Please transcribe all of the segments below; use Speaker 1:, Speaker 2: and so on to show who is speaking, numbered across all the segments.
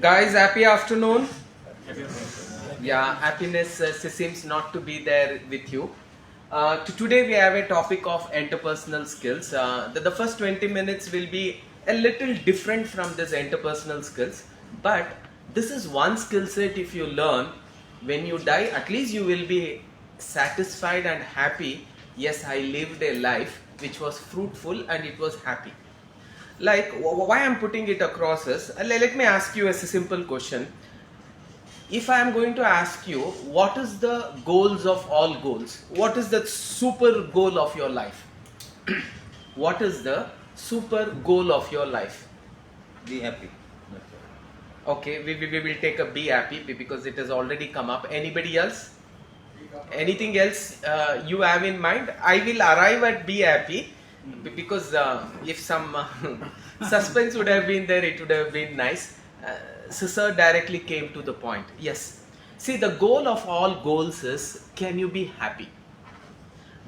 Speaker 1: Guys, happy afternoon. Yeah, happiness seems not to be there with you. Today we have a topic of interpersonal skills. The first 20 minutes will be a little different from this interpersonal skills, but this is one skill set. If you learn, when you die, at least you will be satisfied and happy. Yes, I lived a life which was fruitful and it was happy. Like, why I'm putting it across is, let me ask you a simple question. If I am going to ask you, what is the goals of all goals? What is the super goal of your life? What is the super goal of your life?
Speaker 2: Be happy.
Speaker 1: Okay, we will take a be happy because it has already come up. Anybody else? Anything else you have in mind? I will arrive at be happy because if some suspense would have been there, it would have been nice. Sir directly came to the point. Yes. See, the goal of all goals is, can you be happy?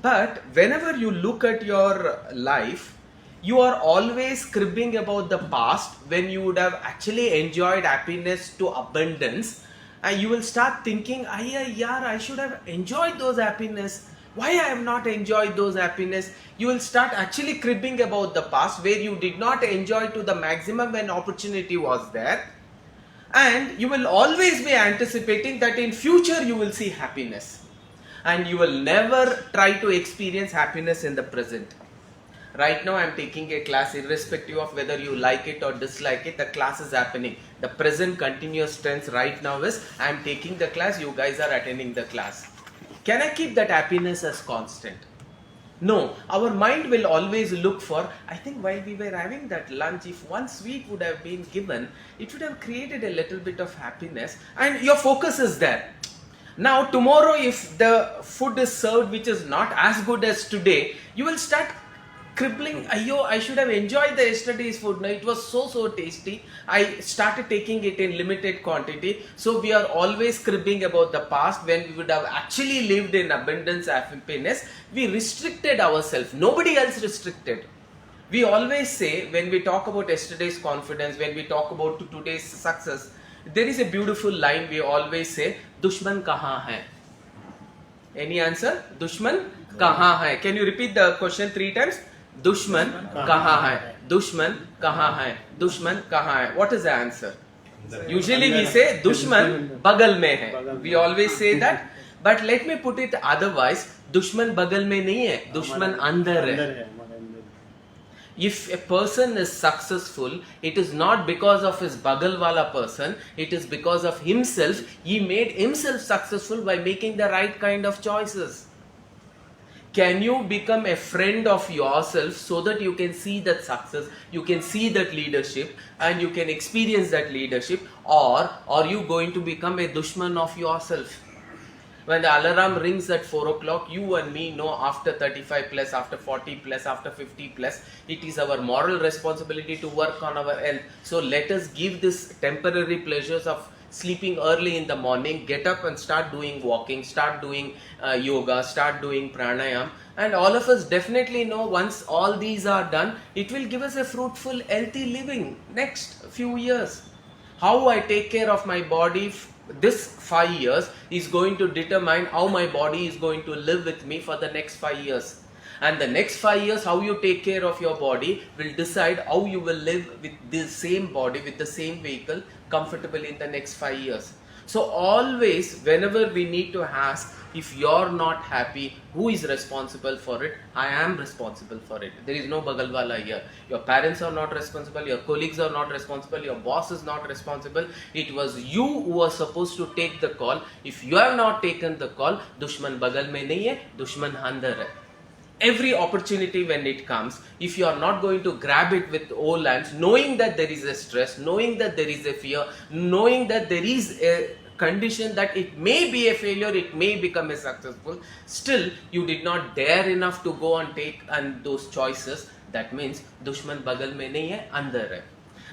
Speaker 1: But whenever you look at your life, you are always cribbing about the past when you would have actually enjoyed happiness to abundance. And you will start thinking, I should have enjoyed those happiness. Why I have not enjoyed those happiness? You will start actually cribbing about the past where you did not enjoy to the maximum when opportunity was there. And you will always be anticipating that in future you will see happiness. And you will never try to experience happiness in the present. Right now I am taking a class, irrespective of whether you like it or dislike it, the class is happening. The present continuous tense right now is, I am taking the class, you guys are attending the class. Can I keep that happiness as constant? No, our mind will always look for, I think while we were having that lunch, if one sweet would have been given, it would have created a little bit of happiness, and your focus is there. Now tomorrow if the food is served which is not as good as today, you will start cribbling, I should have enjoyed the yesterday's food. Now it was so tasty. I started taking it in limited quantity. So we are always cribbing about the past when we would have actually lived in abundance and happiness. We restricted ourselves. Nobody else restricted. We always say, when we talk about yesterday's confidence, when we talk about today's success, there is a beautiful line we always say, Dushman kahan hai? Any answer? Dushman kahan hai? Can you repeat the question 3 times? Dushman kahan hai? Dushman kahan hai? Dushman kahan hai? What is the answer? Usually we say Dushman bagal mein hai. We always say that. But let me put it otherwise. Dushman bagal mein nahi hai. Dushman andar hai. If a person is successful, it is not because of his bagal wala person, it is because of himself. He made himself successful by making the right kind of choices. Can you become a friend of yourself so that you can see that success, you can see that leadership and you can experience that leadership, or are you going to become a dushman of yourself? When the alarm rings at 4 o'clock, you and me know after 35 plus, after 40 plus, after 50 plus, it is our moral responsibility to work on our health. So let us give this temporary pleasures of sleeping early in the morning, get up and start doing walking, start doing yoga, start doing pranayam. And all of us definitely know once all these are done, it will give us a fruitful, healthy living next few years. How I take care of my body this 5 years is going to determine how my body is going to live with me for the next 5 years. And the next 5 years, how you take care of your body will decide how you will live with the same body, with the same vehicle, comfortably in the next 5 years. So always, whenever we need to ask, if you're not happy, who is responsible for it? I am responsible for it. There is no bagalwala here. Your parents are not responsible, your colleagues are not responsible, your boss is not responsible. It was you who was supposed to take the call. If you have not taken the call, dushman bagal mein nahi hai, dushman andar hai. Every opportunity when it comes, if you are not going to grab it with all hands, knowing that there is a stress, knowing that there is a fear, knowing that there is a condition that it may be a failure, it may become a successful, still you did not dare enough to go and take those choices, that means dushman bagal mein nahi hai, andar hai.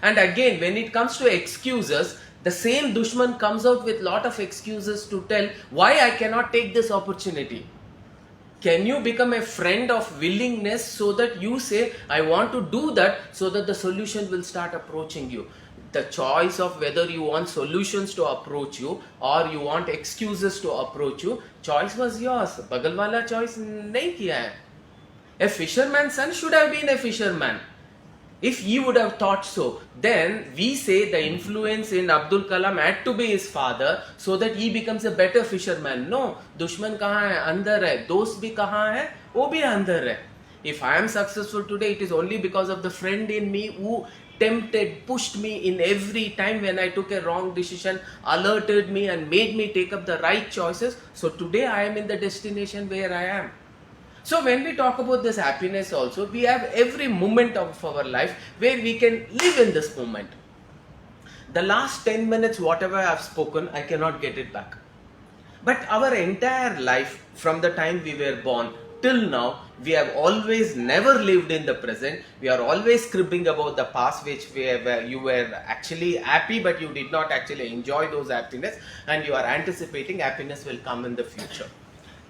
Speaker 1: And again, when it comes to excuses, the same dushman comes out with lot of excuses to tell why I cannot take this opportunity. Can you become a friend of willingness so that you say, I want to do that, so that the solution will start approaching you? The choice of whether you want solutions to approach you or you want excuses to approach you, choice was yours. Bagal wala choice nahi kiya hai. A fisherman's son should have been a fisherman. If he would have thought so, then we say the influence in Abdul Kalam had to be his father so that he becomes a better fisherman. No, दुश्मन कहाँ है? अंदर है. दोस्त भी कहाँ है? वो भी अंदर है. If I am successful today, it is only because of the friend in me who tempted, pushed me in every time when I took a wrong decision, alerted me and made me take up the right choices. So today I am in the destination where I am. So when we talk about this happiness also, we have every moment of our life where we can live in this moment. The last 10 minutes, whatever I have spoken, I cannot get it back. But our entire life, from the time we were born till now, we have always never lived in the present. We are always cribbing about the past, which where you were actually happy, but you did not actually enjoy those happiness, and you are anticipating happiness will come in the future.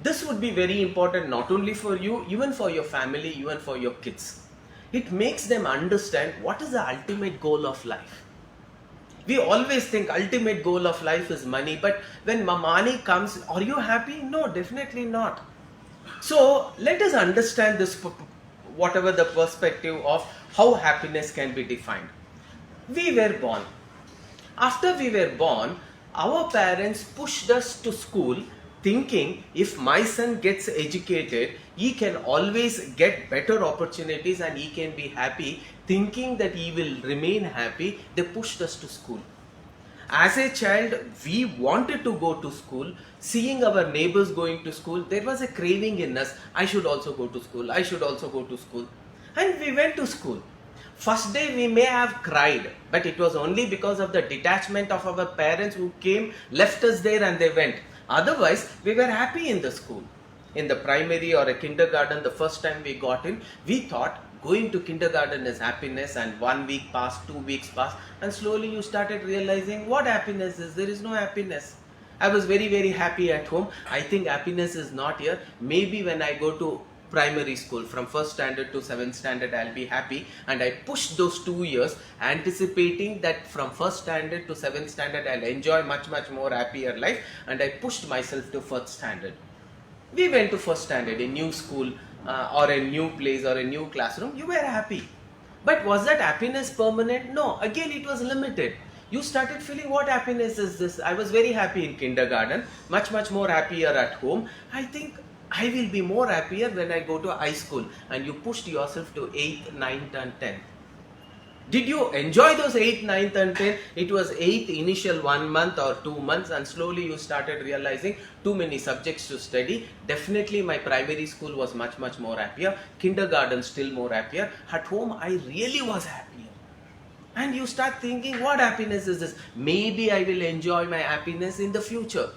Speaker 1: This would be very important not only for you, even for your family, even for your kids. It makes them understand what is the ultimate goal of life. We always think ultimate goal of life is money, but when money comes, are you happy? No, definitely not. So let us understand this, whatever the perspective of how happiness can be defined. We were born. After we were born, our parents pushed us to school thinking if my son gets educated, he can always get better opportunities and he can be happy. Thinking that he will remain happy, they pushed us to school. As a child, we wanted to go to school. Seeing our neighbors going to school, there was a craving in us. I should also go to school. I should also go to school. And we went to school. First day we may have cried, but it was only because of the detachment of our parents who came, left us there and they went. Otherwise, we were happy in the school. In the primary or a kindergarten, the first time we got in, we thought going to kindergarten is happiness, and 1 week passed, 2 weeks passed, and slowly you started realizing what happiness is. There is no happiness. I was very, very happy at home. I think happiness is not here. Maybe when I go to primary school, from 1st standard to 7th standard, I'll be happy. And I pushed those 2 years, anticipating that from 1st standard to 7th standard, I'll enjoy much, much more happier life. And I pushed myself to 1st standard. We went to 1st standard, a new school or a new place or a new classroom. You were happy. But was that happiness permanent? No. Again, it was limited. You started feeling, what happiness is this? I was very happy in kindergarten, much, much more happier at home. I think I will be more happier when I go to high school. And you pushed yourself to 8th, 9th and 10th. Did you enjoy those 8th, 9th and 10th? It was 8th initial 1 month or 2 months, and slowly you started realizing too many subjects to study. Definitely my primary school was much, much more happier. Kindergarten still more happier. At home I really was happier. And you start thinking, what happiness is this? Maybe I will enjoy my happiness in the future.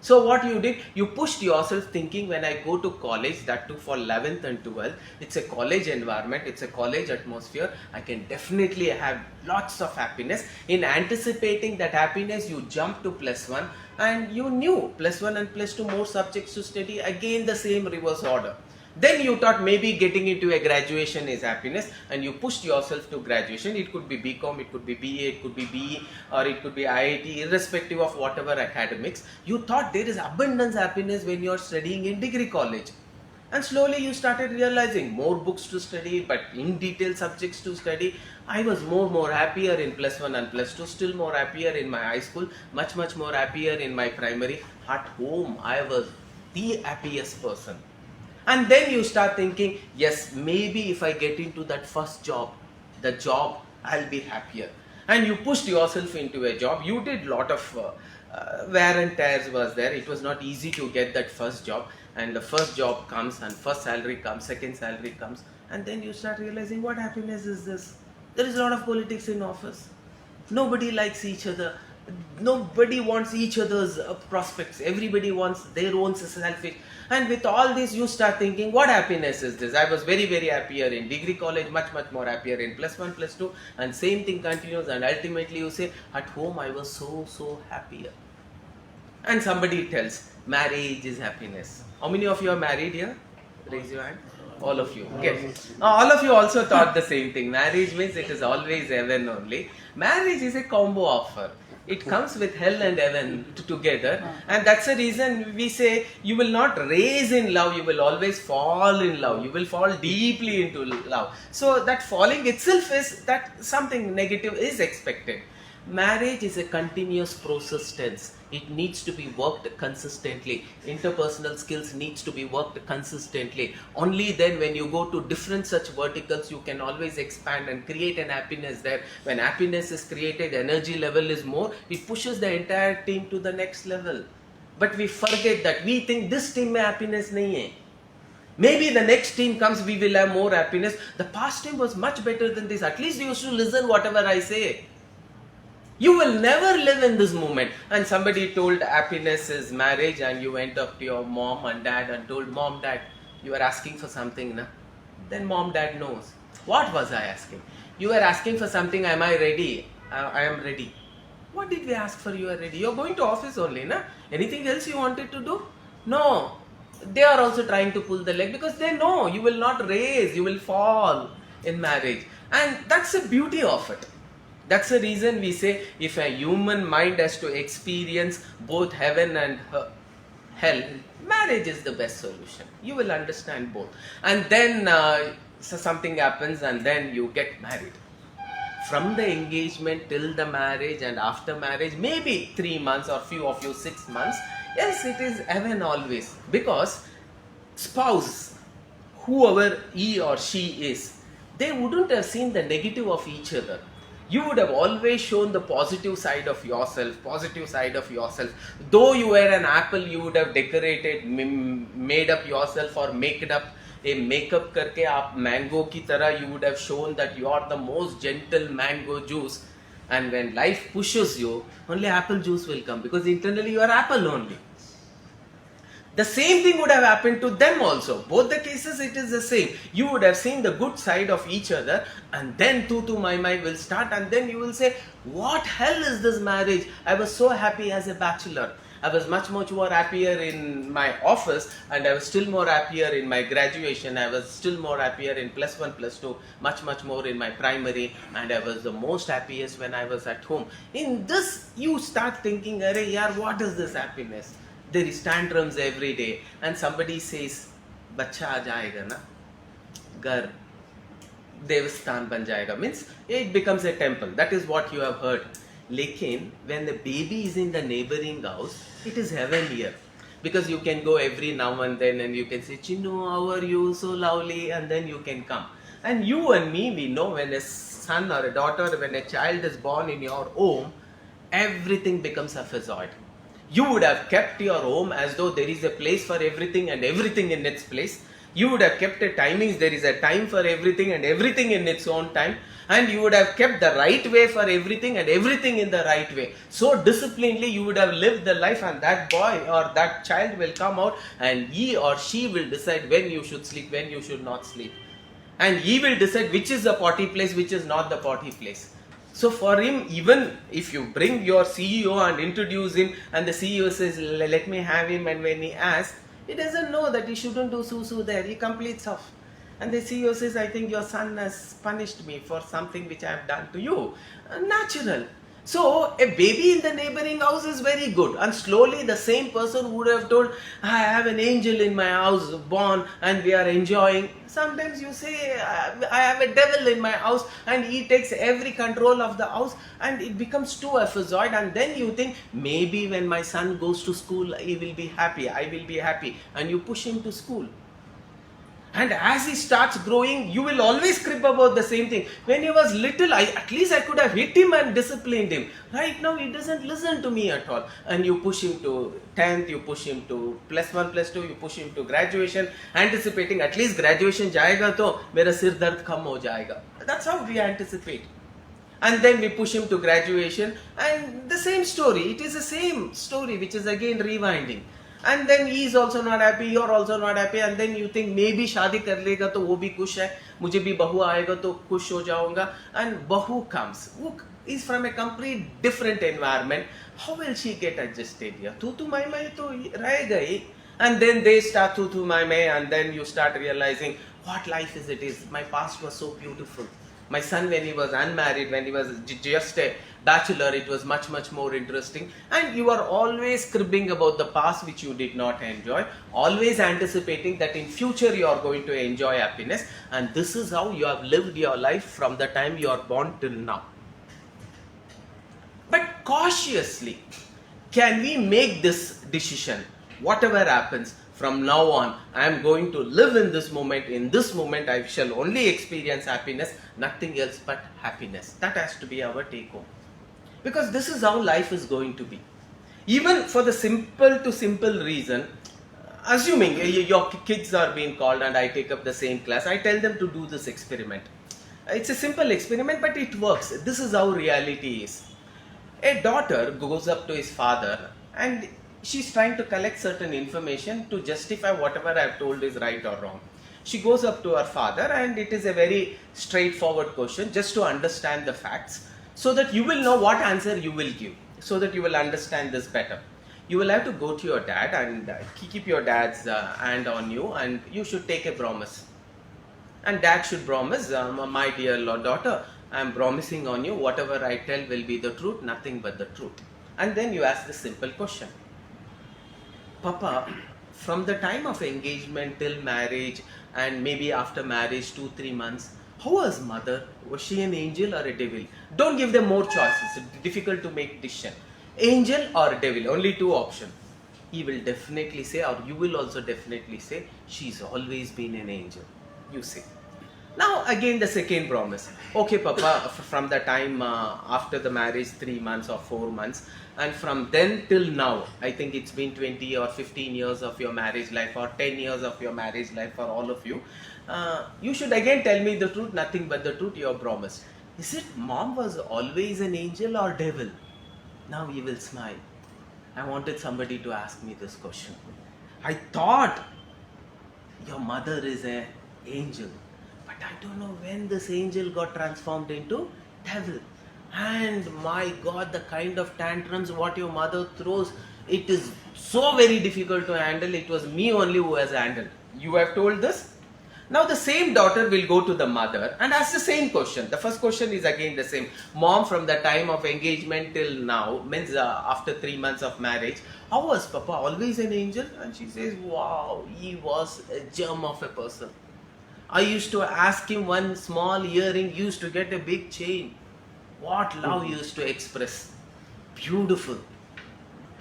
Speaker 1: So what you did, you pushed yourself thinking, when I go to college, that too for 11th and 12th, it's a college environment, it's a college atmosphere, I can definitely have lots of happiness. In anticipating that happiness, you jumped to +1 and you knew +1 and +2 more subjects to study, again the same reverse order. Then you thought maybe getting into a graduation is happiness, and you pushed yourself to graduation. It could be BCom, it could be BA, it could be BE, or it could be IIT, irrespective of whatever academics. You thought there is abundance happiness when you are studying in degree college. And slowly you started realizing more books to study, but in detail subjects to study. I was more happier in +1 and +2, still more happier in my high school, much more happier in my primary. At home, I was the happiest person. And then you start thinking, yes, maybe if I get into that first job, the job, I'll be happier. And you pushed yourself into a job. You did lot of wear and tears was there. It was not easy to get that first job. And the first job comes, and first salary comes, second salary comes. And then you start realizing, what happiness is this? There is a lot of politics in office. Nobody likes each other. Nobody wants each other's prospects. Everybody wants their own selfish. And with all this, you start thinking, what happiness is this? I was very happier in degree college, much more happier in +1, +2, and same thing continues. And ultimately you say, at home I was so happier. And somebody tells, marriage is happiness. How many of you are married here? Raise your hand. All of you. Okay. All of you also thought the same thing. Marriage means it is always heaven only. Marriage is a combo offer. It comes with hell and heaven together. And that's the reason we say you will not raise in love, you will always fall in love. You will fall deeply into love. So that falling itself is that something negative is expected. Marriage is a continuous process tense. It needs to be worked consistently. Interpersonal skills needs to be worked consistently. Only then when you go to different such verticals, you can always expand and create an happiness there. When happiness is created, energy level is more, it pushes the entire team to the next level. But we forget that. We think this team mein happiness nahi hai. Maybe the next team comes, we will have more happiness. The past team was much better than this. At least you should listen whatever I say. You will never live in this moment. And somebody told happiness is marriage, and you went up to your mom and dad and told, Mom, Dad, you are asking for something, na? Then mom, dad knows. What was I asking? You were asking for something, am I ready? I am ready. What did we ask for? You are ready. You are going to office only, na? Anything else you wanted to do? No. They are also trying to pull the leg because they know you will not raise, you will fall in marriage. And that's the beauty of it. That's the reason we say if a human mind has to experience both heaven and hell, marriage is the best solution. You will understand both. And then so something happens and then you get married. From the engagement till the marriage and after marriage, maybe 3 months or few of you 6 months, yes, it is heaven always. Because spouse, whoever he or she is, they wouldn't have seen the negative of each other. You would have always shown the positive side of yourself, Though you were an apple, you would have decorated, made up yourself or made up a makeup karke aap mango ki tarah, you would have shown that you are the most gentle mango juice. And when life pushes you, only apple juice will come because internally you are apple only. The same thing would have happened to them also. Both the cases it is the same. You would have seen the good side of each other and then tu my will start and then you will say, what hell is this marriage? I was so happy as a bachelor. I was much more happier in my office and I was still more happier in my graduation. I was still more happier in +1, +2, much more in my primary, and I was the most happiest when I was at home. In this, you start thinking, arey yaar, what is this happiness? There is tantrums every day and somebody says, bacha aa jayega na, gar, devasthan ban jayega, means it becomes a temple. That is what you have heard. Lekin, when the baby is in the neighboring house, it is heaven here. Because you can go every now and then and you can say, Chinnu, how are you? So lovely. And then you can come. And you and me, we know when a son or a daughter, when a child is born in your home, everything becomes a facade. You would have kept your home as though there is a place for everything and everything in its place. You would have kept a timings, there is a time for everything and everything in its own time. And you would have kept the right way for everything and everything in the right way. So disciplinedly you would have lived the life, and that boy or that child will come out and he or she will decide when you should sleep, when you should not sleep. And he will decide which is the potty place, which is not the potty place. So for him, even if you bring your CEO and introduce him and the CEO says, let me have him, and when he asks, he doesn't know that he shouldn't do so there. He completes off. And the CEO says, I think your son has punished me for something which I have done to you. Natural. So a baby in the neighboring house is very good. And slowly the same person would have told, I have an angel in my house born and we are enjoying. Sometimes you say, I have a devil in my house and he takes every control of the house, and it becomes too episodic. And then you think, maybe when my son goes to school, he will be happy, I will be happy. And you push him to school. And as he starts growing, you will always crib about the same thing. When he was little, at least I could have hit him and disciplined him. Right now, he doesn't listen to me at all. And you push him to 10th, you push him to +1, +2, you push him to graduation, anticipating at least graduation jayega to mera sir dard kham ho jayega. That's how we anticipate. And then we push him to graduation, and the same story. It is the same story, which is again rewinding. And then he is also not happy, you are also not happy, and then you think maybe शादी कर लेगा तो वो भी खुश है, मुझे भी बहू आएगा तो खुश हो जाऊंगा, and बहू comes. वो is from a complete different environment. How will she get adjusted here? Tu tu mai mai to rahe gayi. And then they start tu mai mai, and then you start realizing what life is it is. My past was so beautiful. My son, when he was unmarried, when he was just a bachelor, it was much more interesting. And you are always cribbing about the past which you did not enjoy, always anticipating that in future you are going to enjoy happiness. And this is how you have lived your life from the time you are born till now. But cautiously, can we make this decision? Whatever happens, from now on, I am going to live in this moment. In this moment, I shall only experience happiness, nothing else but happiness. That has to be our take home. Because this is how life is going to be. Even for the simple reason, assuming your kids are being called and I take up the same class, I tell them to do this experiment. It's a simple experiment, but it works. This is how reality is. A daughter goes up to his father and she's trying to collect certain information to justify whatever I've told is right or wrong. She goes up to her father and it is a very straightforward question just to understand the facts so that you will know what answer you will give, so that you will understand this better. You will have to go to your dad and keep your dad's hand on you, and you should take a promise. And dad should promise, my dear daughter, I am promising on you whatever I tell will be the truth, nothing but the truth. And then you ask this simple question. Papa, from the time of engagement till marriage and maybe after marriage 2-3 months, how was mother? Was she an angel or a devil? Don't give them more choices. It's difficult to make decision. Angel or devil, only two options. He will definitely say, or you will also definitely say, she's always been an angel. You say. Now again the second promise. Okay Papa, from the time after the marriage 3 months or 4 months, and from then till now, I think it's been 20 or 15 years of your marriage life or 10 years of your marriage life for all of you. You should again tell me the truth, nothing but the truth you have promised. Is it mom was always an angel or devil? Now he will smile. I wanted somebody to ask me this question. I thought your mother is an angel. But I don't know when this angel got transformed into devil. And my God, the kind of tantrums what your mother throws, it is so very difficult to handle. It was me only who has handled. You have told this? Now the same daughter will go to the mother and ask the same question. The first question is again the same. Mom, from the time of engagement till now, means after 3 months of marriage, how was Papa? Always an angel? And she says, wow, he was a gem of a person. I used to ask him one small earring, used to get a big chain. What love he used to express. Beautiful.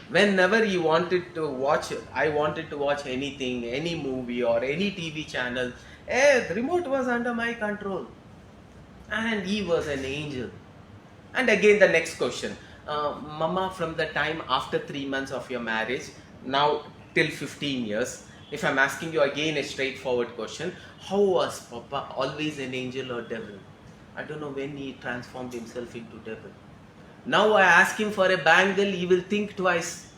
Speaker 1: Whenever he wanted to watch, I wanted to watch anything, any movie or any TV channel, the remote was under my control. And he was an angel. And again the next question. Mama, from the time after 3 months of your marriage, now till 15 years, if I'm asking you again a straightforward question, how was Papa? Always an angel or devil? I don't know when he transformed himself into devil. Now I ask him for a bangle, he will think twice.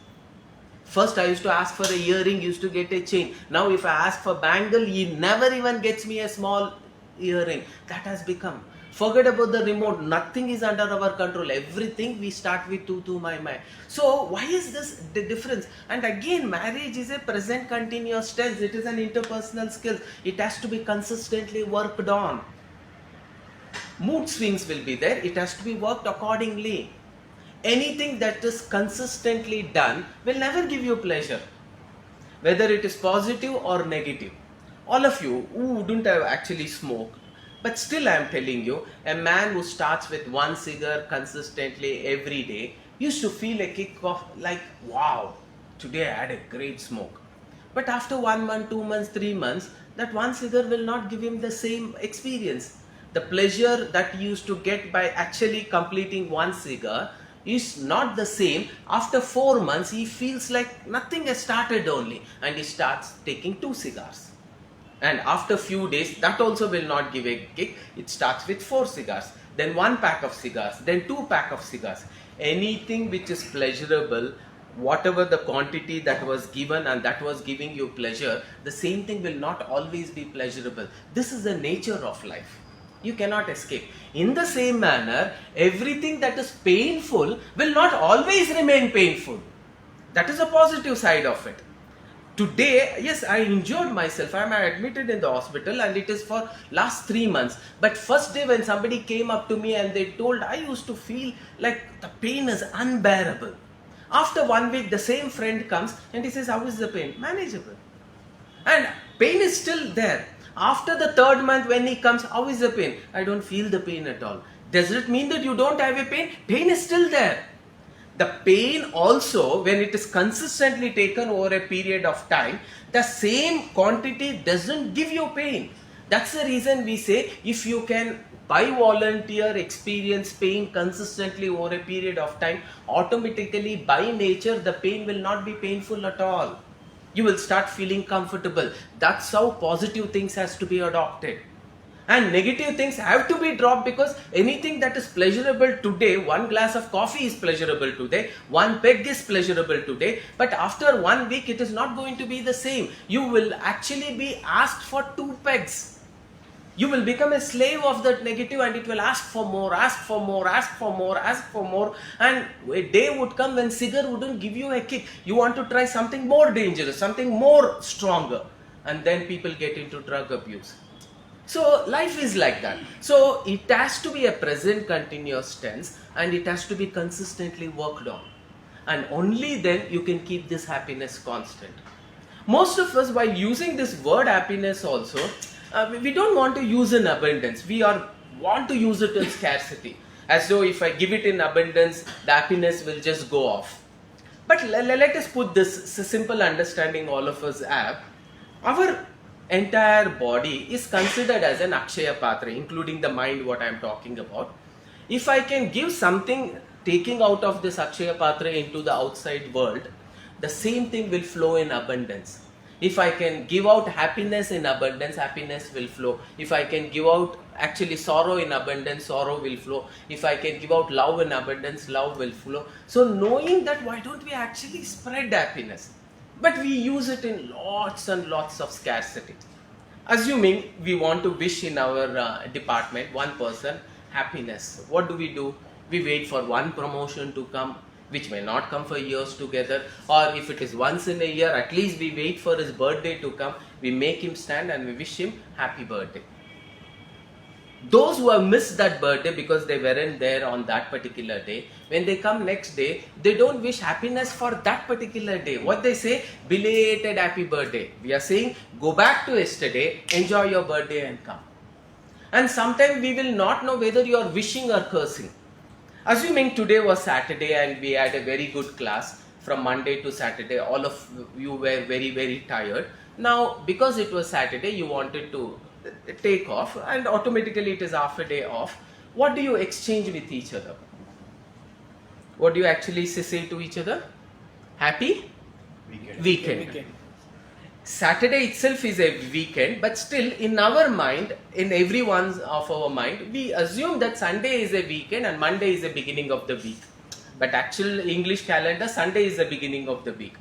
Speaker 1: First I used to ask for a earring, used to get a chain. Now if I ask for bangle, he never even gets me a small earring. That has become. Forget about the remote, nothing is under our control. Everything we start with tu my. So why is this the difference? And again, marriage is a present continuous tense. It is an interpersonal skill. It has to be consistently worked on. Mood swings will be there. It has to be worked accordingly. Anything that is consistently done will never give you pleasure, whether it is positive or negative. All of you who wouldn't have actually smoked, but still I am telling you, a man who starts with one cigar consistently every day used to feel a kick of like, wow, today I had a great smoke. But after 1 month, 2 months, 3 months, that one cigar will not give him the same experience. The pleasure that he used to get by actually completing one cigar is not the same. After 4 months, he feels like nothing has started only, and he starts taking 2 cigars. And after few days, that also will not give a kick. It starts with 4 cigars, then 1 pack of cigars, then 2 pack of cigars. Anything which is pleasurable, whatever the quantity that was given and that was giving you pleasure, the same thing will not always be pleasurable. This is the nature of life. You cannot escape. In the same manner, everything that is painful will not always remain painful. That is a positive side of it. Today, yes, I injured myself. I am admitted in the hospital and it is for last 3 months. But first day when somebody came up to me and they told, I used to feel like the pain is unbearable. After 1 week, the same friend comes and he says, how is the pain? Manageable. And pain is still there. After the 3rd month when he comes, how is the pain? I don't feel the pain at all. Does it mean that you don't have a pain? Pain is still there. The pain also, when it is consistently taken over a period of time, the same quantity doesn't give you pain. That's the reason we say, if you can by volunteer experience pain consistently over a period of time, automatically by nature the pain will not be painful at all. You will start feeling comfortable. That's how positive things has to be adopted. And negative things have to be dropped, because anything that is pleasurable today, 1 glass of coffee is pleasurable today, 1 peg is pleasurable today, but after 1 week it is not going to be the same. You will actually be asked for 2 pegs. You will become a slave of that negative and it will ask for more, ask for more, ask for more, ask for more. And a day would come when cigar wouldn't give you a kick. You want to try something more dangerous, something more stronger. And then people get into drug abuse. So life is like that. So it has to be a present continuous tense and it has to be consistently worked on. And only then you can keep this happiness constant. Most of us, while using this word happiness also, we don't want to use in abundance. We want to use it in scarcity. As though if I give it in abundance, the happiness will just go off. But let us put this simple understanding all of us have. Our entire body is considered as an Akshaya Patra, including the mind, what I am talking about. If I can give something taking out of this Akshaya Patra into the outside world, the same thing will flow in abundance. If I can give out happiness in abundance, happiness will flow. If I can give out actually sorrow in abundance, sorrow will flow. If I can give out love in abundance, love will flow. So knowing that, why don't we actually spread happiness? But we use it in lots and lots of scarcity. Assuming we want to wish in our department, one person, happiness. What do? We wait for one promotion to come, which may not come for years together, or if it is once in a year, at least we wait for his birthday to come, we make him stand and we wish him happy birthday. Those who have missed that birthday because they weren't there on that particular day, when they come next day, they don't wish happiness for that particular day. What they say? Belated happy birthday. We are saying, go back to yesterday, enjoy your birthday and come. And sometimes we will not know whether you are wishing or cursing. Assuming today was Saturday and we had a very good class from Monday to Saturday, all of you were very, very tired. Now, because it was Saturday, you wanted to take off and automatically it is half a day off. What do you exchange with each other? What do you actually say to each other? Happy weekend. Saturday itself is a weekend, but still in our mind, in everyone's of our mind, we assume that Sunday is a weekend and Monday is the beginning of the week. But actual English calendar, Sunday is the beginning of the week.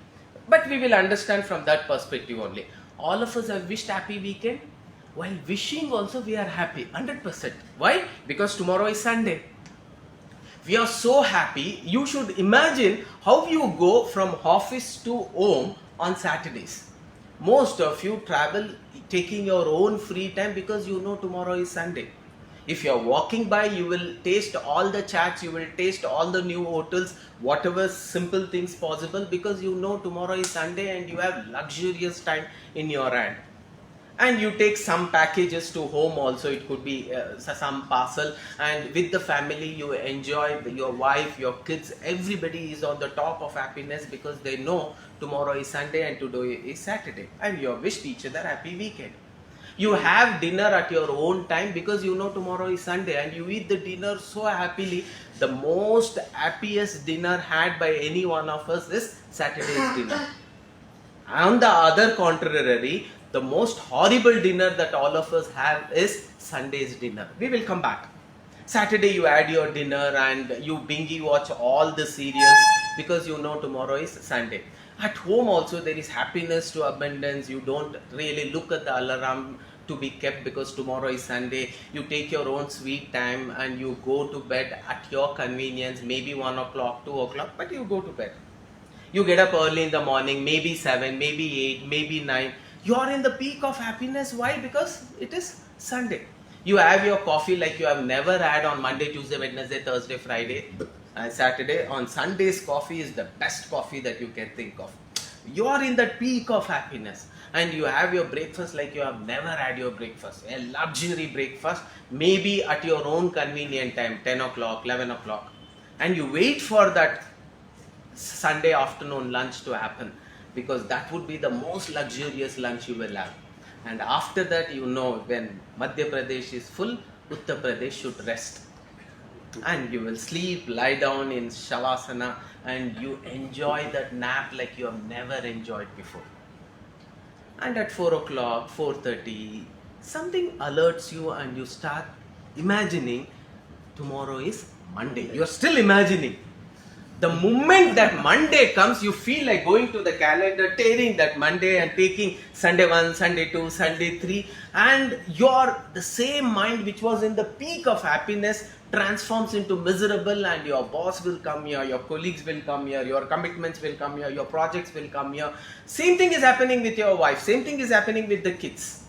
Speaker 1: But we will understand from that perspective only. All of us have wished happy weekend. While wishing also we are happy, 100%. Why? Because tomorrow is Sunday. We are so happy. You should imagine how you go from office to home on Saturdays. Most of you travel taking your own free time because you know tomorrow is Sunday. If you are walking by, you will taste all the chats, you will taste all the new hotels, whatever simple things possible, because you know tomorrow is Sunday and you have luxurious time in your hand. And you take some packages to home also, it could be some parcel, and with the family you enjoy, your wife, your kids, everybody is on the top of happiness because they know tomorrow is Sunday and today is Saturday, and you have wished each other happy weekend. You have dinner at your own time because you know tomorrow is Sunday and you eat the dinner so happily. The most happiest dinner had by any one of us is Saturday's dinner. On the other contrary, the most horrible dinner that all of us have is Sunday's dinner. We will come back. Saturday you had your dinner and you binge watch all the serials because you know tomorrow is Sunday. At home also there is happiness to abundance. You don't really look at the alarm to be kept because tomorrow is Sunday. You take your own sweet time and you go to bed at your convenience, maybe 1 o'clock, 2 o'clock, but you go to bed. You get up early in the morning, maybe 7, maybe 8, maybe 9. You are in the peak of happiness. Why? Because it is Sunday. You have your coffee like you have never had on Monday, Tuesday, Wednesday, Thursday, Friday, and Saturday. On Sundays, coffee is the best coffee that you can think of. You are in the peak of happiness and you have your breakfast like you have never had your breakfast. A luxury breakfast, maybe at your own convenient time, 10 o'clock, 11 o'clock. And you wait for that Sunday afternoon lunch to happen because that would be the most luxurious lunch you will have. And after that, you know, when Madhya Pradesh is full, Uttar Pradesh should rest. And you will sleep, lie down in Shavasana, and you enjoy that nap like you have never enjoyed before. And at 4 o'clock, 4:30, something alerts you and you start imagining tomorrow is Monday. You are still imagining. The moment that Monday comes, you feel like going to the calendar, tearing that Monday and taking Sunday 1, Sunday 2, Sunday 3, and the same mind which was in the peak of happiness transforms into miserable, and your boss will come here, your colleagues will come here, your commitments will come here, your projects will come here. Same thing is happening with your wife, same thing is happening with the kids.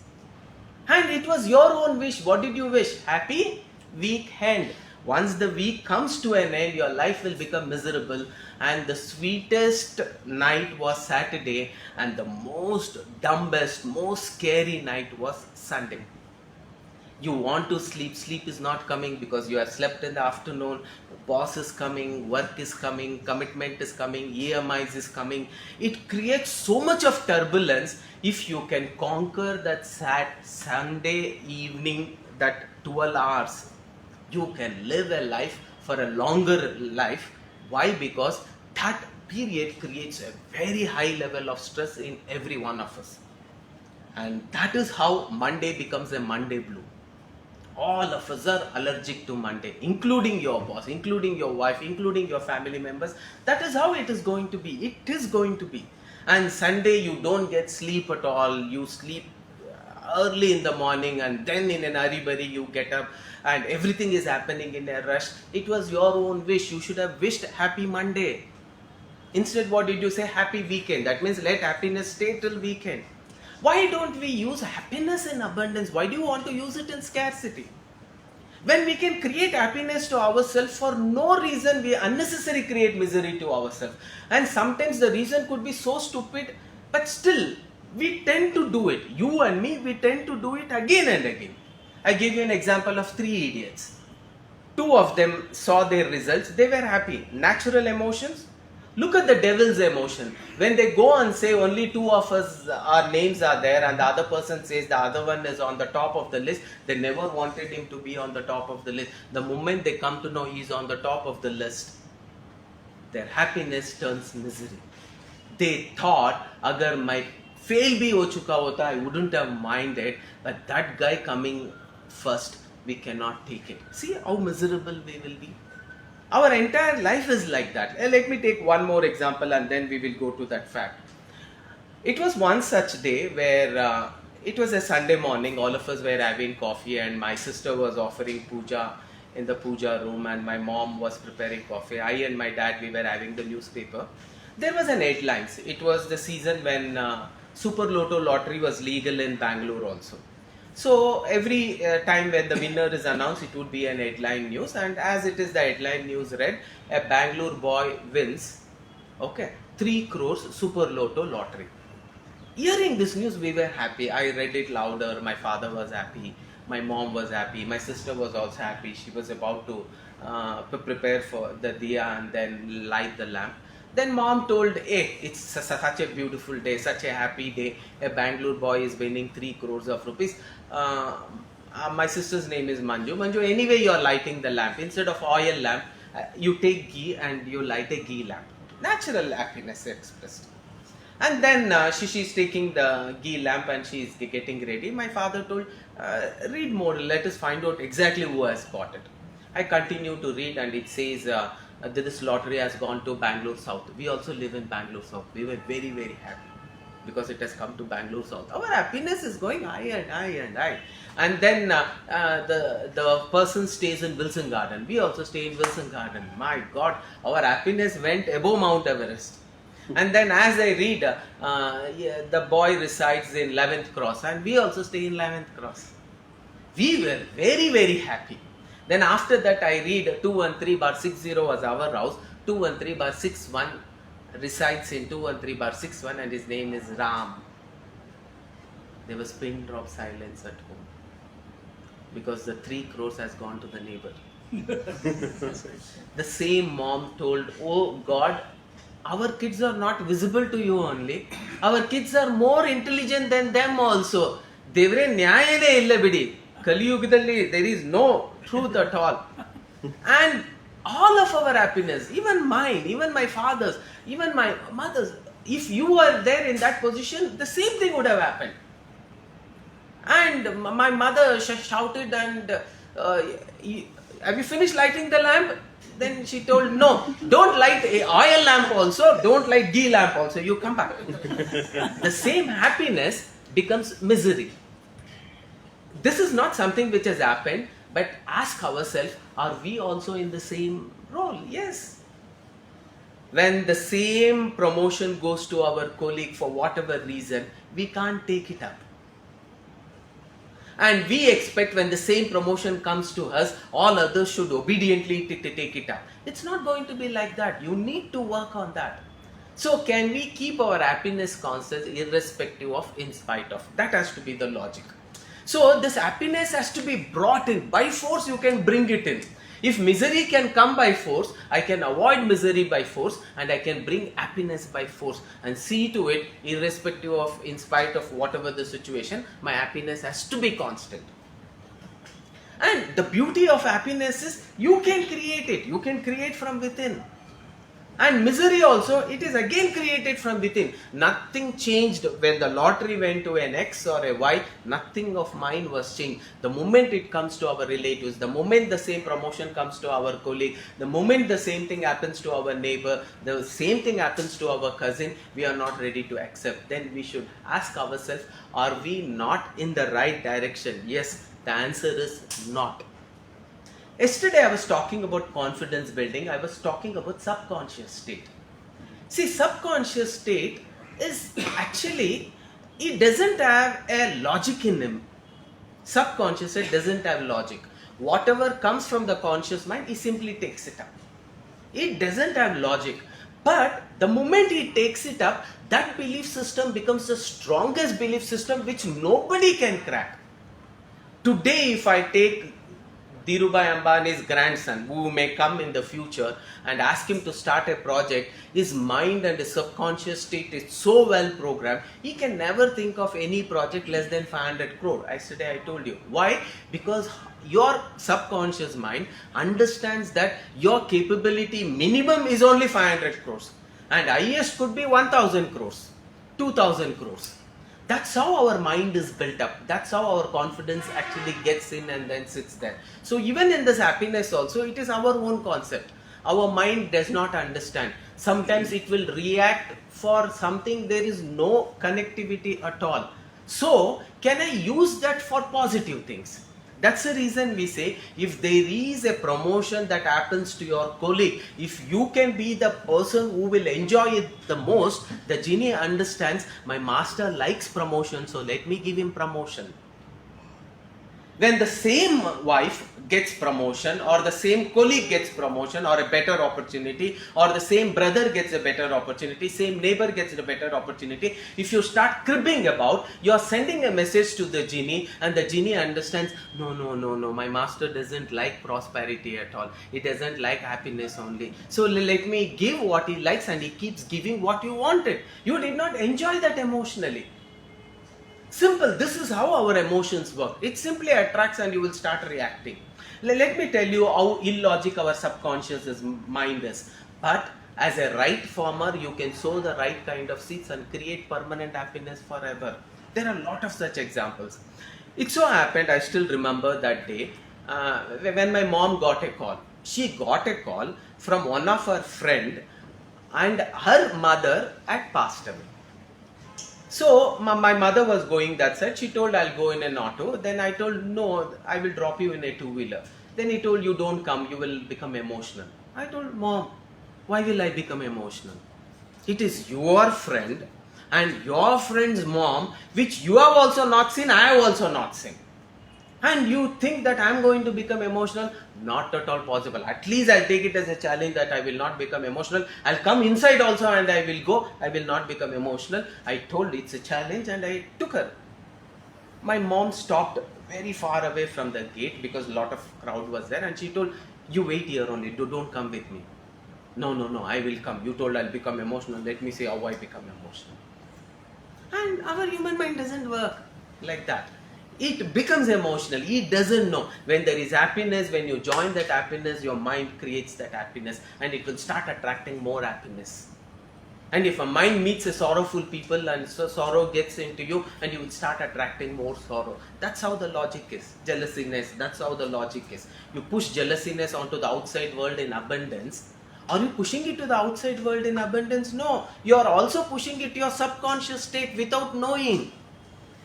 Speaker 1: And it was your own wish. What did you wish? Happy weekend. Once the week comes to an end, your life will become miserable. And the sweetest night was Saturday, and the most dumbest, most scary night was Sunday. You want to sleep, sleep is not coming because you have slept in the afternoon, boss is coming, work is coming, commitment is coming, EMIs is coming. It creates so much of turbulence. If you can conquer that sad Sunday evening, that 12 hours, you can live a life for a longer life. Why? Because that period creates a very high level of stress in every one of us. And that is how Monday becomes a Monday blue. All of us are allergic to Monday, including your boss, including your wife, including your family members. That is how it is going to be. It is going to be. And Sunday you don't get sleep at all. You sleep early in the morning and then in an hurry-burry you get up and everything is happening in a rush. It was your own wish. You should have wished happy Monday. Instead, what did you say? Happy weekend. That means let happiness stay till weekend. Why don't we use happiness in abundance? Why do you want to use it in scarcity? When we can create happiness to ourselves, for no reason we unnecessarily create misery to ourselves. And sometimes the reason could be so stupid, but still we tend to do it. You and me, we tend to do it again and again. I give you an example of 3 idiots. 2 of them saw their results. They were happy. Natural emotions. Look at the devil's emotion. When they go and say only 2 of us, our names are there, and the other person says the other one is on the top of the list, they never wanted him to be on the top of the list. The moment they come to know he is on the top of the list, their happiness turns misery. They thought, agar my fail bhi ho chuka hota, I wouldn't have minded, but that guy coming first, we cannot take it. See how miserable we will be. Our entire life is like that. Let me take one more example and then we will go to that fact. It was one such day where it was a Sunday morning. All of us were having coffee and my sister was offering puja in the puja room and my mom was preparing coffee. I and my dad, we were having the newspaper. There was an headlines. It was the season when Super Lotto lottery was legal in Bangalore also. So every time when the winner is announced, it would be an headline news, and as it is the headline news read, a Bangalore boy wins, 3 crores Super Lotto lottery. Hearing this news, we were happy. I read it louder. My father was happy. My mom was happy. My sister was also happy. She was about to prepare for the diya and then light the lamp. Then mom told, hey, it's such a beautiful day, such a happy day. A Bangalore boy is winning 3 crores of rupees. My sister's name is Manju. Manju, anyway you are lighting the lamp. Instead of oil lamp, you take ghee and you light a ghee lamp. Natural happiness expressed. And then she's taking the ghee lamp and she's getting ready. My father told, read more, let us find out exactly who has bought it. I continue to read and it says, this lottery has gone to Bangalore South. We also live in Bangalore South. We were very, very happy. because it has come to Bangalore South. Our happiness is going high and high and high. And then the person stays in Wilson Garden. We also stay in Wilson Garden. My God, our happiness went above Mount Everest. And then as I read, the boy resides in 11th Cross, and we also stay in 11th Cross. We were very, very happy. Then after that I read 213/60 was our house. 213/61 resides in 213/61 and his name is Ram. There was pin drop silence at home because the 3 crores has gone to the neighbor. The same mom told, oh God, our kids are not visible to you only. Our kids are more intelligent than them also. Devre nyayane illa bidi. Kaliyugadalli there is no truth at all. And all of our happiness, even mine, even my father's, even my mother's, if you were there in that position, the same thing would have happened. And my mother shouted and have you finished lighting the lamp? Then she told, no, don't light a oil lamp also, don't light ghee lamp also, you come back. The same happiness becomes misery. This is not something which has happened, but ask ourselves, are we also in the same role? Yes. When the same promotion goes to our colleague for whatever reason, we can't take it up. And we expect when the same promotion comes to us, all others should obediently take it up. It's not going to be like that. You need to work on that. So can we keep our happiness constant irrespective of, in spite of? That has to be the logic. So this happiness has to be brought in. By force you can bring it in. If misery can come by force, I can avoid misery by force and I can bring happiness by force and see to it, irrespective of, in spite of whatever the situation, my happiness has to be constant. And the beauty of happiness is you can create it. You can create from within. And misery also, it is again created from within. Nothing changed when the lottery went to an X or a Y. Nothing of mine was changed. The moment it comes to our relatives, the moment the same promotion comes to our colleague, the moment the same thing happens to our neighbor, the same thing happens to our cousin, we are not ready to accept. Then we should ask ourselves, are we not in the right direction? Yes, the answer is not. Yesterday I was talking about confidence building. I was talking about subconscious state. See, subconscious state is actually, it doesn't have a logic in him. Subconscious state doesn't have logic. Whatever comes from the conscious mind, he simply takes it up. It doesn't have logic. But the moment he takes it up, that belief system becomes the strongest belief system which nobody can crack. Today if I take Dhirubhai Ambani's grandson, who may come in the future, and ask him to start a project, his mind and his subconscious state is so well programmed, he can never think of any project less than 500 crore. Yesterday I told you. Why? Because your subconscious mind understands that your capability minimum is only 500 crores. And highest could be 1000 crores, 2000 crores. That's how our mind is built up. That's how our confidence actually gets in and then sits there. So even in this happiness also, it is our own concept. Our mind does not understand. Sometimes it will react for something there is no connectivity at all. So can I use that for positive things? That's the reason we say, if there is a promotion that happens to your colleague, if you can be the person who will enjoy it the most, the genie understands, my master likes promotion, so let me give him promotion. When the same wife gets promotion, or the same colleague gets promotion or a better opportunity, or the same brother gets a better opportunity, same neighbor gets a better opportunity, if you start cribbing about, you are sending a message to the genie, and the genie understands, no, my master doesn't like prosperity at all. He doesn't like happiness only. So let me give what he likes, and he keeps giving what you wanted. You did not enjoy that emotionally. Simple. This is how our emotions work. It simply attracts and you will start reacting. Let me tell you how illogic our subconscious mind is. But as a right farmer, you can sow the right kind of seeds and create permanent happiness forever. There are a lot of such examples. It so happened, I still remember that day, when my mom got a call. She got a call from one of her friend, and her mother had passed away. So my mother was going that side. She told, I'll go in an auto. Then I told, no, I will drop you in a two-wheeler. Then he told, you don't come, you will become emotional. I told, Mom, why will I become emotional? It is your friend and your friend's mom, which you have also not seen, I have also not seen. And you think that I am going to become emotional? Not at all possible. At least I'll take it as a challenge that I will not become emotional. I'll come inside also and I will go. I will not become emotional. I told it's a challenge and I took her. My mom stopped very far away from the gate because a lot of crowd was there, and she told, you wait here only, don't come with me. No, I will come. You told I'll become emotional. Let me see how I become emotional. And our human mind doesn't work like that. It becomes emotional. It doesn't know. When there is happiness, when you join that happiness, your mind creates that happiness and it will start attracting more happiness. And if a mind meets a sorrowful people and so sorrow gets into you, and you will start attracting more sorrow. That's how the logic is. Jealousiness, that's how the logic is. You push jealousiness onto the outside world in abundance. Are you pushing it to the outside world in abundance? No. You are also pushing it to your subconscious state without knowing.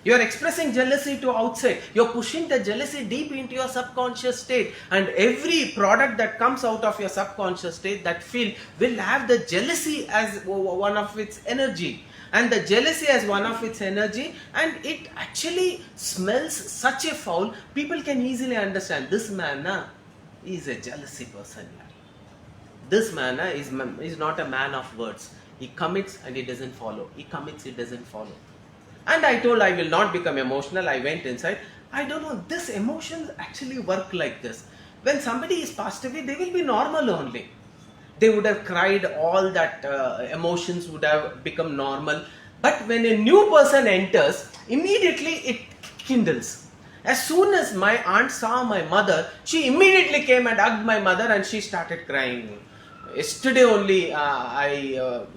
Speaker 1: You are expressing jealousy to outside. You are pushing the jealousy deep into your subconscious state. And every product that comes out of your subconscious state, that field, will have the jealousy as one of its energy. And the jealousy as one of its energy, and it actually smells such a foul, people can easily understand, this man is a jealousy person. This man is not a man of words. He commits and he doesn't follow. He commits, he doesn't follow. And I told I will not become emotional. I went inside. I don't know, this emotions actually work like this. When somebody is passed away, they will be normal only. They would have cried, all that emotions would have become normal. But when a new person enters, immediately it kindles. As soon as my aunt saw my mother, she immediately came and hugged my mother and she started crying. Yesterday only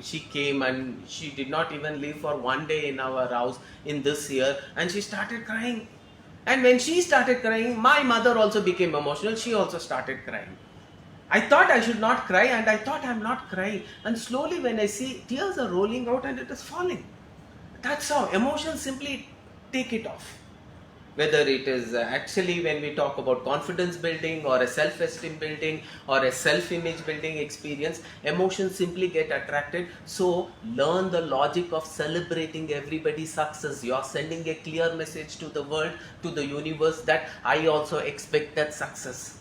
Speaker 1: she came and she did not even live for one day in our house in this year, and she started crying. And when she started crying, my mother also became emotional. She also started crying. I thought I should not cry, and I thought I'm not crying. And slowly when I see tears are rolling out and it is falling. That's how emotions simply take it off. Whether it is actually when we talk about confidence building or a self-esteem building or a self-image building experience, emotions simply get attracted. So learn the logic of celebrating everybody's success. You are sending a clear message to the world, to the universe, that I also expect that success.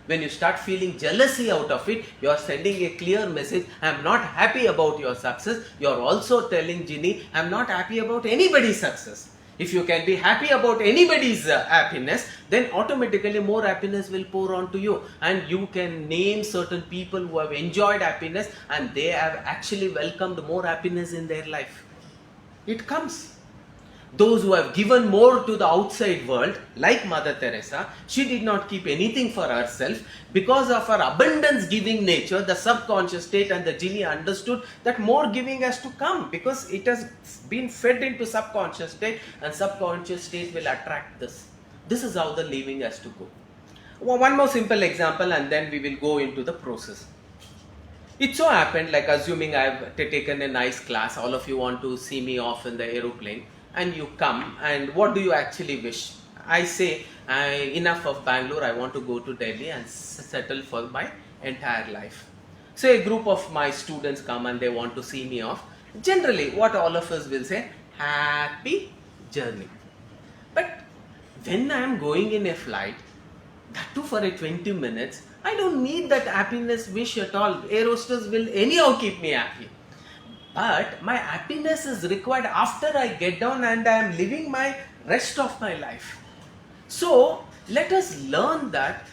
Speaker 1: When you start feeling jealousy out of it, you are sending a clear message, I am not happy about your success. You are also telling Ginny, I am not happy about anybody's success. If you can be happy about anybody's happiness, then automatically more happiness will pour onto you. And you can name certain people who have enjoyed happiness and they have actually welcomed more happiness in their life. It comes. Those who have given more to the outside world, like Mother Teresa, she did not keep anything for herself. Because of her abundance giving nature, the subconscious state and the genie understood that more giving has to come, because it has been fed into subconscious state, and subconscious state will attract this. This is how the living has to go. One more simple example and then we will go into the process. It so happened, like assuming I have taken a nice class, all of you want to see me off in the aeroplane, and you come, and what do you actually wish? I say, enough of Bangalore, I want to go to Delhi and settle for my entire life. So a group of my students come and they want to see me off. Generally, what all of us will say, happy journey. But when I am going in a flight, that too for a 20 minutes, I don't need that happiness wish at all. Air hostess will anyhow keep me happy. But my happiness is required after I get down and I am living my rest of my life. So let us learn that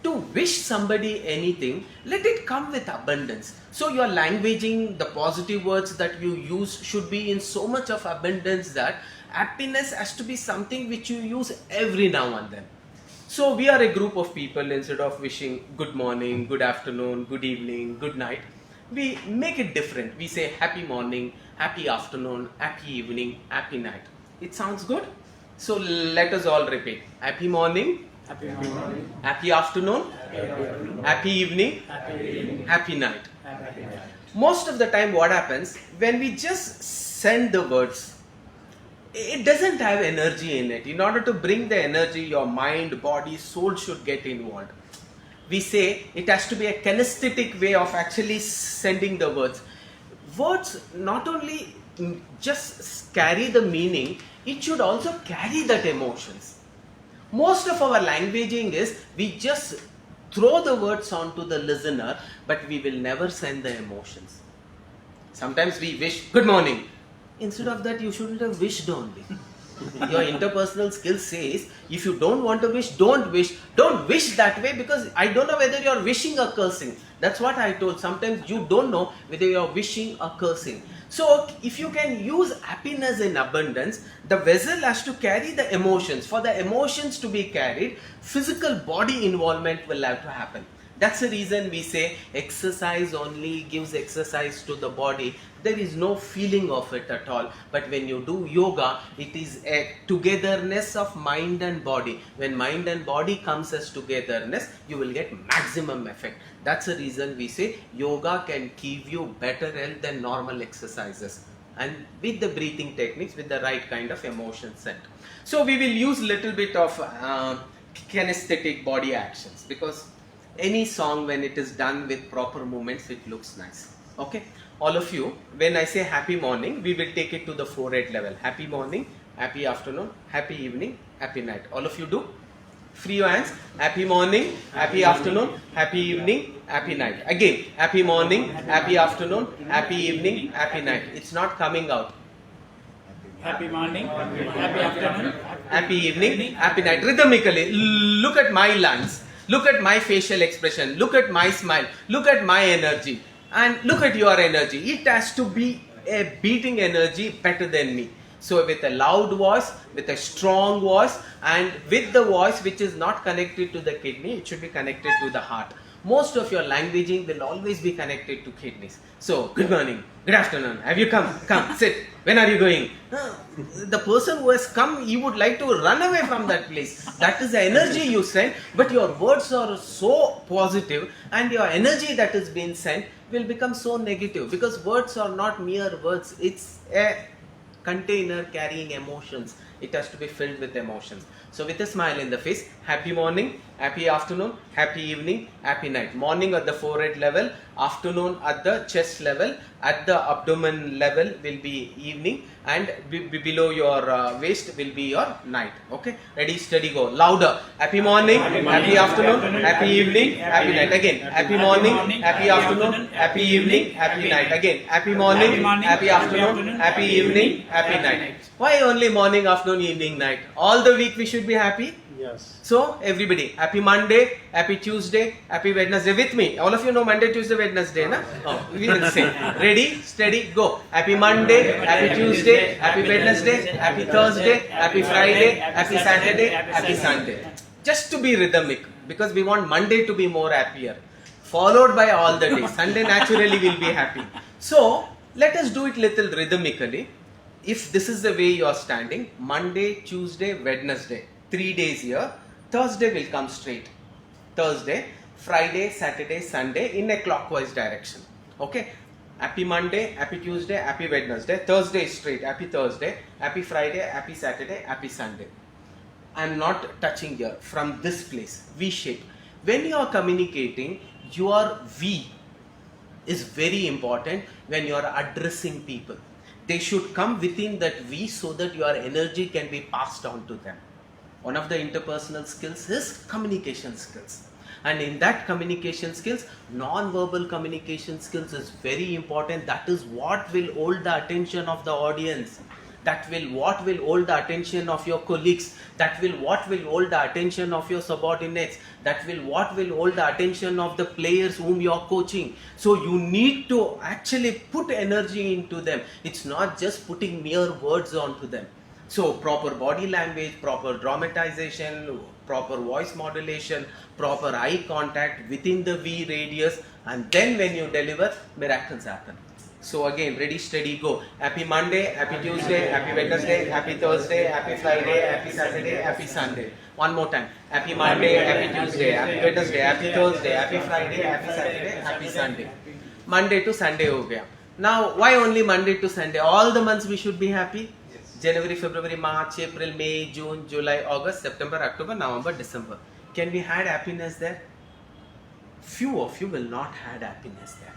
Speaker 1: to wish somebody anything, let it come with abundance. So your languaging, the positive words that you use should be in so much of abundance that happiness has to be something which you use every now and then. So we are a group of people, instead of wishing good morning, good afternoon, good evening, good night, we make it different. We say happy morning, happy afternoon, happy evening, happy night. It sounds good? So let us all repeat. Happy morning, happy morning, happy afternoon, happy evening, happy night. Most of the time what happens, when we just send the words, it doesn't have energy in it. In order to bring the energy, your mind, body, soul should get involved. We say it has to be a kinesthetic way of actually sending the words. Words not only just carry the meaning, it should also carry that emotions. Most of our languaging is we just throw the words onto the listener, but we will never send the emotions. Sometimes we wish good morning. Instead of that, you shouldn't have wished only. Your interpersonal skill says, if you don't want to wish, don't wish. Don't wish that way, because I don't know whether you're wishing or cursing. That's what I told. Sometimes you don't know whether you're wishing or cursing. So if you can use happiness in abundance, the vessel has to carry the emotions. For the emotions to be carried, physical body involvement will have to happen. That's the reason we say exercise only gives exercise to the body. There is no feeling of it at all. But when you do yoga, it is a togetherness of mind and body. When mind and body comes as togetherness, you will get maximum effect. That's the reason we say yoga can give you better health than normal exercises. And with the breathing techniques, with the right kind of emotion set. So we will use little bit of kinesthetic body actions, because any song, when it is done with proper movements, it looks nice. Okay, all of you, when I say happy morning, we will take it to the forehead level. Happy morning, happy afternoon, happy evening, happy night. All of you do. Free your hands. Happy morning, happy afternoon, happy evening, happy night. Again, happy morning, happy afternoon, happy evening, happy night. It's not coming out.
Speaker 2: Happy morning, happy afternoon,
Speaker 1: happy evening, happy night. Rhythmically, look at my lungs. Look at my facial expression, look at my smile, look at my energy, and look at your energy. It has to be a beating energy better than me. So with a loud voice, with a strong voice, and with the voice which is not connected to the kidney, it should be connected to the heart. Most of your languaging will always be connected to kidneys. So, good morning, good afternoon, have you come? Come, sit. When are you going? The person who has come, he would like to run away from that place. That is the energy you send, but your words are so positive, and your energy that is being sent will become so negative, because words are not mere words. It's a container carrying emotions. It has to be filled with emotions. So with a smile in the face, happy morning, happy afternoon, happy evening, happy night. Morning at the forehead level, afternoon at the chest level, at the abdomen level will be evening, and below your waist will be your night. Okay, ready, steady, go. Louder. Happy morning, happy afternoon, happy evening, happy night. Again, happy morning, happy afternoon, happy evening, happy night. Again, happy morning, happy afternoon, happy evening, happy night. Why only morning, afternoon, evening, night? All the week we should be happy.
Speaker 2: Yes.
Speaker 1: So everybody, happy Monday, happy Tuesday, happy Wednesday with me. All of you know Monday, Tuesday, Wednesday, na? Oh, we will say. Ready, steady, go. Happy Monday, happy Tuesday, happy Wednesday, happy Thursday, happy Friday, happy Saturday, happy Sunday. Just to be rhythmic, because we want Monday to be more happier, followed by all the days. Sunday naturally will be happy. So let us do it little rhythmically. If this is the way you are standing, Monday, Tuesday, Wednesday, 3 days here, Thursday will come straight. Thursday, Friday, Saturday, Sunday in a clockwise direction. Okay? Happy Monday, happy Tuesday, happy Wednesday. Thursday is straight, happy Thursday, happy Friday, happy Saturday, happy Sunday. I am not touching here. From this place, V shape. When you are communicating, your V is very important when you are addressing people. They should come within that V so that your energy can be passed on to them. One of the interpersonal skills is communication skills. And in that communication skills, non-verbal communication skills is very important. That is what will hold the attention of the audience. That will what will hold the attention of your colleagues. That will what will hold the attention of your subordinates. That will what will hold the attention of the players whom you are coaching. So you need to actually put energy into them. It's not just putting mere words onto them. So proper body language, proper dramatization, proper voice modulation, proper eye contact within the V radius, and then when you deliver, miracles happen. So again, ready, steady, go. Happy Monday, happy Tuesday, happy Wednesday, happy Thursday, happy Friday, happy Saturday, happy Sunday. One more time. Happy Monday, happy Tuesday, happy Wednesday, happy Thursday, happy Friday, happy Saturday, happy Sunday. Monday to Sunday ho gaya. Now, why only Monday to Sunday? All the months we should be happy? January, February, March, April, May, June, July, August, September, October, November, December. Can we had happiness there? Few of you will not had happiness there.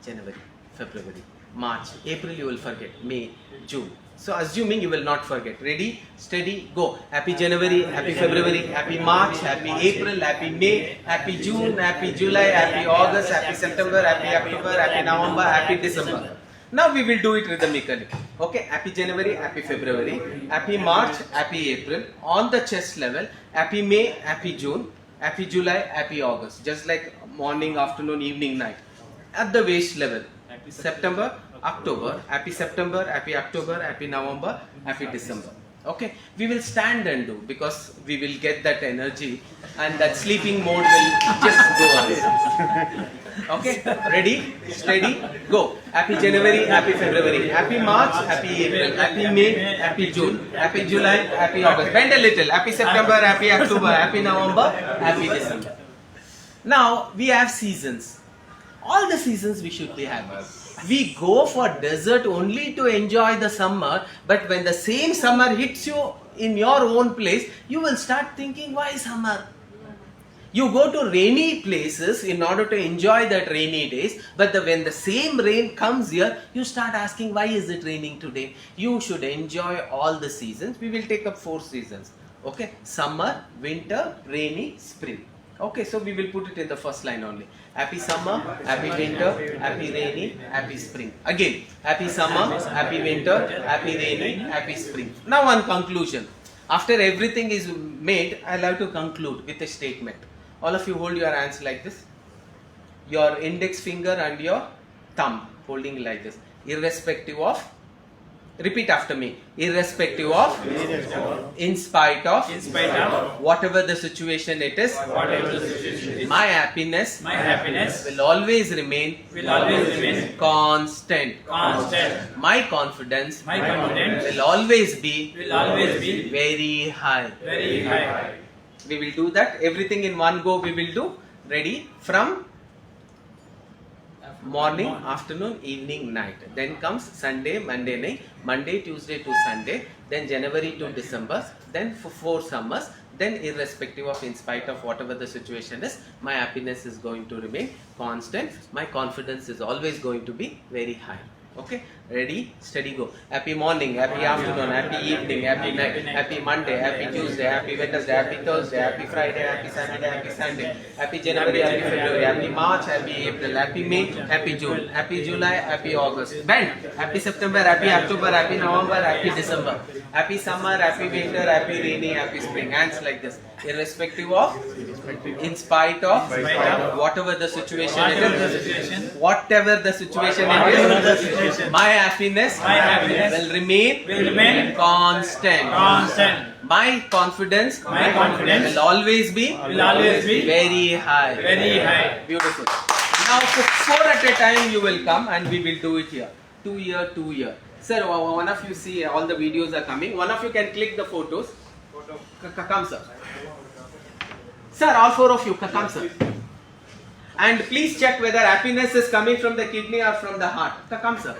Speaker 1: January, February, March, April you will forget, May, June. So assuming you will not forget. Ready, steady, go. Happy January, happy February, happy March, happy April, happy May, happy June, happy July, happy August, happy September, happy October, happy November, happy December. Now we will do it rhythmically. Okay, happy January, happy February, happy March, happy April, on the chest level, happy May, happy June, happy July, happy August. Just like morning, afternoon, evening, night. At the waist level, September, October, happy September, happy October, happy November, happy December. Okay, we will stand and do because we will get that energy and that sleeping mode will just go away. Okay, ready, steady, go. Happy January, happy February, happy March, happy April, happy May, happy June, happy July, happy August. Bend a little. Happy September, happy October, happy November, happy December. Now we have seasons. All the seasons we should be happy. We go for desert only to enjoy the summer, but when the same summer hits you in your own place, you will start thinking, why summer? You go to rainy places in order to enjoy that rainy days, but when the same rain comes here, you start asking, why is it raining today? You should enjoy all the seasons. We will take up 4 seasons. Okay, summer, winter, rainy, spring. Okay, so we will put it in the first line only. Happy summer, happy winter, happy rainy, happy spring. Again, happy summer, happy winter, happy rainy, happy spring. Now on conclusion. After everything is made, I love to conclude with a statement. All of you hold your hands like this. Your index finger and your thumb holding like this. Irrespective of, repeat after me. Irrespective of, in spite of, whatever the situation it is, my happiness will always remain constant. My confidence will always be very high. We will do that. Everything in one go we will do. Ready? From morning, afternoon, evening, night. Then comes Sunday, Monday night, Monday, Tuesday to Sunday, then January to December, then for 4 summers, then irrespective of, in spite of whatever the situation is, my happiness is going to remain constant. My confidence is always going to be very high. Okay, ready, steady, go. Happy morning, happy afternoon, happy evening, happy night, happy Monday, happy Tuesday, happy Wednesday, happy Thursday, happy Friday, happy Saturday, happy Sunday, happy January, happy February, happy March, happy April, happy May, happy June, happy July, happy August. Bend. Happy September, happy October, happy November, happy December, happy summer, happy winter, happy rainy, happy spring. Hands like this. Irrespective of, in spite of, whatever the situation is, whatever the situation is, my happiness will remain constant. My confidence will always be very high. Beautiful. Now, 4 at a time you will come and we will do it here. 2 year, 2 year. Sir, one of you see all the videos are coming. One of you can click the photos. Come, sir. Sir, all 4 of you, come, sir. And please check whether happiness is coming from the kidney or from the heart. Come, sir.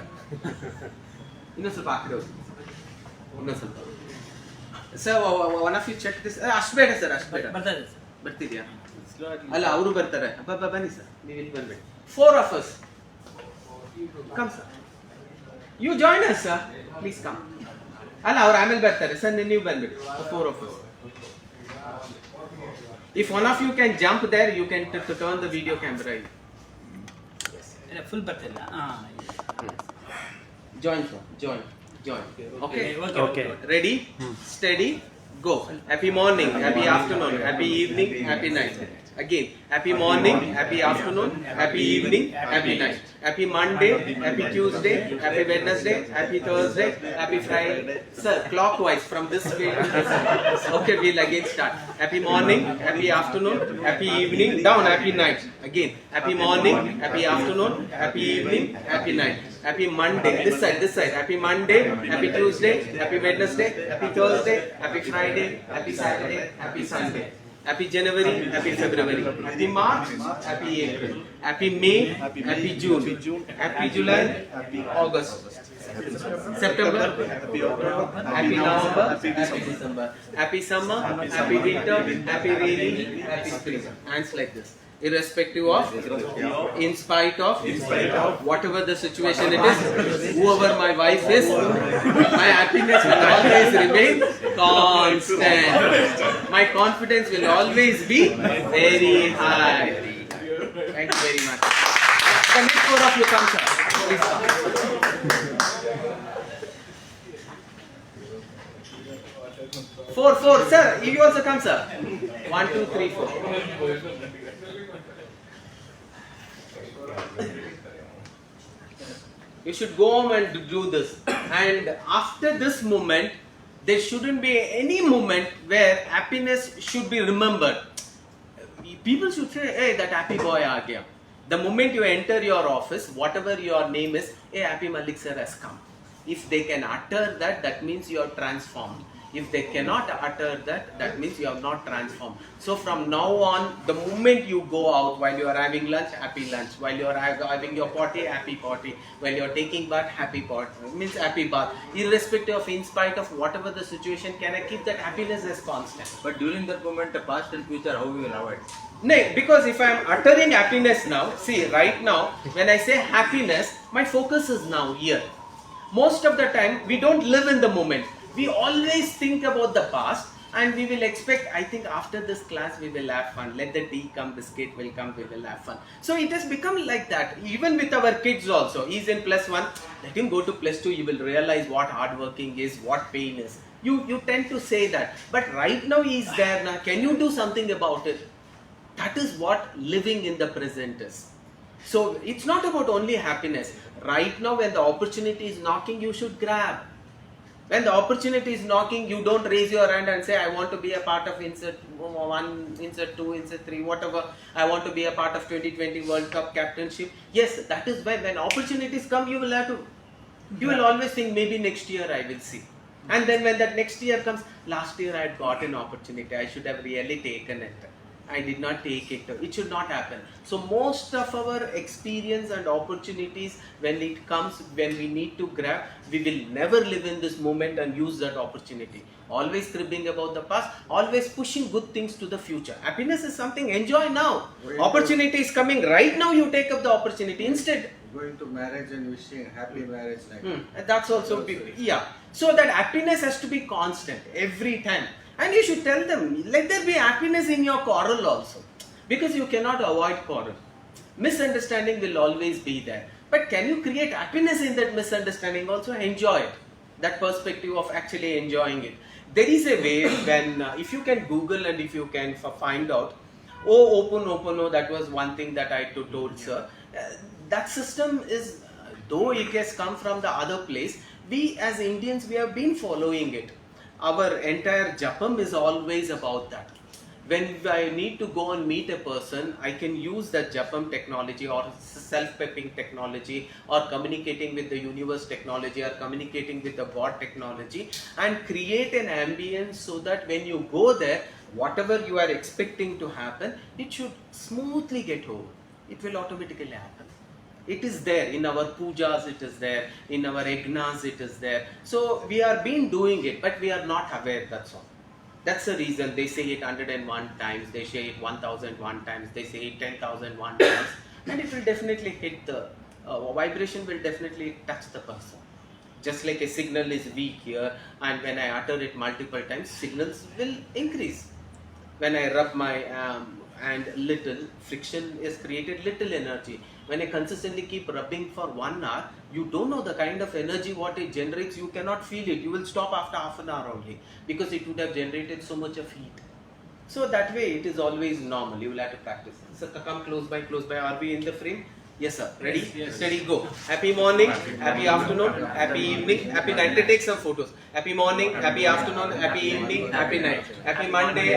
Speaker 1: Sir, one of you check this. Ashbeda, sir, Ashbeda. Bartidiya. Alla, avuru bartare. Bani, sir. We will banbe. 4 of us. Come, sir. You join us, sir. Please come. Alla, avaru amel bartare. Sir, ನೀವು banbe. 4 of us. If one of you can jump there, you can turn the video camera. Yes.
Speaker 2: Full birthday.
Speaker 1: Join, sir. Join. Okay. Ready? Steady? Go. Happy morning, happy afternoon, happy evening, happy night. Again, happy morning, happy afternoon, happy evening, happy night. Happy Monday, happy Tuesday, happy Wednesday, happy Thursday, happy Friday. Sir, clockwise from this way to this. Okay, we'll again start. Happy morning, happy afternoon, happy evening, down, happy night. Again, happy morning, happy afternoon, happy evening, happy night. Happy Monday, this side. Happy Monday, happy Tuesday, happy Wednesday, happy Thursday, happy Friday, happy Saturday, happy Sunday. Happy January, happy February, happy March, happy April, happy May, happy June, happy July, happy August, September, happy November, happy December, happy summer, happy winter, happy rainy, happy spring. Hands like this. Irrespective of, in spite of, whatever the situation it is, whoever my wife is, my happiness will always remain constant. My confidence will always be very high. Thank you very much. The next four of you come, sir. Please come. Four, sir. You also come, sir. 1, 2, 3, 4. You should go home and do this. And after this moment, there shouldn't be any moment where happiness should be remembered. People should say, hey, that happy boy aa gaya. The moment you enter your office, whatever your name is, hey, happy Malik sir has come. If they can utter that, that means you are transformed. If they cannot utter that, that means you have not transformed. So from now on, the moment you go out, while you are having lunch, happy lunch. While you are having your potty, happy potty. While you are taking bath, happy pot. Means happy bath. Irrespective of, in spite of whatever the situation, can I keep that happiness as constant?
Speaker 3: But during that moment, the past and future, how we will avoid?
Speaker 1: No, because if I am uttering happiness now, see right now, when I say happiness, my focus is now here. Most of the time, we don't live in the moment. We always think about the past and we will expect, I think after this class we will have fun. Let the tea come, biscuit will come, we will have fun. So it has become like that. Even with our kids also. He's in +1, let him go to +2, you will realize what hardworking is, what pain is. You tend to say that. But right now he is there now. Can you do something about it? That is what living in the present is. So it's not about only happiness. Right now when the opportunity is knocking, you should grab. When the opportunity is knocking, you don't raise your hand and say, I want to be a part of insert 1, insert 2, insert 3, whatever. I want to be a part of 2020 World Cup captainship. Yes, that is when opportunities come, you will have to, you will always think, maybe next year I will see. And then when that next year comes, last year I had got an opportunity, I should have really taken it. I did not take it. It should not happen. So most of our experience and opportunities, when it comes, when we need to grab, we will never live in this moment and use that opportunity. Always cribbing about the past, always pushing good things to the future. Happiness is something, enjoy now. Opportunity is coming right now, you take up the opportunity instead.
Speaker 3: Going to marriage and wishing happy marriage life.
Speaker 1: That's also big. Yeah. So that happiness has to be constant every time. And you should tell them, let there be happiness in your quarrel also. Because you cannot avoid quarrel. Misunderstanding will always be there. But can you create happiness in that misunderstanding also? Enjoy it. That perspective of actually enjoying it. There is a way when, if you can Google and if you can find out, oh, that was one thing that I told sir. That system is, though it has come from the other place, we as Indians, we have been following it. Our entire Japam is always about that. When I need to go and meet a person, I can use that Japam technology or self-pepping technology or communicating with the universe technology or communicating with the God technology and create an ambience so that when you go there, whatever you are expecting to happen, it should smoothly get over. It will automatically happen. It is there in our pujas, it is there in our yagnas, it is there. So we are been doing it, but we are not aware, that's all. That's the reason they say it 101 times, they say it 1001 times, they say it 10,001 times, and it will definitely hit the vibration will definitely touch the person. Just like a signal is weak here, and when I utter it multiple times, signals will increase. When I rub my and little, friction is created little energy. When I consistently keep rubbing for 1 hour, you don't know the kind of energy what it generates, you cannot feel it. You will stop after half an hour only because it would have generated so much of heat. So that way it is always normal, you will have to practice. So come close by, are we in the frame? Yes sir, ready?
Speaker 2: Yes.
Speaker 1: Steady, go. Happy morning, happy afternoon, happy evening, happy night. Let's take some photos. Happy morning, happy afternoon, happy evening, happy night. Happy Monday,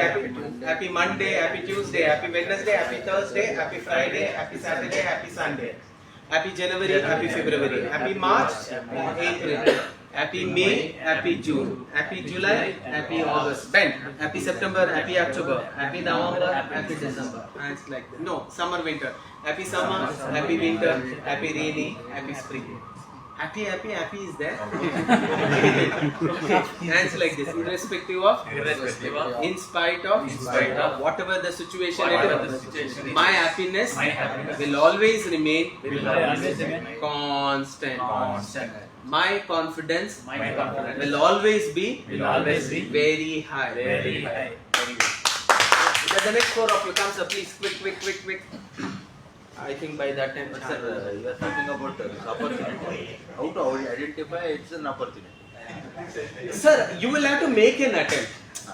Speaker 1: happy Monday, happy Tuesday, happy Wednesday, happy Thursday, happy Friday, happy Saturday, happy Sunday. Happy January, happy February, happy March, April, happy May, happy June, happy July, happy August, bend, happy September, happy October, happy November, happy December. And it's like, no, summer, winter. Happy summer, happy winter, happy rainy, happy spring. Happy is there. Hands like this, irrespective of, in spite of, whatever the situation is, my happiness will always remain constant. My confidence will always be very high.
Speaker 2: Very high.
Speaker 1: The next four of you comes up, please, quick. I think by that time,
Speaker 3: Sir, you are talking about opportunity. How to identify it's an opportunity?
Speaker 1: Sir, you will have to make an attempt.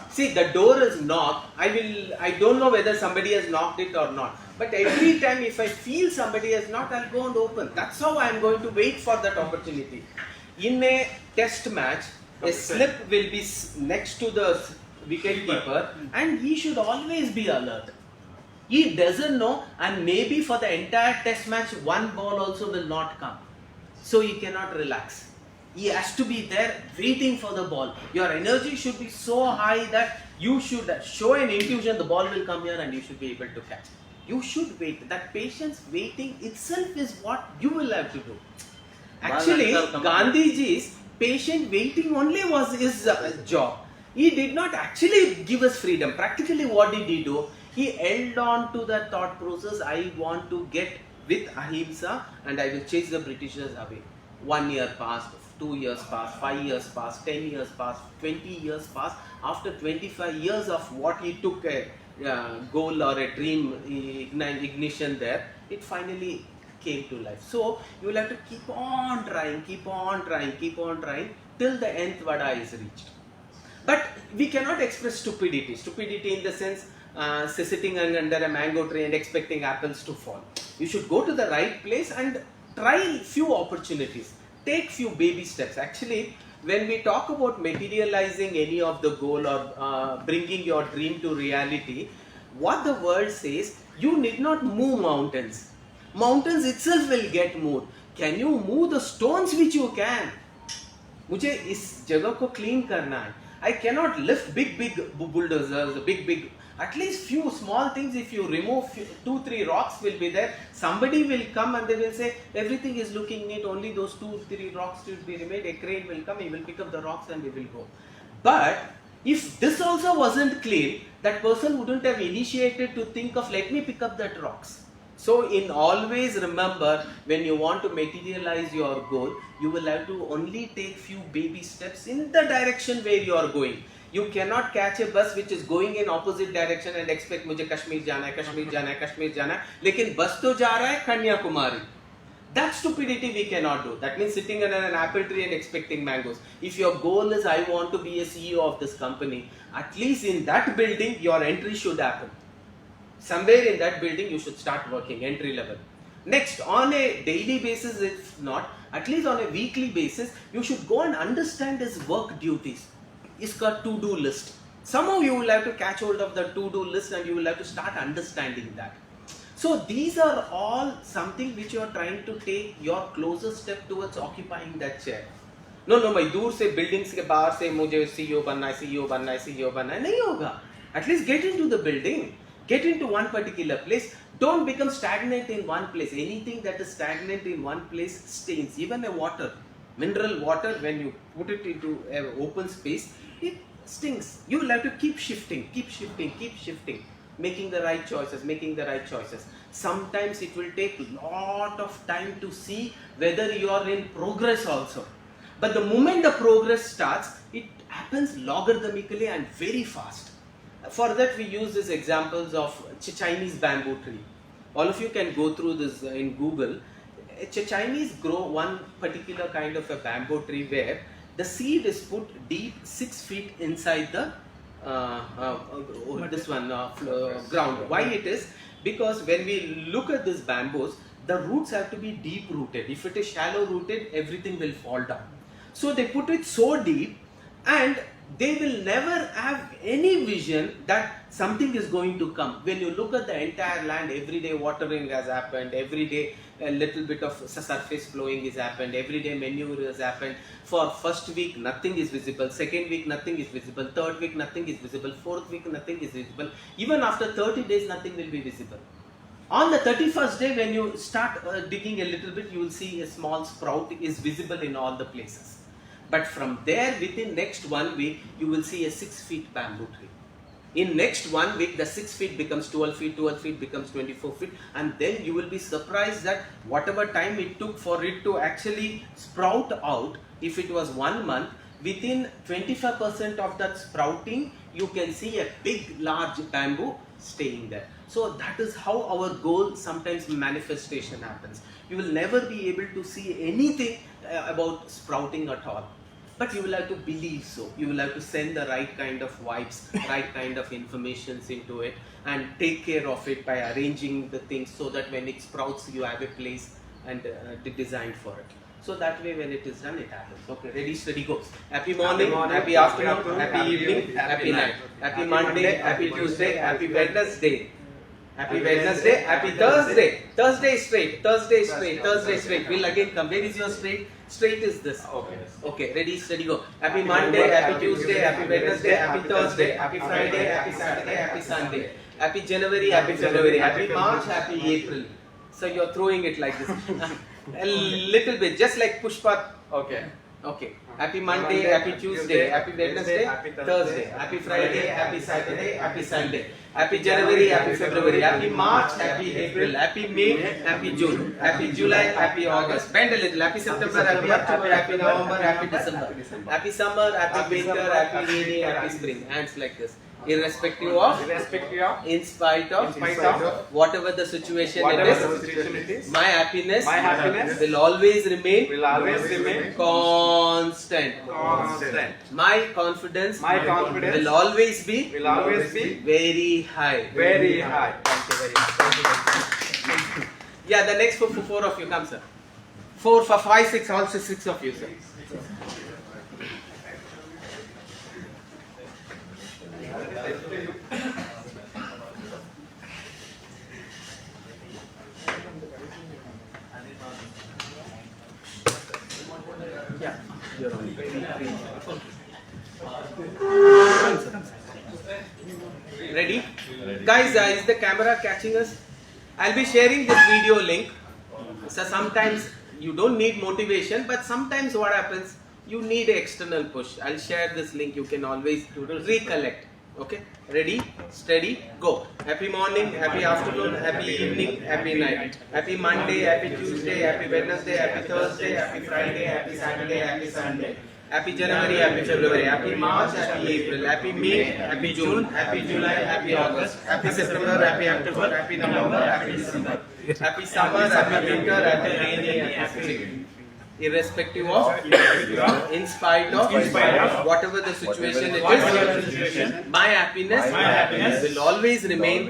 Speaker 1: See, the door is knocked. I don't know whether somebody has knocked it or not. But every time if I feel somebody has knocked, I'll go and open. That's how I'm going to wait for that opportunity. In a test match, a slip will be next to the wicketkeeper and he should always be alert. He doesn't know, and maybe for the entire test match, one ball also will not come. So he cannot relax. He has to be there waiting for the ball. Your energy should be so high that you should show an intuition the ball will come here and you should be able to catch. You should wait. That patience waiting itself is what you will have to do. Actually, Gandhiji's patient waiting only was his job. He did not actually give us freedom. Practically what did he do? He held on to that thought process, I want to get with ahimsa and I will chase the Britishers away. 1 year passed, 2 years passed, 5 years passed, 10 years passed, 20 years passed. After 25 years of what he took a goal or a dream ignition there, it finally came to life. So you will have to keep on trying till the nth vada is reached. But we cannot express stupidity. Stupidity in the sense sitting under a mango tree and expecting apples to fall. You should go to the right place and try few opportunities. Take few baby steps. Actually, when we talk about materializing any of the goal or bringing your dream to reality, what the world says, you need not move mountains. Mountains itself will get moved. Can you move the stones which you can? मुझे इस जगह को clean करना है. I cannot lift big bulldozers, big. At least few small things, if you remove 2-3 rocks will be there. Somebody will come and they will say, everything is looking neat, only those 2-3 rocks should be remained. A crane will come, he will pick up the rocks and he will go. But if this also wasn't clean, that person wouldn't have initiated to think of, let me pick up that rocks. So in always remember, when you want to materialize your goal, you will have to only take few baby steps in the direction where you are going. You cannot catch a bus which is going in opposite direction and expect मुझे कश्मीर जाना है, लेकिन बस तो जा रहा है Kanyakumari. That stupidity we cannot do. That means sitting under an apple tree and expecting mangoes. If your goal is I want to be a CEO of this company, at least in that building your entry should happen. Somewhere in that building you should start working, entry level. Next, on a daily basis, if not, at least on a weekly basis, you should go and understand his work duties. Iska to-do list. Somehow you will have to catch hold of the to-do list and you will have to start understanding that. So these are all something which you are trying to take your closest step towards occupying that chair. No, भाई दूर से buildings के बाहर से मुझे CEO बनना है नहीं होगा. At least get into the building. Get into one particular place. Don't become stagnant in one place. Anything that is stagnant in one place stains. Even a water, mineral water, when you put it into an open space, it stinks. You will have to keep shifting, making the right choices. Sometimes it will take a lot of time to see whether you are in progress also. But the moment the progress starts, it happens logarithmically and very fast. For that we use these examples of Chinese bamboo tree. All of you can go through this in Google. Chinese grow one particular kind of a bamboo tree where the seed is put deep 6 feet inside the ground. Why it is? Because when we look at these bamboos, the roots have to be deep rooted. If it is shallow rooted, everything will fall down. So they put it so deep and they will never have any vision that something is going to come. When you look at the entire land, every day watering has happened, every day a little bit of surface flowing has happened, every day manure has happened. For first week nothing is visible, second week nothing is visible, third week nothing is visible, fourth week nothing is visible. Even after 30 days nothing will be visible. On the 31st day, when you start digging a little bit, you will see a small sprout is visible in all the places. But from there, within next 1 week, you will see a 6 feet bamboo tree. In next 1 week, the 6 feet becomes 12 feet, 12 feet becomes 24 feet, and then you will be surprised that whatever time it took for it to actually sprout out, if it was 1 month, within 25% of that sprouting, you can see a big, large bamboo staying there. So that is how our goal, sometimes manifestation happens. You will never be able to see anything about sprouting at all. But you will have to believe so. You will have to send the right kind of vibes, right kind of informations into it, and take care of it by arranging the things so that when it sprouts, you have a place and designed for it. So that way, when it is done, it happens. Okay, ready, steady, go. Happy morning, happy afternoon, happy evening, happy night. Happy Monday, happy Tuesday, happy Wednesday. Happy Wednesday, happy Thursday. Thursday straight, Thursday straight, Thursday straight. We'll again come. Where is your straight? Straight is this. Okay, ready, steady, go. Happy Monday, happy Tuesday, happy Wednesday, happy Thursday, happy Friday, happy Saturday, happy Sunday. Happy January, happy February, happy March, happy April. So you're throwing it like this. A little bit, just like Pushpa. Okay. Happy Monday, happy Tuesday, happy Wednesday, Thursday, happy Friday, happy Saturday, happy Sunday. Happy January, happy February, happy March, happy April, happy May, happy June, happy July, happy August. Bend a little. Happy September, happy October, happy November, happy December. Happy summer, happy winter, happy rainy, happy spring. Hands like this. Irrespective of, in spite of, whatever the situation it is, my happiness will always remain constant. My confidence will always be very high. Thank you very much. Yeah, the next four of you come, sir. 4, 5, 6, also 6 of you, sir. Yeah, you're on. Ready? Guys, is the camera catching us? I'll be sharing this video link. So sometimes you don't need motivation, but sometimes what happens, you need an external push. I'll share this link. You can always recollect. Okay? Ready, steady, go. Happy morning, happy afternoon, happy evening, happy night. Happy Monday, happy Tuesday, happy Wednesday, happy Thursday, happy Friday, happy Saturday, happy Sunday. Happy January, happy February, happy March, happy April, happy May, happy June, happy July, happy August, happy September, happy October, happy November, happy December. Happy summer, happy winter, happy rainy, happy spring. Irrespective of, in spite of, whatever the situation it is, my happiness will always remain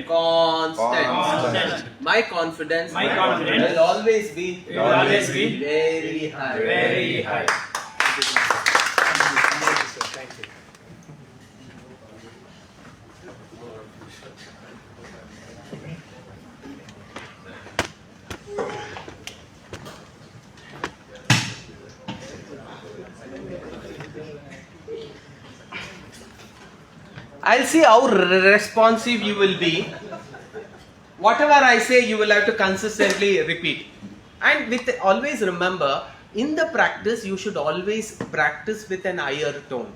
Speaker 1: constant. My confidence will always be very high. Thank you. I'll see how responsive you will be. Whatever I say, you will have to consistently repeat. And always remember, in the practice, you should always practice with an higher tone.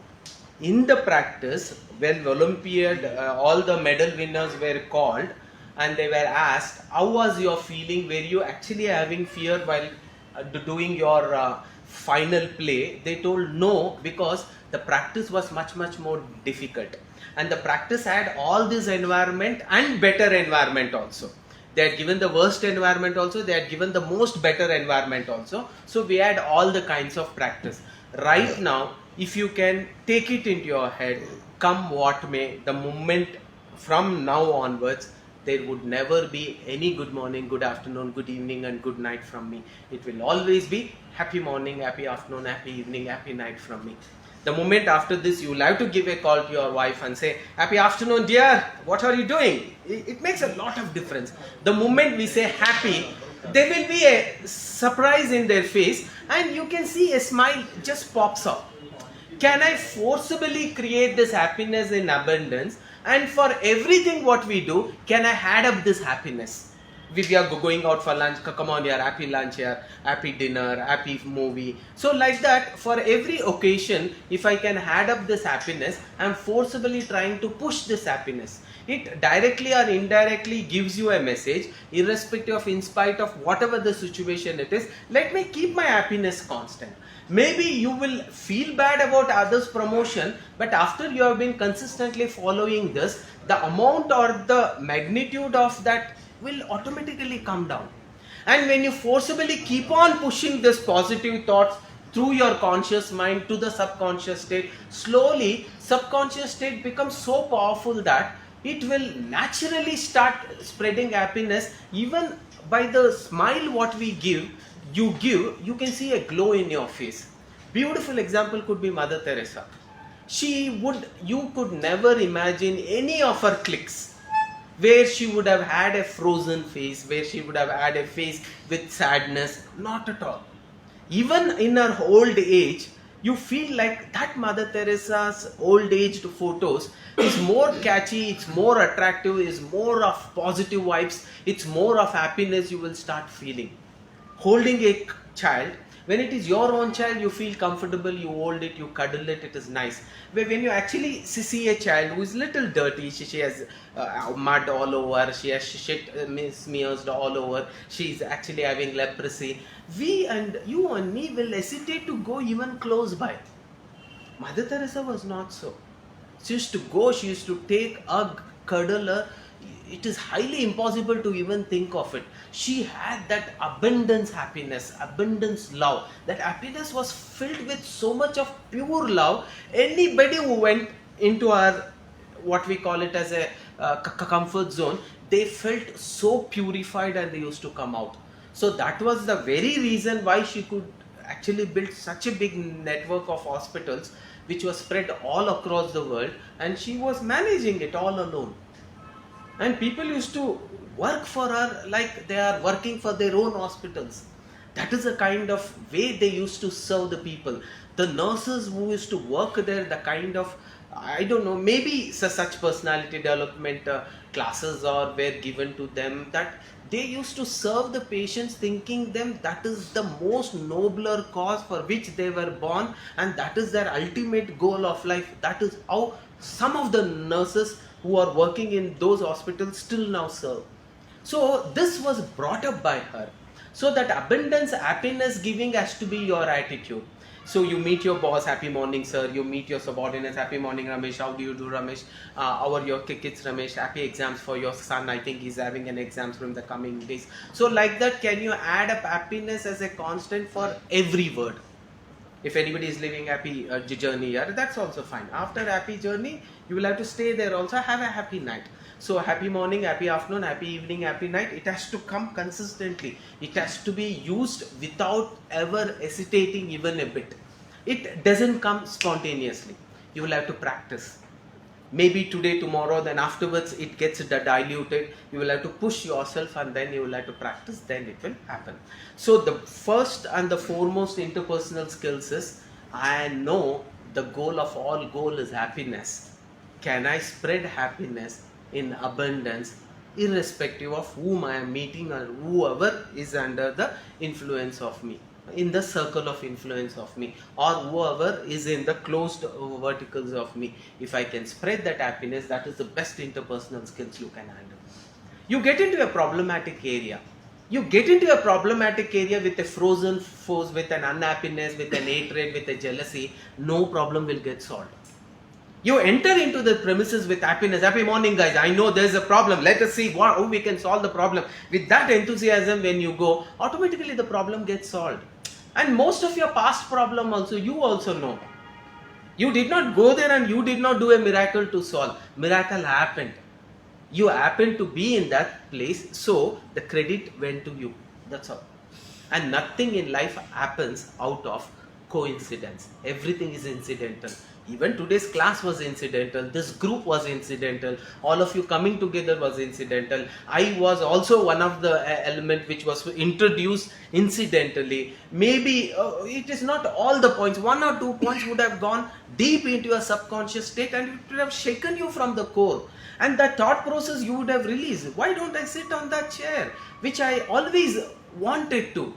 Speaker 1: In the practice, when Olympiad, all the medal winners were called and they were asked, how was your feeling? Were you actually having fear while doing your final play? They told no, because the practice was much more difficult. And the practice had all this environment and better environment also. They had given the worst environment also, they had given the most better environment also. So we had all the kinds of practice. Right now, if you can take it into your head, come what may, the moment from now onwards, there would never be any good morning, good afternoon, good evening and good night from me. It will always be happy morning, happy afternoon, happy evening, happy night from me. The moment after this, you will have to give a call to your wife and say, happy afternoon dear, what are you doing? It makes a lot of difference. The moment we say happy, there will be a surprise in their face and you can see a smile just pops up. Can I forcibly create this happiness in abundance? And for everything what we do, can I add up this happiness? We are going out for lunch, come on here, happy lunch here, happy dinner, happy movie. So like that, for every occasion, if I can add up this happiness, I am forcibly trying to push this happiness. It directly or indirectly gives you a message, irrespective of, in spite of whatever the situation it is, let me keep my happiness constant. Maybe you will feel bad about others' promotion, but after you have been consistently following this, the amount or the magnitude of that will automatically come down. And when you forcibly keep on pushing this positive thoughts through your conscious mind to the subconscious state, slowly subconscious state becomes so powerful that it will naturally start spreading happiness. Even by the smile what we give, you can see a glow in your face. Beautiful example could be Mother Teresa. You could never imagine any of her clicks where she would have had a frozen face, where she would have had a face with sadness. Not at all. Even in her old age, you feel like that Mother Teresa's old aged photos is more catchy, it's more attractive, is more of positive vibes, it's more of happiness you will start feeling. Holding a child, when it is your own child, you feel comfortable, you hold it, you cuddle it, it is nice. But when you actually see a child who is little dirty, she has mud all over, she has shit smears all over, she is actually having leprosy, we and you and me will hesitate to go even close by. Mother Teresa was not so. She used to go, she used to take a cuddle her. It is highly impossible to even think of it. She had that abundance happiness, abundance love. That happiness was filled with so much of pure love. Anybody who went into our, what we call it as a comfort zone, they felt so purified and they used to come out. So that was the very reason why she could actually build such a big network of hospitals which was spread all across the world, and she was managing it all alone. And people used to work for her like they are working for their own hospitals. That is the kind of way they used to serve the people. The nurses who used to work there, the kind of, I don't know, maybe such personality development classes or were given to them, that they used to serve the patients thinking them that is the most nobler cause for which they were born, and that is their ultimate goal of life. That is how some of the nurses who are working in those hospitals still now serve. So this was brought up by her. So that abundance, happiness giving has to be your attitude. So you meet your boss, happy morning sir. You meet your subordinates, happy morning Ramesh, how do you do Ramesh? How are your kids Ramesh? Happy exams for your son, I think he's having an exams from the coming days. So like that, can you add up happiness as a constant for every word? If anybody is living happy journey here, that's also fine. After happy journey, you will have to stay there also, have a happy night. So happy morning, happy afternoon, happy evening, happy night, it has to come consistently. It has to be used without ever hesitating even a bit. It doesn't come spontaneously. You will have to practice. Maybe today, tomorrow, then afterwards it gets diluted. You will have to push yourself and then you will have to practice, then it will happen. So the first and the foremost interpersonal skills is, I know the goal of all goal is happiness. Can I spread happiness in abundance irrespective of whom I am meeting or whoever is under the influence of me, in the circle of influence of me, or whoever is in the closed verticals of me. If I can spread that happiness, that is the best interpersonal skills you can handle. You get into a problematic area. You get into a problematic area with a frozen force, with an unhappiness, with an hatred, with a jealousy, no problem will get solved. You enter into the premises with happiness. Happy morning guys, I know there's a problem. Let us see how we can solve the problem. With that enthusiasm when you go, automatically the problem gets solved. And most of your past problem also, you also know. You did not go there and you did not do a miracle to solve. Miracle happened. You happened to be in that place, so the credit went to you. That's all. And nothing in life happens out of coincidence. Everything is incidental. Even today's class was incidental, this group was incidental, all of you coming together was incidental. I was also one of the element which was introduced incidentally. Maybe it is not all the points, 1 or 2 points would have gone deep into your subconscious state and it would have shaken you from the core. And that thought process you would have released. Why don't I sit on that chair, which I always wanted to?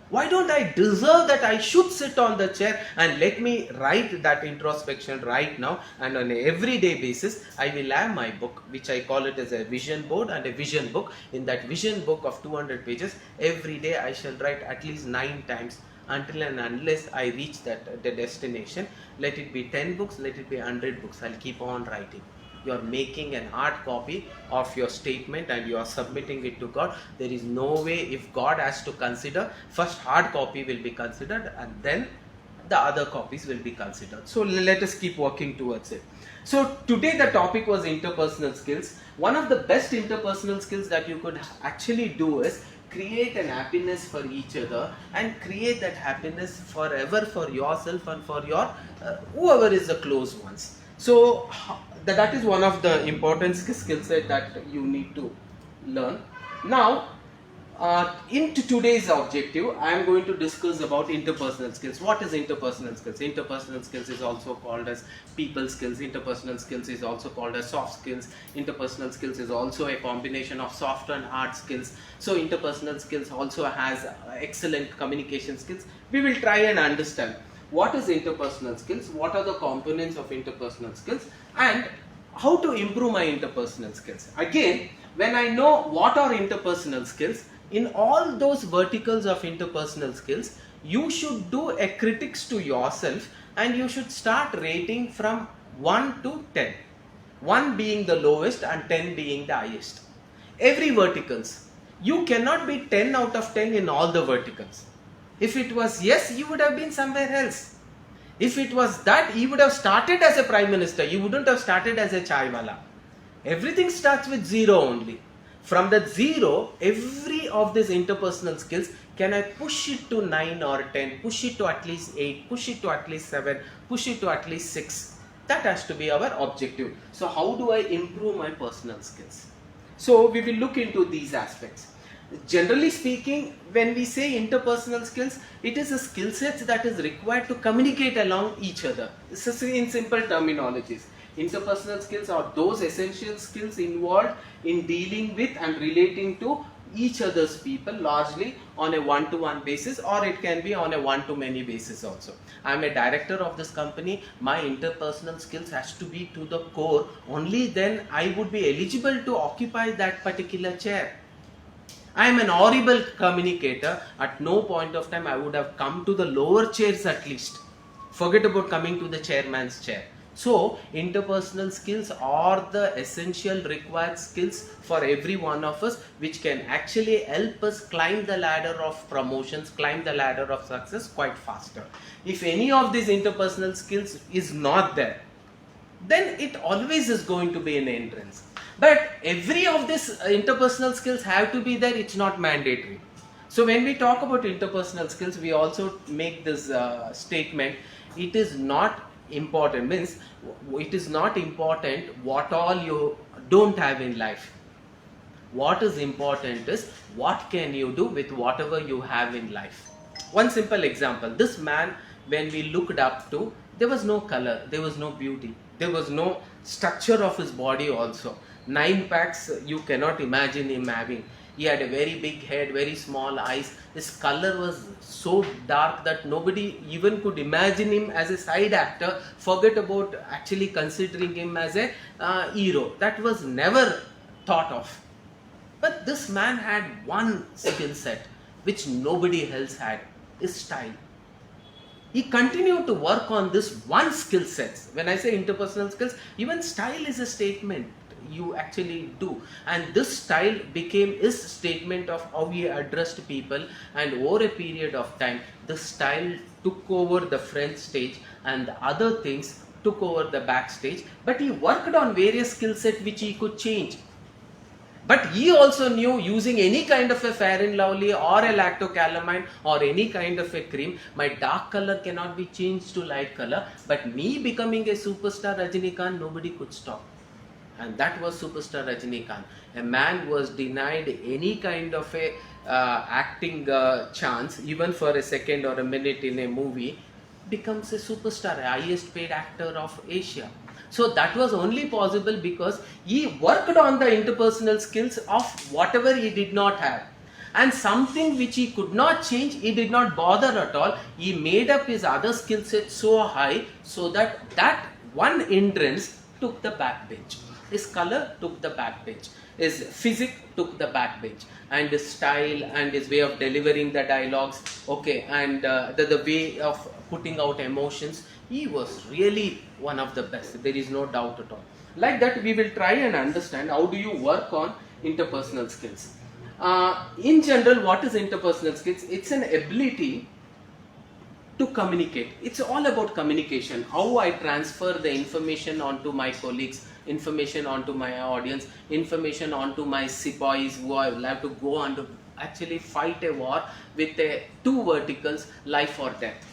Speaker 1: Why don't I deserve that I should sit on the chair? And let me write that introspection right now, and on an everyday basis I will have my book, which I call it as a vision board and a vision book. In that vision book of 200 pages, every day I shall write at least 9 times until and unless I reach that the destination. Let it be 10 books, let it be 100 books, I'll keep on writing. You are making an hard copy of your statement and you are submitting it to God. There is no way, if God has to consider, first hard copy will be considered and then the other copies will be considered. So let us keep working towards it. So today the topic was interpersonal skills. One of the best interpersonal skills that you could actually do is create an happiness for each other and create that happiness forever for yourself and for your whoever is the close ones. So that is one of the important skill set that you need to learn. Now, into today's objective, I am going to discuss about interpersonal skills. What is interpersonal skills? Interpersonal skills is also called as people skills. Interpersonal skills is also called as soft skills. Interpersonal skills is also a combination of soft and hard skills. So interpersonal skills also has excellent communication skills. We will try and understand what is interpersonal skills, what are the components of interpersonal skills, and how to improve my interpersonal skills. Again, when I know what are interpersonal skills, in all those verticals of interpersonal skills, you should do a critics to yourself and you should start rating from 1 to 10. 1 being the lowest and 10 being the highest. Every verticals. You cannot be 10 out of 10 in all the verticals. If it was yes, you would have been somewhere else. If it was that, you would have started as a prime minister. You wouldn't have started as a chaiwala. Everything starts with 0 only. From that 0, every of these interpersonal skills, can I push it to 9 or 10, push it to at least 8, push it to at least 7, push it to at least 6. That has to be our objective. So how do I improve my personal skills? So we will look into these aspects. Generally speaking, when we say interpersonal skills, it is a skill set that is required to communicate along each other. This is in simple terminologies. Interpersonal skills are those essential skills involved in dealing with and relating to each other's people, largely on a one-to-one basis, or it can be on a one-to-many basis also. I am a director of this company. My interpersonal skills has to be to the core. Only then I would be eligible to occupy that particular chair. I am an horrible communicator. At no point of time I would have come to the lower chairs at least. Forget about coming to the chairman's chair. So, interpersonal skills are the essential required skills for every one of us, which can actually help us climb the ladder of promotions, climb the ladder of success quite faster. If any of these interpersonal skills is not there, then it always is going to be an hindrance. But every of these interpersonal skills have to be there, it's not mandatory. So when we talk about interpersonal skills, we also make this statement, it is not important, means it is not important what all you don't have in life. What is important is what can you do with whatever you have in life. One simple example, this man, when we looked up to, there was no color, there was no beauty, there was no structure of his body also. 9 packs you cannot imagine him having. He had a very big head, very small eyes. His color was so dark that nobody even could imagine him as a side actor. Forget about actually considering him as a hero. That was never thought of. But this man had one skill set which nobody else had, his style. He continued to work on this one skill set. When I say interpersonal skills, even style is a statement you actually do, and this style became his statement of how he addressed people, and over a period of time this style took over the front stage and the other things took over the backstage. But he worked on various skill set which he could change. But he also knew using any kind of a fair and lovely or a lactocalamine or any kind of a cream, my dark color cannot be changed to light color. But me becoming a superstar Rajinikanth, nobody could stop. And that was superstar Rajinikanth. A man was denied any kind of a acting chance, even for a second or a minute in a movie, becomes a superstar, a highest paid actor of Asia. So that was only possible because he worked on the interpersonal skills of whatever he did not have. And something which he could not change, he did not bother at all. He made up his other skill set so high so that that one hindrance took the backbench. His color took the backbench. His physique took the backbench. And his style and his way of delivering the dialogues, okay, and the way of putting out emotions, he was really one of the best. There is no doubt at all. Like that, we will try and understand how do you work on interpersonal skills. In general, what is interpersonal skills? It's an ability to communicate. It's all about communication. How I transfer the information onto my colleagues, information onto my audience, information onto my sepoys who I will have to go on to actually fight a war with two verticals, life or death.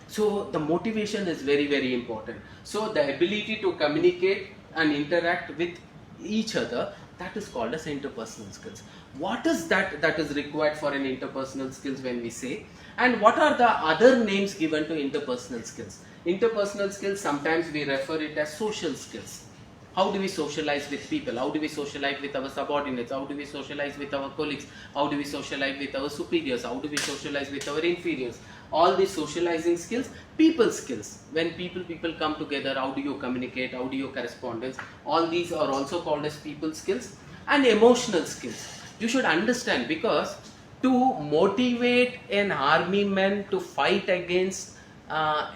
Speaker 1: So the motivation is very, very important. So the ability to communicate and interact with each other, that is called as interpersonal skills. What is that is required for an interpersonal skills when we say? And what are the other names given to interpersonal skills? Interpersonal skills, sometimes we refer it as social skills. How do we socialize with people? How do we socialize with our subordinates? How do we socialize with our colleagues? How do we socialize with our superiors? How do we socialize with our inferiors? All these socializing skills, people skills. When people come together, how do you communicate? How do you correspondence? All these are also called as people skills. And emotional skills. You should understand, because to motivate an army man to fight against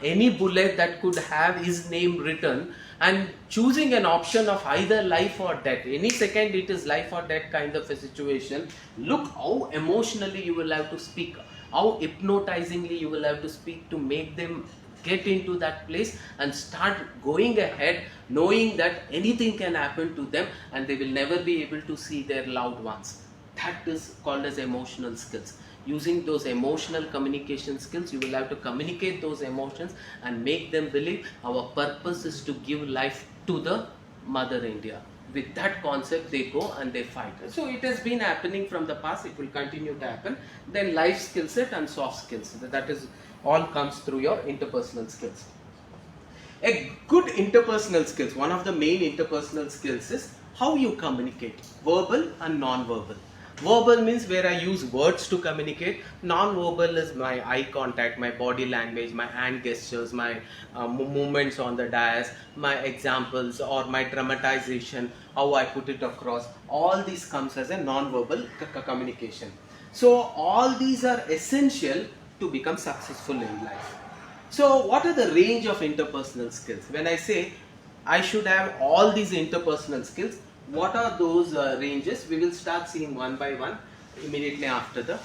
Speaker 1: any bullet that could have his name written, and choosing an option of either life or death, any second it is life or death kind of a situation, look how emotionally you will have to speak, how hypnotizingly you will have to speak to make them get into that place and start going ahead, knowing that anything can happen to them and they will never be able to see their loved ones. That is called as emotional skills. Using those emotional communication skills, you will have to communicate those emotions and make them believe our purpose is to give life to the Mother India. With that concept, they go and they fight. So it has been happening from the past, it will continue to happen. Then life skill set and soft skills. That is all comes through your interpersonal skills. A good interpersonal skills, one of the main interpersonal skills is how you communicate, verbal and non-verbal. Verbal means where I use words to communicate. Non-verbal is my eye contact, my body language, my hand gestures, my movements on the dais, my examples or my dramatization, how I put it across. All these comes as a non-verbal communication. So all these are essential to become successful in life. So what are the range of interpersonal skills? When I say I should have all these interpersonal skills, what are those ranges? We will start seeing one by one immediately after the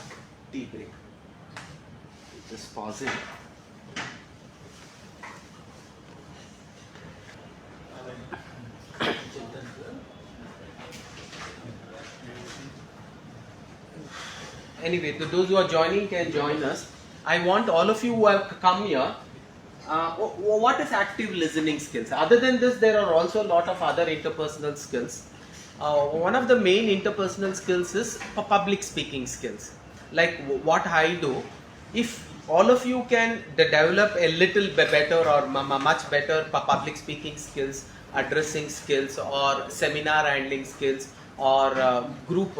Speaker 1: tea break. Just pause it. Anyway, those who are joining can join us. I want all of you who have come here, what is active listening skills? Other than this, there are also a lot of other interpersonal skills. One of the main interpersonal skills is public speaking skills. Like what I do, if all of you can develop a little better or much better public speaking skills, addressing skills, or seminar handling skills, or group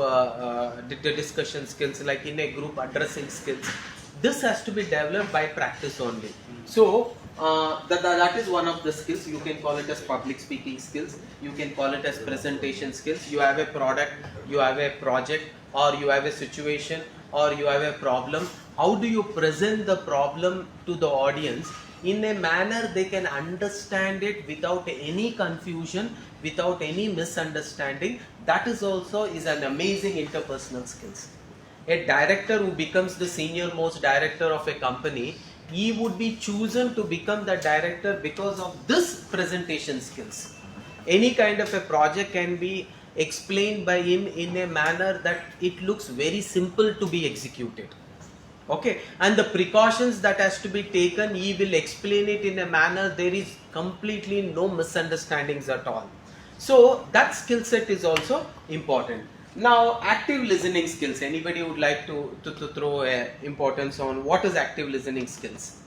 Speaker 1: discussion skills, like in a group addressing skills, this has to be developed by practice only. So that is one of the skills. You can call it as public speaking skills, you can call it as presentation skills. You have a product, you have a project, or you have a situation, or you have a problem. How do you present the problem to the audience in a manner they can understand it without any confusion, without any misunderstanding? That is also an amazing interpersonal skills. A director who becomes the senior most director of a company, he would be chosen to become the director because of this presentation skills. Any kind of a project can be explained by him in a manner that it looks very simple to be executed. Okay, and the precautions that has to be taken, he will explain it in a manner there is completely no misunderstandings at all. So that skill set is also important. Now, active listening skills. Anybody would like to throw importance on what is active listening skills?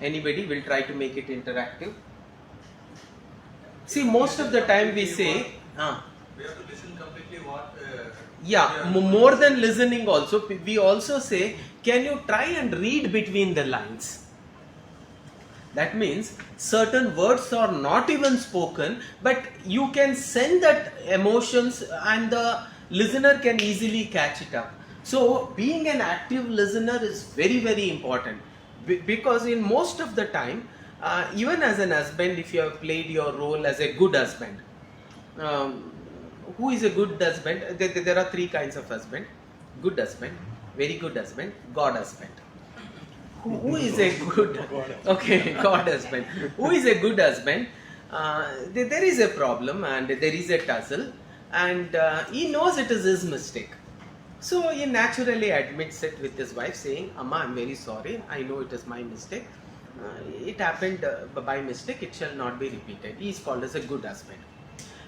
Speaker 1: Anybody will try to make it interactive. See, most of the time we say,
Speaker 3: we have to listen completely what.
Speaker 1: More than listening also, we also say, can you try and read between the lines? That means certain words are not even spoken, but you can send that emotions and the listener can easily catch it up. So being an active listener is very, very important, because in most of the time, even as an husband, if you have played your role as a good husband, who is a good husband? There are three kinds of husband: good husband, very good husband, God husband. Who is a good? Okay, God husband. Who is a good husband? There is a problem and there is a tussle, and he knows it is his mistake. So he naturally admits it with his wife, saying, "Amma, I'm very sorry. I know it is my mistake. It happened by mistake. It shall not be repeated." He is called as a good husband.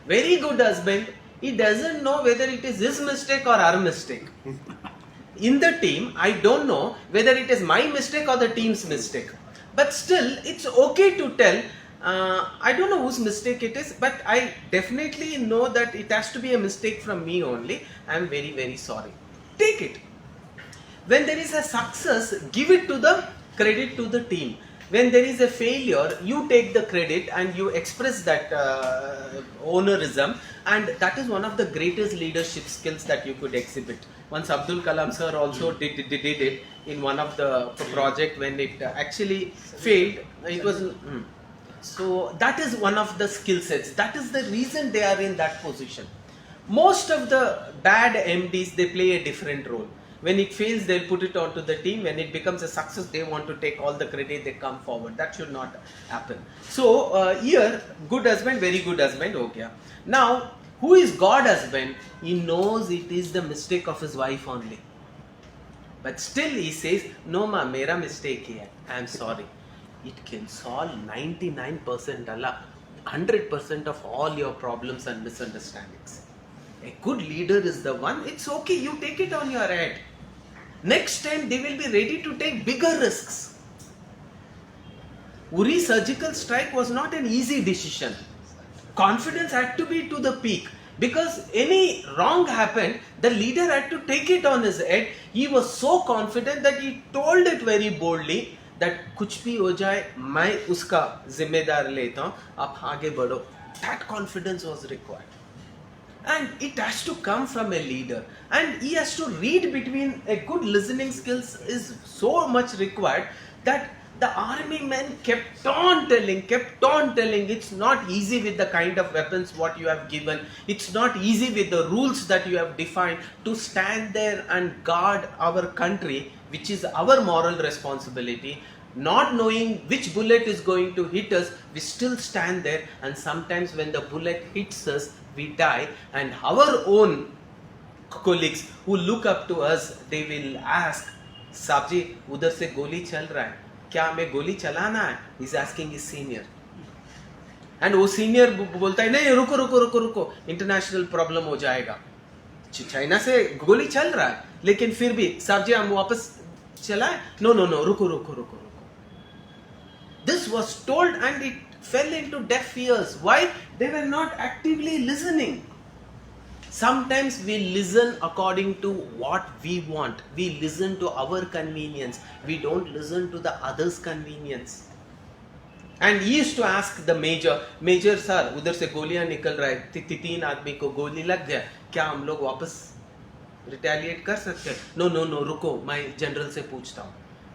Speaker 1: Very good husband, he doesn't know whether it is his mistake or our mistake. In the team, I don't know whether it is my mistake or the team's mistake. But still, it's okay to tell, I don't know whose mistake it is, but I definitely know that it has to be a mistake from me only. I am very, very sorry. Take it. When there is a success, give it to the credit to the team. When there is a failure, you take the credit and you express that ownerism, and that is one of the greatest leadership skills that you could exhibit. Once Abdul Kalam sir also did it in one of the project when it actually failed. It was so that is one of the skill sets. That is the reason they are in that position. Most of the bad MDs, they play a different role. When it fails, they'll put it onto the team. When it becomes a success, they want to take all the credit, they come forward. That should not happen. So here, good husband, very good husband, okay. Now, who is God husband? He knows it is the mistake of his wife only. But still he says, no ma, mera mistake hai. I am sorry. It can solve 99% Allah, 100% of all your problems and misunderstandings. A good leader is the one, it's okay, you take it on your head. Next time they will be ready to take bigger risks. Uri surgical strike was not an easy decision. Confidence had to be to the peak. Because any wrong happened, the leader had to take it on his head. He was so confident that he told it very boldly that कुछ भी हो जाए मैं उसका जिम्मेदार लेता हूँ, आप आगे बढ़ो. That confidence was required. And it has to come from a leader. And he has to read between. A good listening skills is so much required that the army men kept on telling, it's not easy with the kind of weapons what you have given. It's not easy with the rules that you have defined to stand there and guard our country, which is our moral responsibility. Not knowing which bullet is going to hit us, we still stand there, and sometimes when the bullet hits us, we die, and our own colleagues who look up to us, they will ask, "Saab ji, udhar se goli chal raha hai. क्या हमें गोली चलाना है?" He is asking his senior. And वो senior बोलता है, नहीं रुको रुको रुको रुको, इंटरनेशनल प्रॉब्लम हो जाएगा. चाइना से गोली चल रहा है, लेकिन फिर भी साहब जी हम वापस चलाएं? नो नो नो, रुको रुको रुको रुको. This was told and it fell into deaf ears. Why? They were not actively listening. Sometimes we listen according to what we want. We listen to our convenience. We don't listen to the other's convenience. And he used to ask the major sir, उधर से गोलियां निकल रहा है, 3 आदमी को गोली लग गया, क्या हम लोग वापस रिटेलिएट कर सकते हैं? नो नो नो, रुको, मैं जनरल से पूछता हूँ.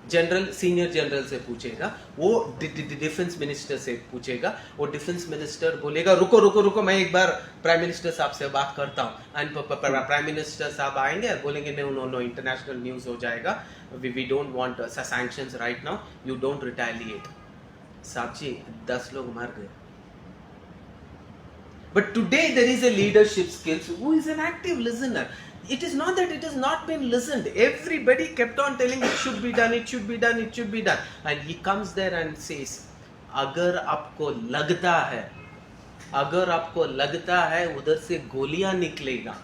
Speaker 1: जनरल सीनियर जनरल से पूछेगा, वो डिफेंस मिनिस्टर से पूछेगा, वो डिफेंस मिनिस्टर बोलेगा रुको रुको रुको, मैं एक बार प्राइम मिनिस्टर साहब से बात करता हूँ. एंड प्राइम मिनिस्टर साहब आएंगे और बोलेंगे no no no, international news हो जाएगा, we don't want sanctions right now, you don't retaliate. साहब जी 10 लोग मर गए. But today there is a leadership skills who is an active listener. It is not that it has not been listened. Everybody kept on telling it should be done, it should be done, it should be done. And he comes there and says, अगर आपको लगता है उधर से गोलियां निकलेगा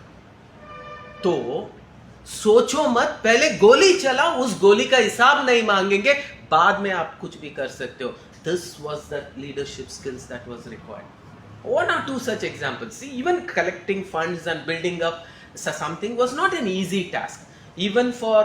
Speaker 1: तो सोचो मत, पहले गोली चलाओ, उस गोली का हिसाब नहीं मांगेंगे, बाद में आप कुछ भी कर सकते हो. This was the leadership skills that was required. One or two such examples. See, even collecting funds and building up something was not an easy task. Even for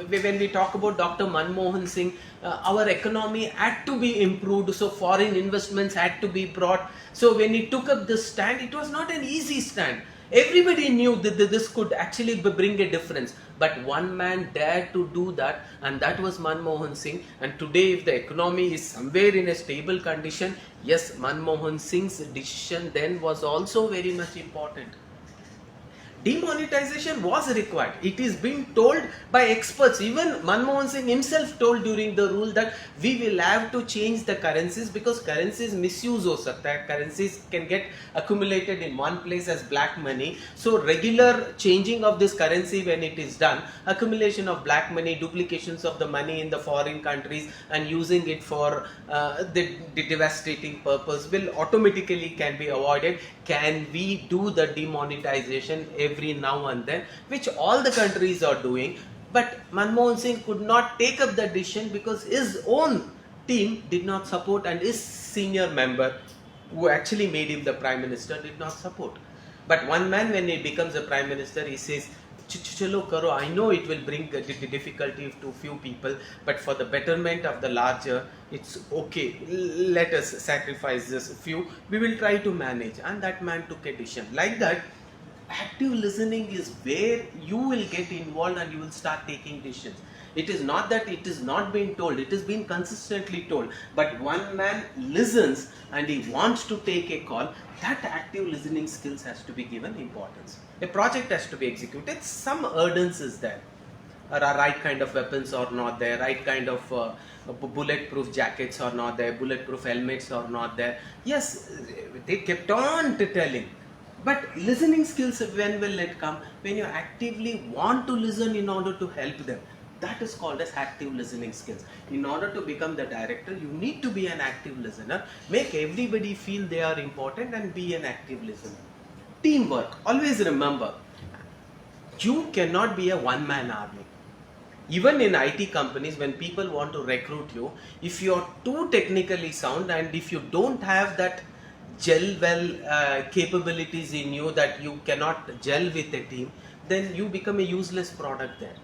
Speaker 1: when we talk about Dr. Manmohan Singh, our economy had to be improved, so foreign investments had to be brought. So when he took up this stand, it was not an easy stand. Everybody knew that this could actually bring a difference, but one man dared to do that, and that was Manmohan Singh. And today, if the economy is somewhere in a stable condition, yes, Manmohan Singh's decision then was also very much important. Demonetization was required. It is being told by experts. Even Manmohan Singh himself told during the rule that we will have to change the currencies because currencies misuse ho sakta hai. Currencies can get accumulated in one place as black money. So regular changing of this currency when it is done, accumulation of black money, duplications of the money in the foreign countries and using it for the devastating purpose will automatically can be avoided. Can we do the demonetization every now and then, which all the countries are doing? But Manmohan Singh could not take up the decision because his own team did not support and his senior member who actually made him the prime minister did not support. But one man, when he becomes a prime minister, he says, chalo karo, I know it will bring difficulty to few people, but for the betterment of the larger, it's okay. Let us sacrifice this few. We will try to manage. And that man took a decision. Like that, active listening is where you will get involved and you will start taking decisions. It is not that it is not being told, it is being consistently told. But one man listens and he wants to take a call, that active listening skills has to be given importance. A project has to be executed, some urgency is there. Right kind of weapons are not there, right kind of bulletproof jackets are not there, bulletproof helmets are not there. Yes, they kept on telling. But listening skills, when will it come? When you actively want to listen in order to help them. That is called as active listening skills. In order to become the director, you need to be an active listener. Make everybody feel they are important and be an active listener. Teamwork. Always remember, you cannot be a one-man army. Even in IT companies, when people want to recruit you, if you are too technically sound and if you don't have that gel well capabilities in you, that you cannot gel with a team, then you become a useless product there.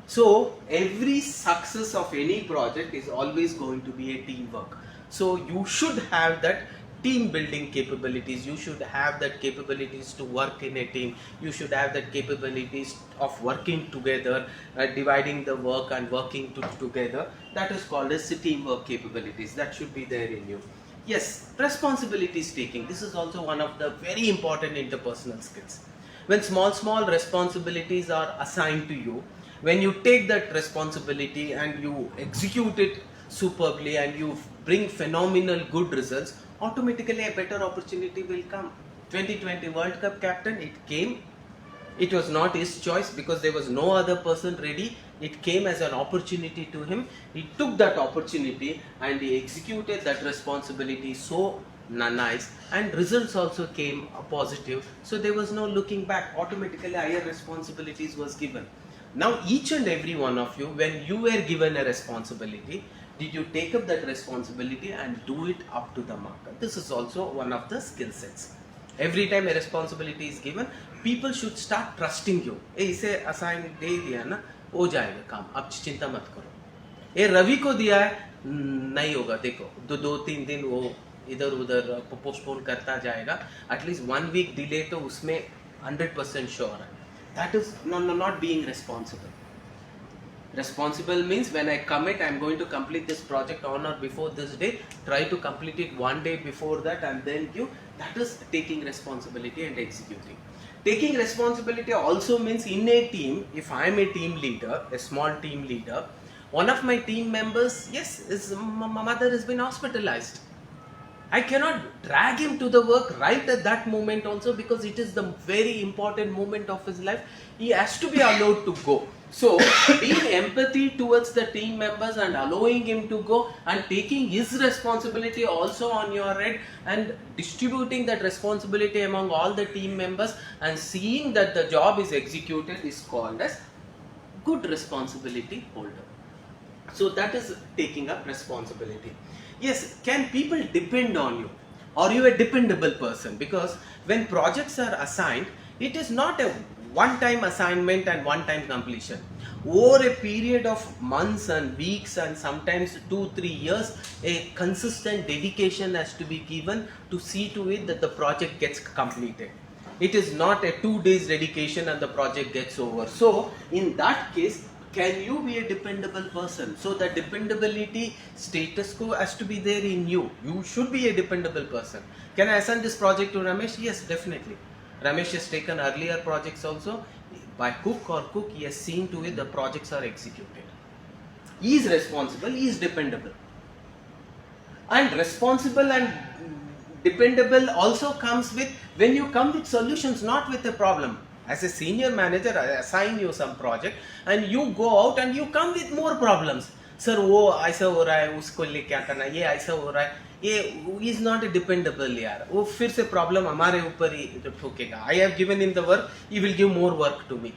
Speaker 1: So every success of any project is always going to be a teamwork. So you should have that team building capabilities, you should have that capabilities to work in a team, you should have that capabilities of working together, dividing the work and working together. That is called as teamwork capabilities. That should be there in you. Yes, responsibilities taking. This is also one of the very important interpersonal skills. When small responsibilities are assigned to you, when you take that responsibility and you execute it superbly and you bring phenomenal good results, automatically a better opportunity will come. 2020 World Cup captain, it came. It was not his choice because there was no other person ready. It came as an opportunity to him. He took that opportunity and he executed that responsibility so nice, and results also came positive. So there was no looking back. Automatically higher responsibilities was given. Now each and every one of you, when you were given a responsibility, did you take up that responsibility and do it up to the mark? This is also one of the skill sets. Every time a responsibility is given, people should start trusting you. इसे assign दे दिया ना, हो जाएगा काम, अब चिंता मत करो. ये रवि को दिया है, नहीं होगा, देखो दो तीन दिन वो इधर उधर पोस्टपोन करता जाएगा. At least 1 week delay तो उसमें 100% sure है. That is not being responsible. Responsible means when I commit, I am going to complete this project on or before this day, try to complete it 1 day before that and then give. That is taking responsibility and executing. Taking responsibility also means in a team, if I am a team leader, a small team leader, one of my team members, yes, his mother has been hospitalized. I cannot drag him to the work right at that moment also, because it is the very important moment of his life. He has to be allowed to go. So, being empathy towards the team members and allowing him to go and taking his responsibility also on your head and distributing that responsibility among all the team members and seeing that the job is executed is called as good responsibility holder. So that is taking up responsibility. Yes, can people depend on you? Are you a dependable person? Because when projects are assigned, it is not a one-time assignment and one-time completion. Over a period of months and weeks and sometimes 2-3 years, a consistent dedication has to be given to see to it that the project gets completed. It is not a 2 days dedication and the project gets over. So, in that case, can you be a dependable person? So, the dependability status quo has to be there in you. You should be a dependable person. Can I assign this project to Ramesh? Yes, definitely. Ramesh has taken earlier projects also. By hook or crook, he has seen to it the projects are executed. He is responsible, he is dependable. And responsible and dependable also comes with when you come with solutions, not with a problem. As a senior manager, I assign you some project and you go out and you come with more problems. Sir, वो ऐसा हो रहा है, उसको लिए क्या करना, ये ऐसा हो रहा है, ये is not a dependable यार, वो फिर से problem हमारे ऊपर ही ठोकेगा. I have given him the work, he will give more work to me.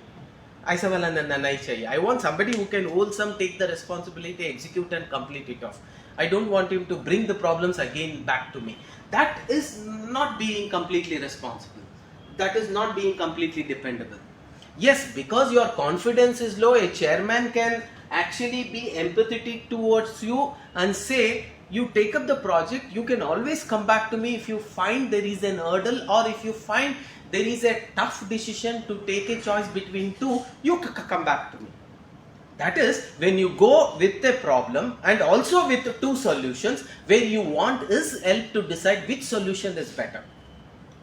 Speaker 1: ऐसा वाला नहीं चाहिए. I want somebody who can wholesome take the responsibility, execute and complete it off. I don't want him to bring the problems again back to me. That is not being completely responsible. That is not being completely dependable. Yes, because your confidence is low, a chairman can actually be empathetic towards you and say, you take up the project, you can always come back to me if you find there is an hurdle or if you find there is a tough decision to take a choice between two, you come back to me. That is, when you go with a problem and also with two solutions, where you want his help to decide which solution is better.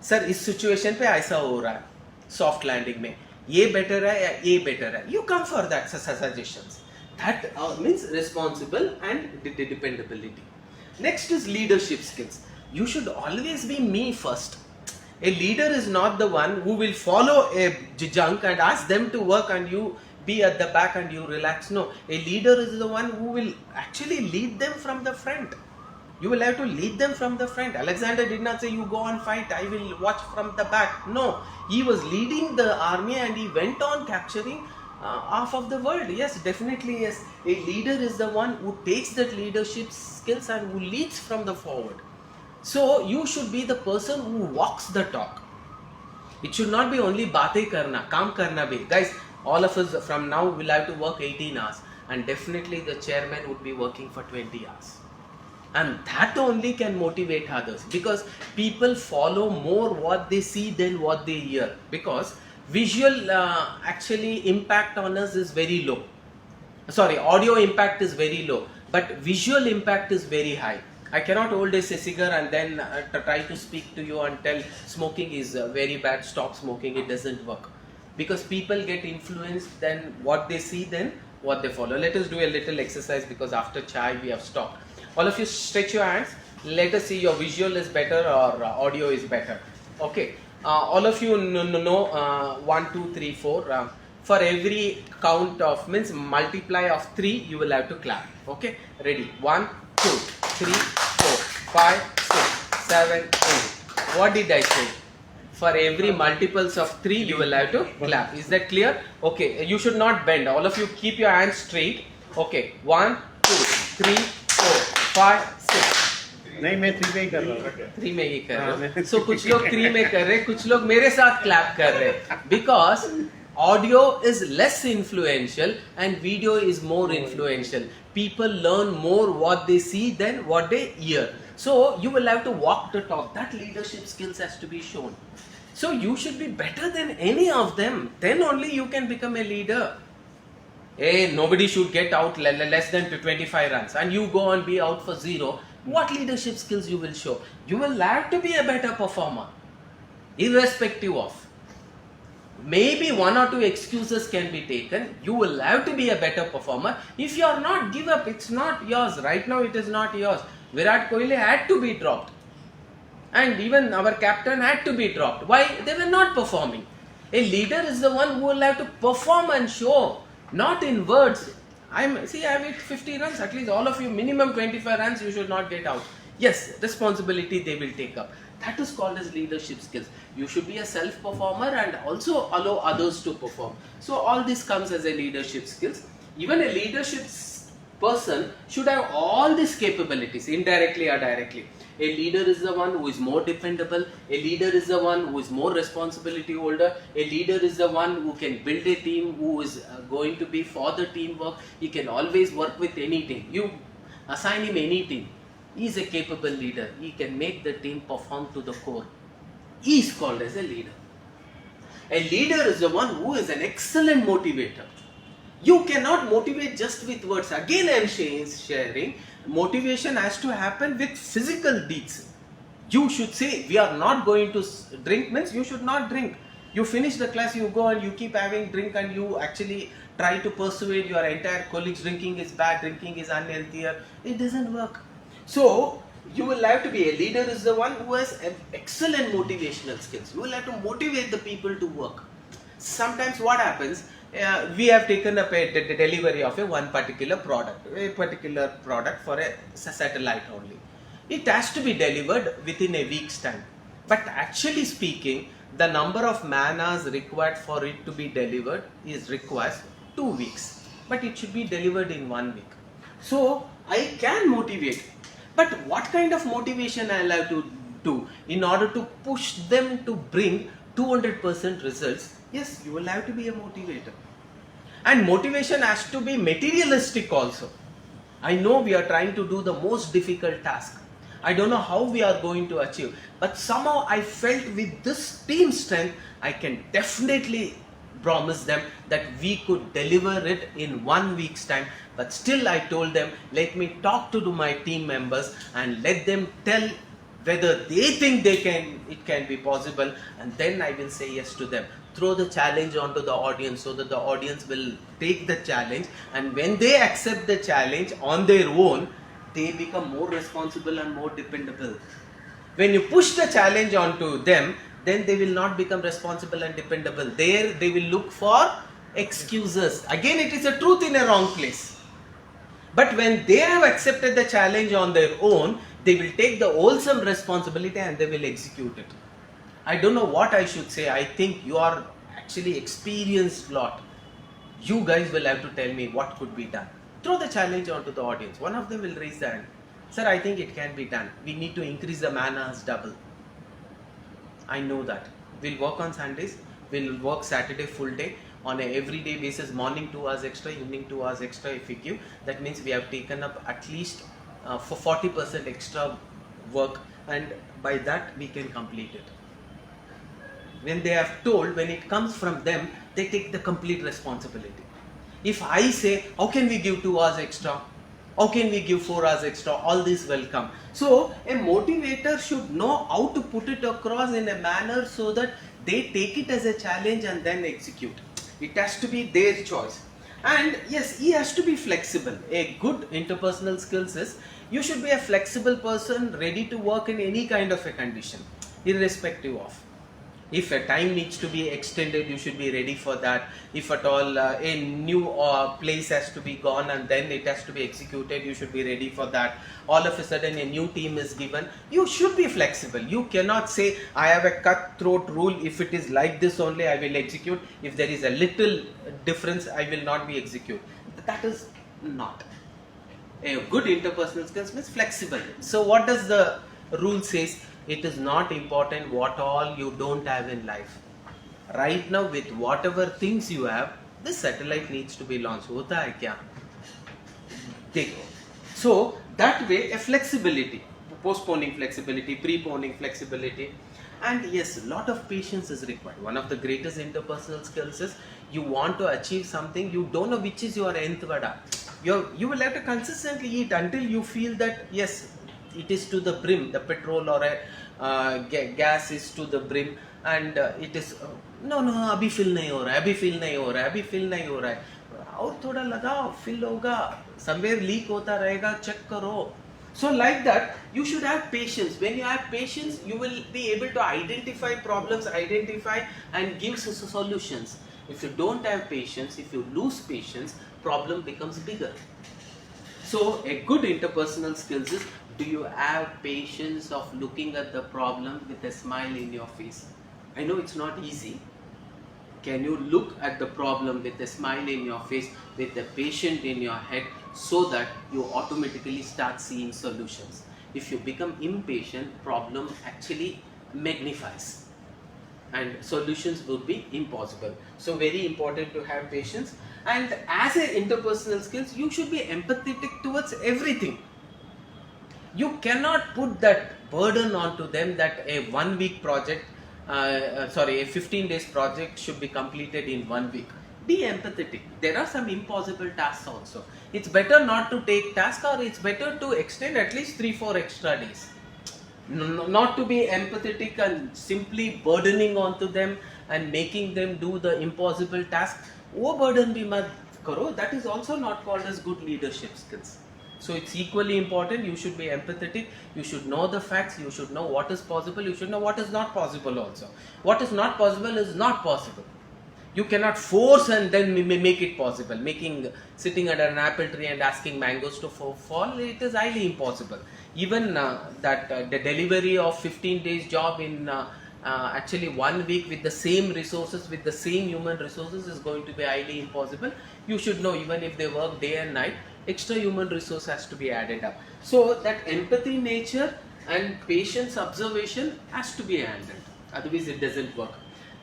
Speaker 1: Sir इस situation पे ऐसा हो रहा है, soft landing में ये better है या ये बेटर है, you come for that suggestions. That means responsible and dependability. Next is leadership skills. You should always be me first. A leader is not the one who will follow a junk and ask them to work and you be at the back and you relax. No, a leader is the one who will actually lead them from the front. You will have to lead them from the front. Alexander did not say, you go and fight, I will watch from the back. No, he was leading the army and he went on capturing half of the world. Yes, definitely yes. A leader is the one who takes that leadership skills and who leads from the forward. So, you should be the person who walks the talk. It should not be only baate karna, kaam karna bhi. Guys, all of us from now will have to work 18 hours and definitely the chairman would be working for 20 hours. And that only can motivate others, because people follow more what they see than what they hear, because visual actually impact on us is very low. Sorry, audio impact is very low, but visual impact is very high. I cannot hold a cigar and then try to speak to you and tell smoking is very bad, stop smoking, it doesn't work. Because people get influenced than what they see, then what they follow. Let us do a little exercise, because after chai we have stopped. All of you stretch your hands. Let us see your visual is better or audio is better. Okay. All of you know 1, 2, 3, 4. For every count of means multiply of 3, you will have to clap. Okay. Ready? 1, 2, 3, 4, 5, 6, 7, 8. What did I say? For every multiples of 3, you will have to clap. Is that clear? Okay. You should not bend. All of you keep your hands straight. Okay. 1, 2, 3, 4, 5, 6.
Speaker 2: नहीं मैं 3 में ही कर रहा हूँ.
Speaker 1: 3 में ही कर रहे हो. So कुछ लोग 3 में कर रहे, कुछ लोग मेरे साथ clap कर रहे. Because audio is less influential and video is more influential. People learn more what they see than what they hear. So you will have to walk the talk. That leadership skills has to be shown. So you should be better than any of them. Then only you can become a leader. Hey, nobody should get out less than 25 runs and you go and be out for 0. What leadership skills you will show? You will have to be a better performer, irrespective of. Maybe 1 or 2 excuses can be taken. You will have to be a better performer. If you are not, give up. It's not yours. Right now it is not yours. Virat Kohli had to be dropped. And even our captain had to be dropped. Why? They were not performing. A leader is the one who will have to perform and show, not in words. I have hit 50 runs, at least all of you, minimum 25 runs, you should not get out. Yes, responsibility they will take up. That is called as leadership skills. You should be a self-performer and also allow others to perform. So all this comes as a leadership skills. Even a leadership person should have all these capabilities, indirectly or directly. A leader is the one who is more dependable. A leader is the one who is more responsibility holder. A leader is the one who can build a team, who is going to be for the teamwork. He can always work with any team. You assign him any team. He is a capable leader. He can make the team perform to the core. He is called as a leader. A leader is the one who is an excellent motivator. You cannot motivate just with words. Again, I am sharing. Motivation has to happen with physical deeds. You should say, we are not going to drink, means you should not drink. You finish the class, you go and you keep having drink, and you actually try to persuade your entire colleagues drinking is bad, drinking is unhealthier. It doesn't work. So, you will have to be a leader is the one who has excellent motivational skills. You will have to motivate the people to work. Sometimes what happens, we have taken up a delivery of one particular product for a satellite only. It has to be delivered within a week's time. But actually speaking, the number of man hours required for it to be delivered requires 2 weeks. But it should be delivered in 1 week. So I can motivate. But what kind of motivation I will have to do in order to push them to bring 200% results? Yes, you will have to be a motivator. And motivation has to be materialistic also. I know we are trying to do the most difficult task. I don't know how we are going to achieve. But somehow I felt with this team strength, I can definitely promise them that we could deliver it in 1 week's time. But still I told them, let me talk to my team members and let them tell whether they think it can be possible, and then I will say yes to them. Throw the challenge onto the audience so that the audience will take the challenge, and when they accept the challenge on their own, they become more responsible and more dependable. When you push the challenge onto them, then they will not become responsible and dependable. There they will look for excuses. Again, it is a truth in a wrong place. But when they have accepted the challenge on their own, they will take the wholesome responsibility and they will execute it. I don't know what I should say. I think you are actually experienced lot. You guys will have to tell me what could be done. Throw the challenge onto the audience. One of them will raise the hand. Sir, I think it can be done. We need to increase the man hours double. I know that. We'll work on Sundays. We'll work Saturday full day. On a everyday basis, morning 2 hours extra, evening 2 hours extra if we give. That means we have taken up at least for 40% extra work, and by that we can complete it. When they have told, when it comes from them, they take the complete responsibility. If I say, how can we give 2 hours extra? How can we give 4 hours extra? All this will come. So a motivator should know how to put it across in a manner so that they take it as a challenge and then execute. It has to be their choice. And yes, he has to be flexible. A good interpersonal skills is, you should be a flexible person ready to work in any kind of a condition, irrespective of. If a time needs to be extended, you should be ready for that. If at all a new place has to be gone and then it has to be executed, you should be ready for that. All of a sudden a new team is given, you should be flexible. You cannot say, I have a cutthroat rule, if it is like this only I will execute. If there is a little difference, I will not be execute. That is not. A good interpersonal skills means flexible. So what does the rule says? It is not important what all you don't have in life. Right now, with whatever things you have, this satellite needs to be launched. Hota hai kya? Dekho. So that way, a flexibility, postponing flexibility, preponing flexibility, and yes, a lot of patience is required. One of the greatest interpersonal skills is, you want to achieve something, you don't know which is your nth vada. You will have to consistently eat until you feel that yes, it is to the brim, the petrol or a gas is to the brim, and it is no abhi fill nahi ho raha hai, abhi fill nahi ho raha hai, abhi fill nahi ho raha hai, और थोड़ा लगाओ, fill होगा, somewhere leak होता रहेगा, check करो. So like that, you should have patience. When you have patience, you will be able to identify problems, identify and give solutions. If you don't have patience, if you lose patience, problem becomes bigger. So a good interpersonal skills is, do you have patience of looking at the problem with a smile in your face? I know it's not easy. Can you look at the problem with a smile in your face, with a patient in your head, so that you automatically start seeing solutions? If you become impatient, problem actually magnifies and solutions would be impossible. So very important to have patience. And as an interpersonal skills, you should be empathetic towards everything. You cannot put that burden onto them that a 1 week project, a 15 days project should be completed in 1 week. Be empathetic. There are some impossible tasks also. It's better not to take tasks, or it's better to extend at least 3-4 extra days. Not to be empathetic and simply burdening onto them and making them do the impossible task. Oh, burden bhi mat karo. That is also not called as good leadership skills. So it's equally important. You should be empathetic. You should know the facts. You should know what is possible. You should know what is not possible also. What is not possible is not possible. You cannot force and then make it possible. Sitting under an apple tree and asking mangoes to fall, it is highly impossible. Even the delivery of 15 days job in actually 1 week with the same resources, with the same human resources, is going to be highly impossible. You should know, even if they work day and night, extra human resource has to be added up. So that empathy nature and patience observation has to be handled. Otherwise it doesn't work.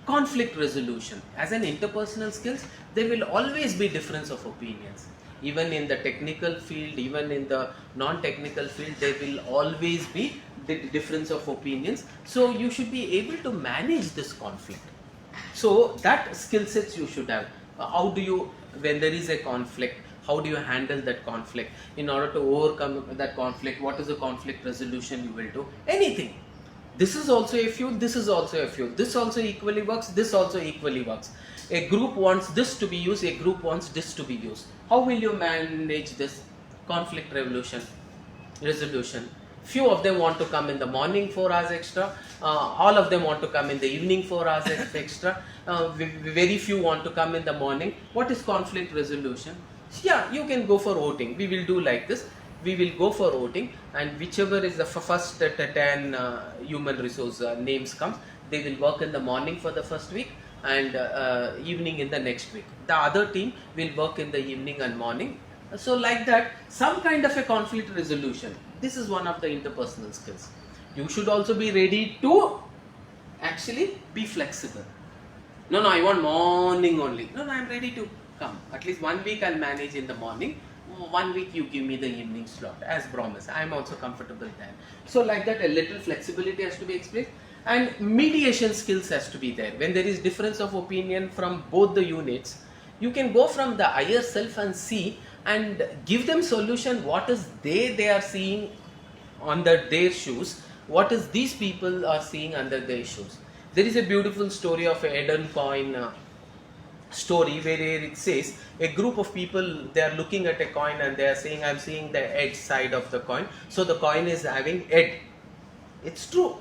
Speaker 1: Conflict resolution. As an interpersonal skills, there will always be difference of opinions. Even in the technical field, even in the non-technical field, there will always be difference of opinions. So you should be able to manage this conflict. So that skill sets you should have. How do you, when there is a conflict, how do you handle that conflict? In order to overcome that conflict, what is the conflict resolution you will do? Anything. This is also a few, this is also a few. This also equally works, this also equally works. A group wants this to be used, a group wants this to be used. How will you manage this conflict resolution? Few of them want to come in the morning 4 hours extra. All of them want to come in the evening 4 hours extra. Very few want to come in the morning. What is conflict resolution? Yeah, you can go for voting. We will do like this. We will go for voting, and whichever is the first 10 human resource names comes, they will work in the morning for the first week and evening in the next week. The other team will work in the evening and morning. So like that, some kind of a conflict resolution. This is one of the interpersonal skills. You should also be ready to actually be flexible. No, I want morning only. No, I am ready to come. At least 1 week I'll manage in the morning. 1 week you give me the evening slot as promised. I am also comfortable there. So like that, a little flexibility has to be explained, and mediation skills has to be there. When there is difference of opinion from both the units, you can go from the higher self and see and give them solution. What is they are seeing under their shoes, what is these people are seeing under their shoes. There is a beautiful story of a hidden coin story where it says a group of people, they are looking at a coin and they are saying, I'm seeing the edge side of the coin, so the coin is having head. It's true,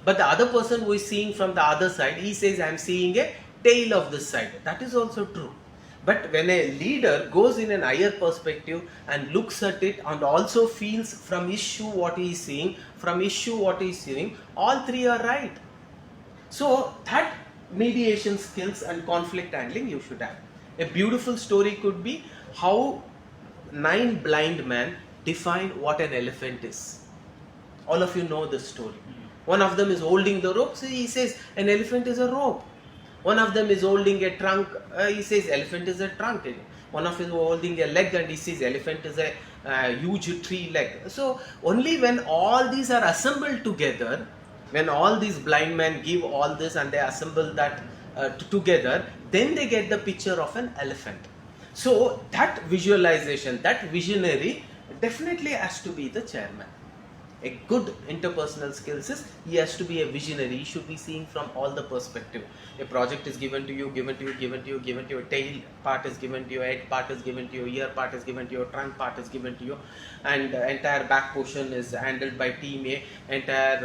Speaker 1: but the other person who is seeing from the other side, he says, I'm seeing a tail of this side. That is also true. But when a leader goes in an higher perspective and looks at it and also feels from his shoe what he is seeing, from his shoe what he is seeing, all three are right. So that mediation skills and conflict handling you should have. A beautiful story could be how 9 blind men defined what an elephant is. All of you know this story. One of them is holding the rope, so he says an elephant is a rope. One of them is holding a trunk, he says elephant is a trunk. One of them is holding a leg and he says elephant is a huge tree leg. So only when all these are assembled together, when all these blind men give all this and they assemble that together, then they get the picture of an elephant. So that visualization, that visionary definitely has to be the chairman. A good interpersonal skills is he has to be a visionary. He should be seeing from all the perspective. A project is given to you, a tail part is given to you, head part is given to you, ear part is given to you, trunk part is given to you, and entire back portion is handled by team A, entire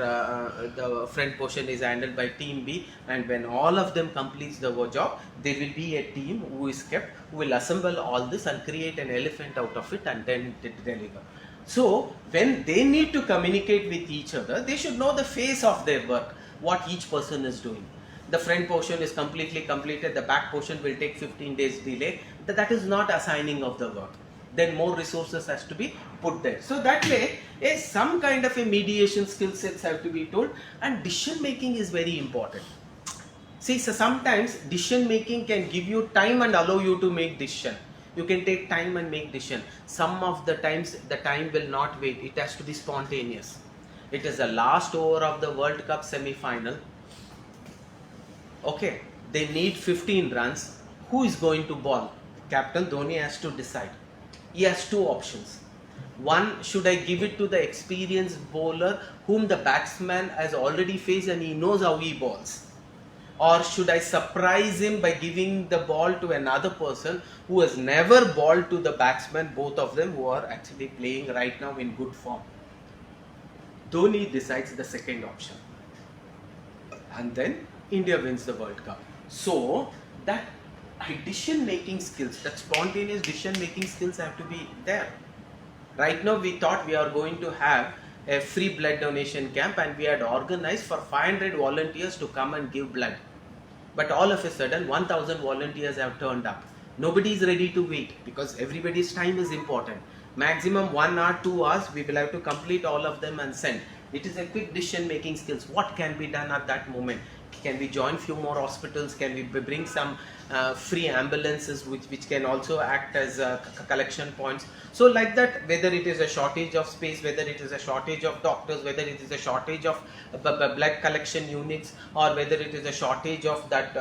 Speaker 1: the front portion is handled by team B, and when all of them completes the job, there will be a team who is kept, who will assemble all this and create an elephant out of it and then deliver. So when they need to communicate with each other, they should know the phase of their work, what each person is doing. The front portion is completely completed, the back portion will take 15 days delay. That is not assigning of the work. Then more resources has to be put there. So that way, some kind of a mediation skill sets have to be told, and decision making is very important. See, so sometimes decision making can give you time and allow you to make decision. You can take time and make decision. Some of the times the time will not wait. It has to be spontaneous. It is the last over of the World Cup semi-final. Okay, they need 15 runs. Who is going to ball? Captain Dhoni has to decide. He has two options. One, should I give it to the experienced bowler whom the batsman has already faced and he knows how he bowls? Or should I surprise him by giving the ball to another person who has never bowled to the batsman, both of them who are actually playing right now in good form? Dhoni decides the second option. And then India wins the World Cup. So that decision making skills, that spontaneous decision making skills have to be there. Right now we thought we are going to have a free blood donation camp, and we had organized for 500 volunteers to come and give blood. But all of a sudden 1000 volunteers have turned up. Nobody is ready to wait because everybody's time is important. Maximum 1 hour, 2 hours, we will have to complete all of them and send. It is a quick decision making skills. What can be done at that moment? Can we join few more hospitals? Can we bring some free ambulances which can also act as collection points? So like that, whether it is a shortage of space, whether it is a shortage of doctors, whether it is a shortage of blood collection units, or whether it is a shortage of that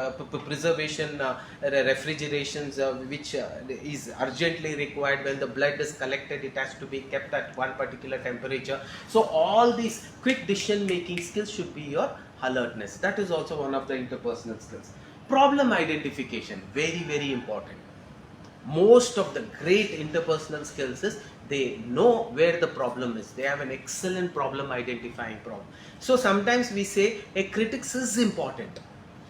Speaker 1: preservation refrigerations which is urgently required. When the blood is collected, it has to be kept at one particular temperature. So all these quick decision making skills should be your alertness. That is also one of the interpersonal skills. Problem identification, very, very important. Most of the great interpersonal skills is they know where the problem is. They have an excellent problem identifying problem. So sometimes we say a critics is important.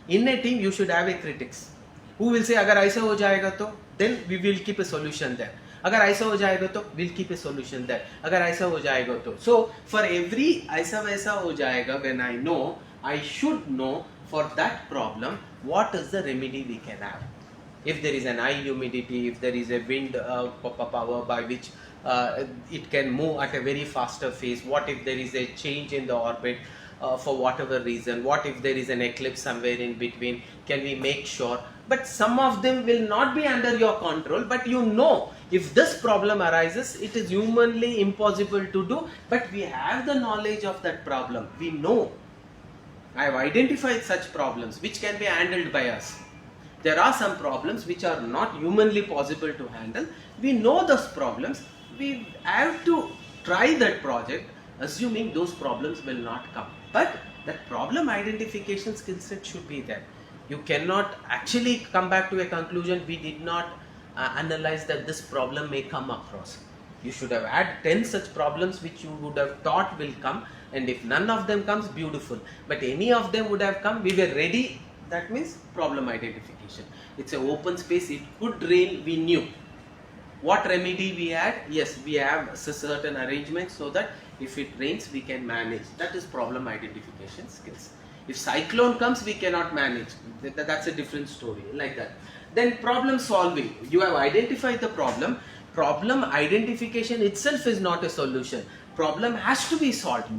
Speaker 1: In a team you should have a critics who will say agar aisa ho jayega to, then we will keep a solution there. Agar aisa ho jayega to, we'll keep a solution there. Agar aisa ho jayega to. So for every aisa vaisa ho jayega, when I know, I should know for that problem what is the remedy we can have. If there is an high humidity, if there is a wind power by which it can move at a very faster phase, what if there is a change in the orbit for whatever reason, what if there is an eclipse somewhere in between, can we make sure? But some of them will not be under your control, but you know if this problem arises, it is humanly impossible to do, but we have the knowledge of that problem. We know. I have identified such problems which can be handled by us. There are some problems which are not humanly possible to handle. We know those problems. We have to try that project assuming those problems will not come. But that problem identification skill set should be there. You cannot actually come back to a conclusion we did not analyze that this problem may come across. You should have had 10 such problems which you would have thought will come, and if none of them comes, beautiful. But any of them would have come, we were ready. That means problem identification. It's an open space, it could rain, we knew. What remedy we had? Yes, we have certain arrangements so that if it rains, we can manage. That is problem identification skills. If cyclone comes, we cannot manage. That's a different story, like that. Then problem solving. You have identified the problem. Problem identification itself is not a solution. Problem has to be solved.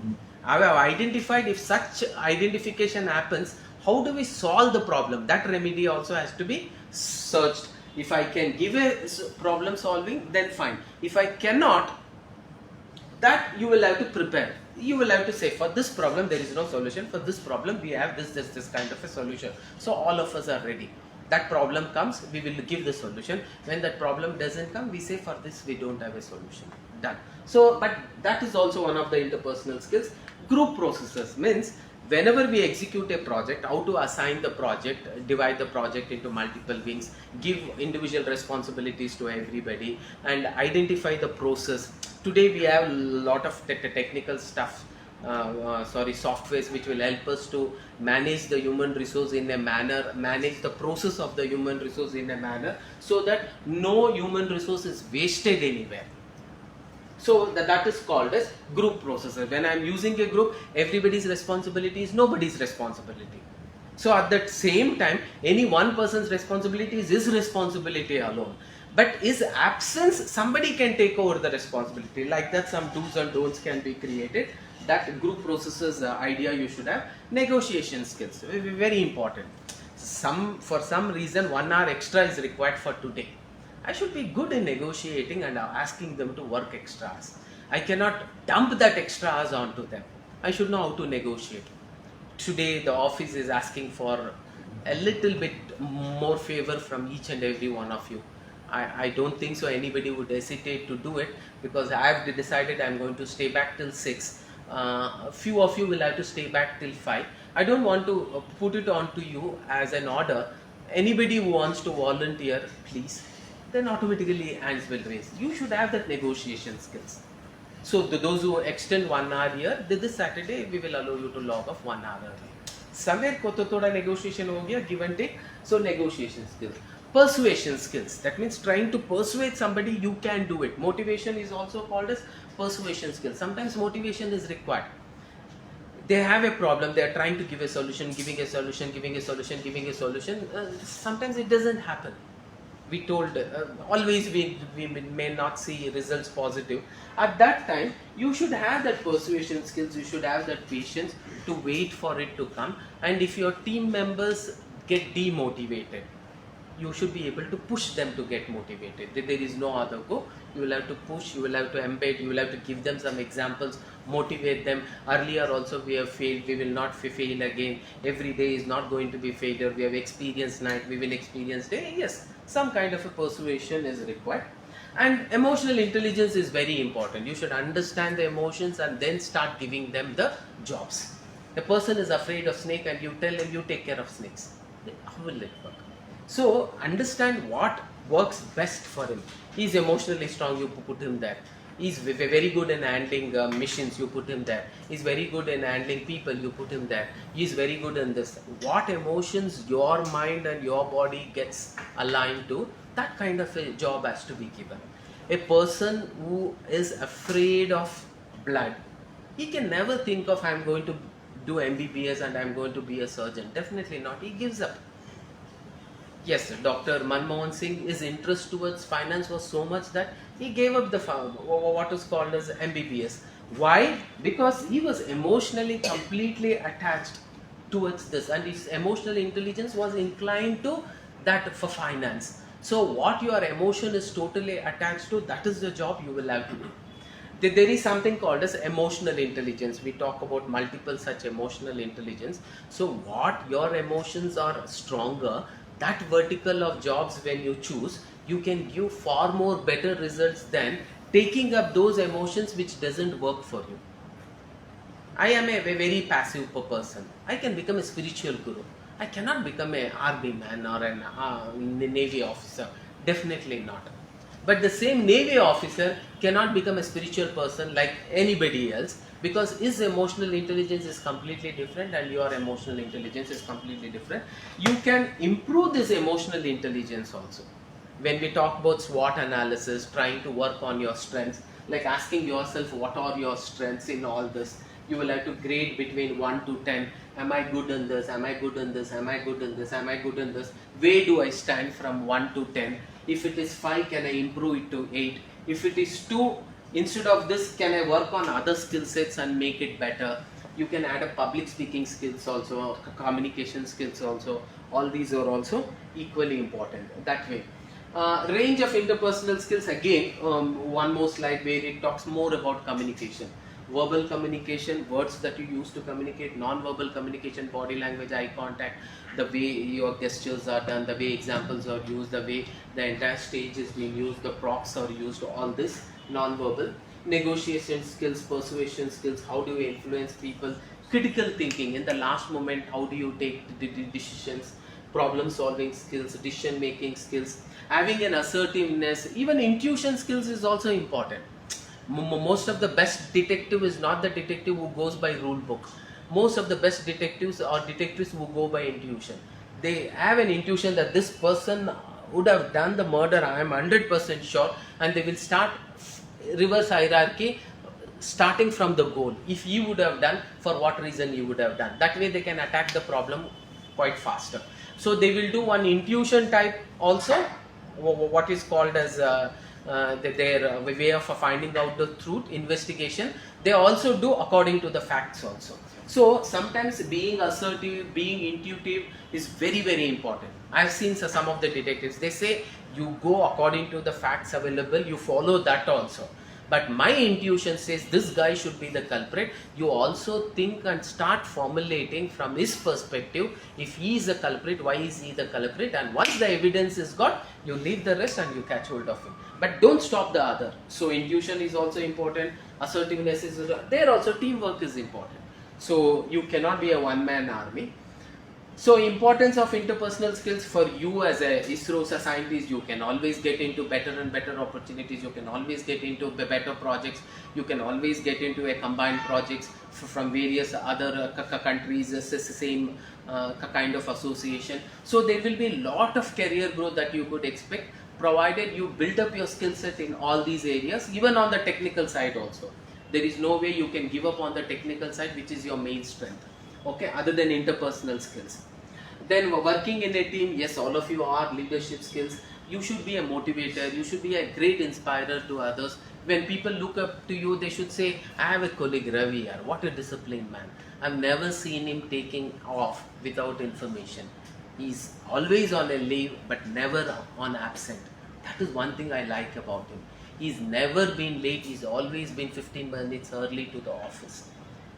Speaker 1: I have identified if such identification happens, how do we solve the problem? That remedy also has to be searched. If I can give a problem solving, then fine. If I cannot, that you will have to prepare. You will have to say, for this problem there is no solution. For this problem we have this kind of a solution. So all of us are ready. That problem comes, we will give the solution. When that problem doesn't come, we say, for this we don't have a solution. done. So, but that is also one of the interpersonal skills. Group processes means whenever we execute a project, how to assign the project, divide the project into multiple wings, give individual responsibilities to everybody, and identify the process. Today we have a lot of technical stuff, softwares which will help us to manage the human resource in a manner, manage the process of the human resource in a manner, so that no human resource is wasted anywhere. So that is called as group processes. When I am using a group, everybody's responsibility is nobody's responsibility. So at that same time, any one person's responsibility is his responsibility alone. But his absence, somebody can take over the responsibility. Like that, some do's and don'ts can be created. That group processes idea you should have. Negotiation skills, very important. For some reason, 1 hour extra is required for today. I should be good in negotiating and asking them to work extra hours. I cannot dump that extra hours onto them. I should know how to negotiate. Today the office is asking for a little bit more favor from each and every one of you. I don't think so anybody would hesitate to do it, because I have decided I am going to stay back till 6. A few of you will have to stay back till 5. I don't want to put it on to you as an order. Anybody who wants to volunteer, please, then automatically hands will raise. You should have that negotiation skills. So those who extend 1 hour here, this Saturday we will allow you to log off 1 hour early. Somewhere thoda negotiation ho gaya, give and take. So negotiation skills. Persuasion skills. That means trying to persuade somebody you can do it. Motivation is also called as persuasion skills. Sometimes motivation is required. They have a problem, they are trying to give a solution, giving a solution. Sometimes it doesn't happen. We told always we may not see results positive. At that time, you should have that persuasion skills, you should have that patience to wait for it to come. And if your team members get demotivated, you should be able to push them to get motivated. There is no other go. You will have to push, you will have to embed, you will have to give them some examples, motivate them. Earlier also we have failed, we will not fail again. Every day is not going to be failure. We have experienced night, we will experience day. Yes, some kind of a persuasion is required. And emotional intelligence is very important. You should understand the emotions and then start giving them the jobs. The person is afraid of snake and you tell him you take care of snakes. How will it work? So understand what works best for him. He is emotionally strong, you put him there. He is very good in handling missions, you put him there. He is very good in handling people, you put him there. He is very good in this. What emotions your mind and your body gets aligned to, that kind of a job has to be given. A person who is afraid of blood, he can never think of I am going to do MBBS and I am going to be a surgeon. Definitely not. He gives up. Yes, Dr. Manmohan Singh, his interest towards finance was so much that he gave up the what is called as MBBS. Why? Because he was emotionally completely attached towards this, and his emotional intelligence was inclined to that for finance. So what your emotion is totally attached to, that is the job you will have to do. There is something called as emotional intelligence. We talk about multiple such emotional intelligence. So what your emotions are stronger, that vertical of jobs when you choose, you can give far more better results than taking up those emotions which doesn't work for you. I am a very passive person. I can become a spiritual guru. I cannot become an army man or a navy officer. Definitely not. But the same navy officer cannot become a spiritual person like anybody else, because his emotional intelligence is completely different and your emotional intelligence is completely different. You can improve this emotional intelligence also. When we talk about SWOT analysis, trying to work on your strengths, like asking yourself what are your strengths in all this, you will have to grade between 1 to 10. Am I good in this? Am I good in this? Am I good in this? Am I good in this? Where do I stand from 1 to 10? If it is 5, can I improve it to 8? If it is 2, instead of this, can I work on other skill sets and make it better? You can add up public speaking skills also, communication skills also. All these are also equally important that way. Range of interpersonal skills, again, one more slide where it talks more about communication. Verbal communication, words that you use to communicate, non-verbal communication, body language, eye contact, the way your gestures are done, the way examples are used, the way the entire stage is being used, the props are used, all this non-verbal. negotiation skills, persuasion skills, how do you influence people, critical thinking in the last moment, how do you take decisions, problem solving skills, decision making skills, having an assertiveness, even intuition skills is also important. Most of the best detective is not the detective who goes by rule book. Most of the best detectives are detectives who go by intuition. They have an intuition that this person would have done the murder, I am 100% sure, and they will start reverse hierarchy starting from the goal. If you would have done, for what reason you would have done. That way they can attack the problem quite faster. So they will do one intuition type also, what is called as their way of finding out the truth, investigation. They also do according to the facts also. So sometimes being assertive, being intuitive is very, very important. I've seen some of the detectives, they say you go according to the facts available, you follow that also. But my intuition says this guy should be the culprit. You also think and start formulating from his perspective, if he is the culprit, why is he the culprit? And once the evidence is got, you leave the rest and you catch hold of him. But don't stop the other. So intuition is also important, assertiveness is there, also teamwork is important. So you cannot be a one-man army. So importance of interpersonal skills for you as a ISRO scientist, you can always get into better and better opportunities, you can always get into better projects, you can always get into a combined projects from various other countries, same kind of association. So there will be a lot of career growth that you could expect, provided you build up your skill set in all these areas, even on the technical side also. There is no way you can give up on the technical side, which is your main strength. Okay, other than interpersonal skills. Then working in a team, yes, all of you are leadership skills. You should be a motivator, you should be a great inspirer to others. When people look up to you, they should say, I have a colleague Ravi here, what a disciplined man. I've never seen him taking off without information. He's always on a leave but never on absent. That is one thing I like about him. He's never been late, he's always been 15 minutes early to the office.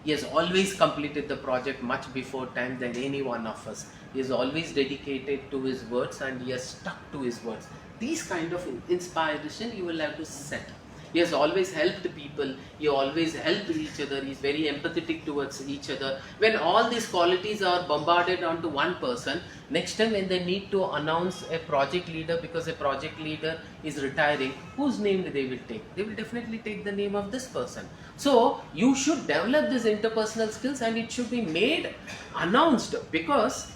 Speaker 1: He has always completed the project much before time than any one of us. He is always dedicated to his words and he has stuck to his words. These kind of inspiration you will have to set. He has always helped people, he always helped each other, he is very empathetic towards each other. When all these qualities are bombarded onto one person, next time when they need to announce a project leader, because a project leader is retiring, whose name they will take? They will definitely take the name of this person. So you should develop these interpersonal skills and it should be made announced, because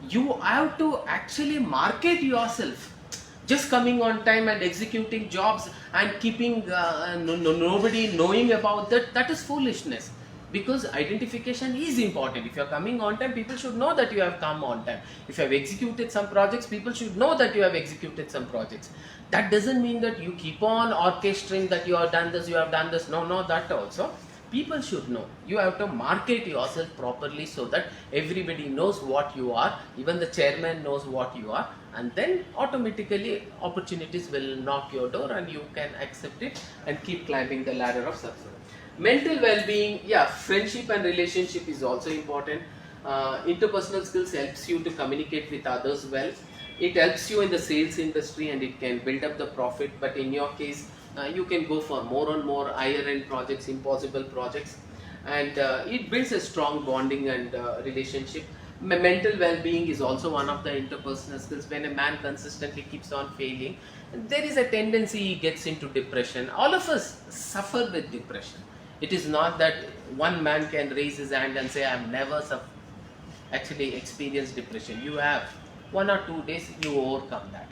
Speaker 1: you have to actually market yourself. Just coming on time and executing jobs and keeping nobody knowing about that is foolishness. Because identification is important. If you are coming on time, people should know that you have come on time. If you have executed some projects, people should know that you have executed some projects. That doesn't mean that you keep on orchestrating that you have done this, you have done this. No, that also. People should know. You have to market yourself properly so that everybody knows what you are, even the chairman knows what you are, and then automatically opportunities will knock your door and you can accept it and keep climbing the ladder of success. Mental well-being, yeah, friendship and relationship is also important. Interpersonal skills helps you to communicate with others well. It helps you in the sales industry and it can build up the profit, but in your case, you can go for more and more higher end projects, impossible projects, and it builds a strong bonding and relationship. Mental well-being is also one of the interpersonal skills. When a man consistently keeps on failing, there is a tendency he gets into depression. All of us suffer with depression. It is not that one man can raise his hand and say, I have never actually experienced depression. You have. 1 or 2 days, you overcome that.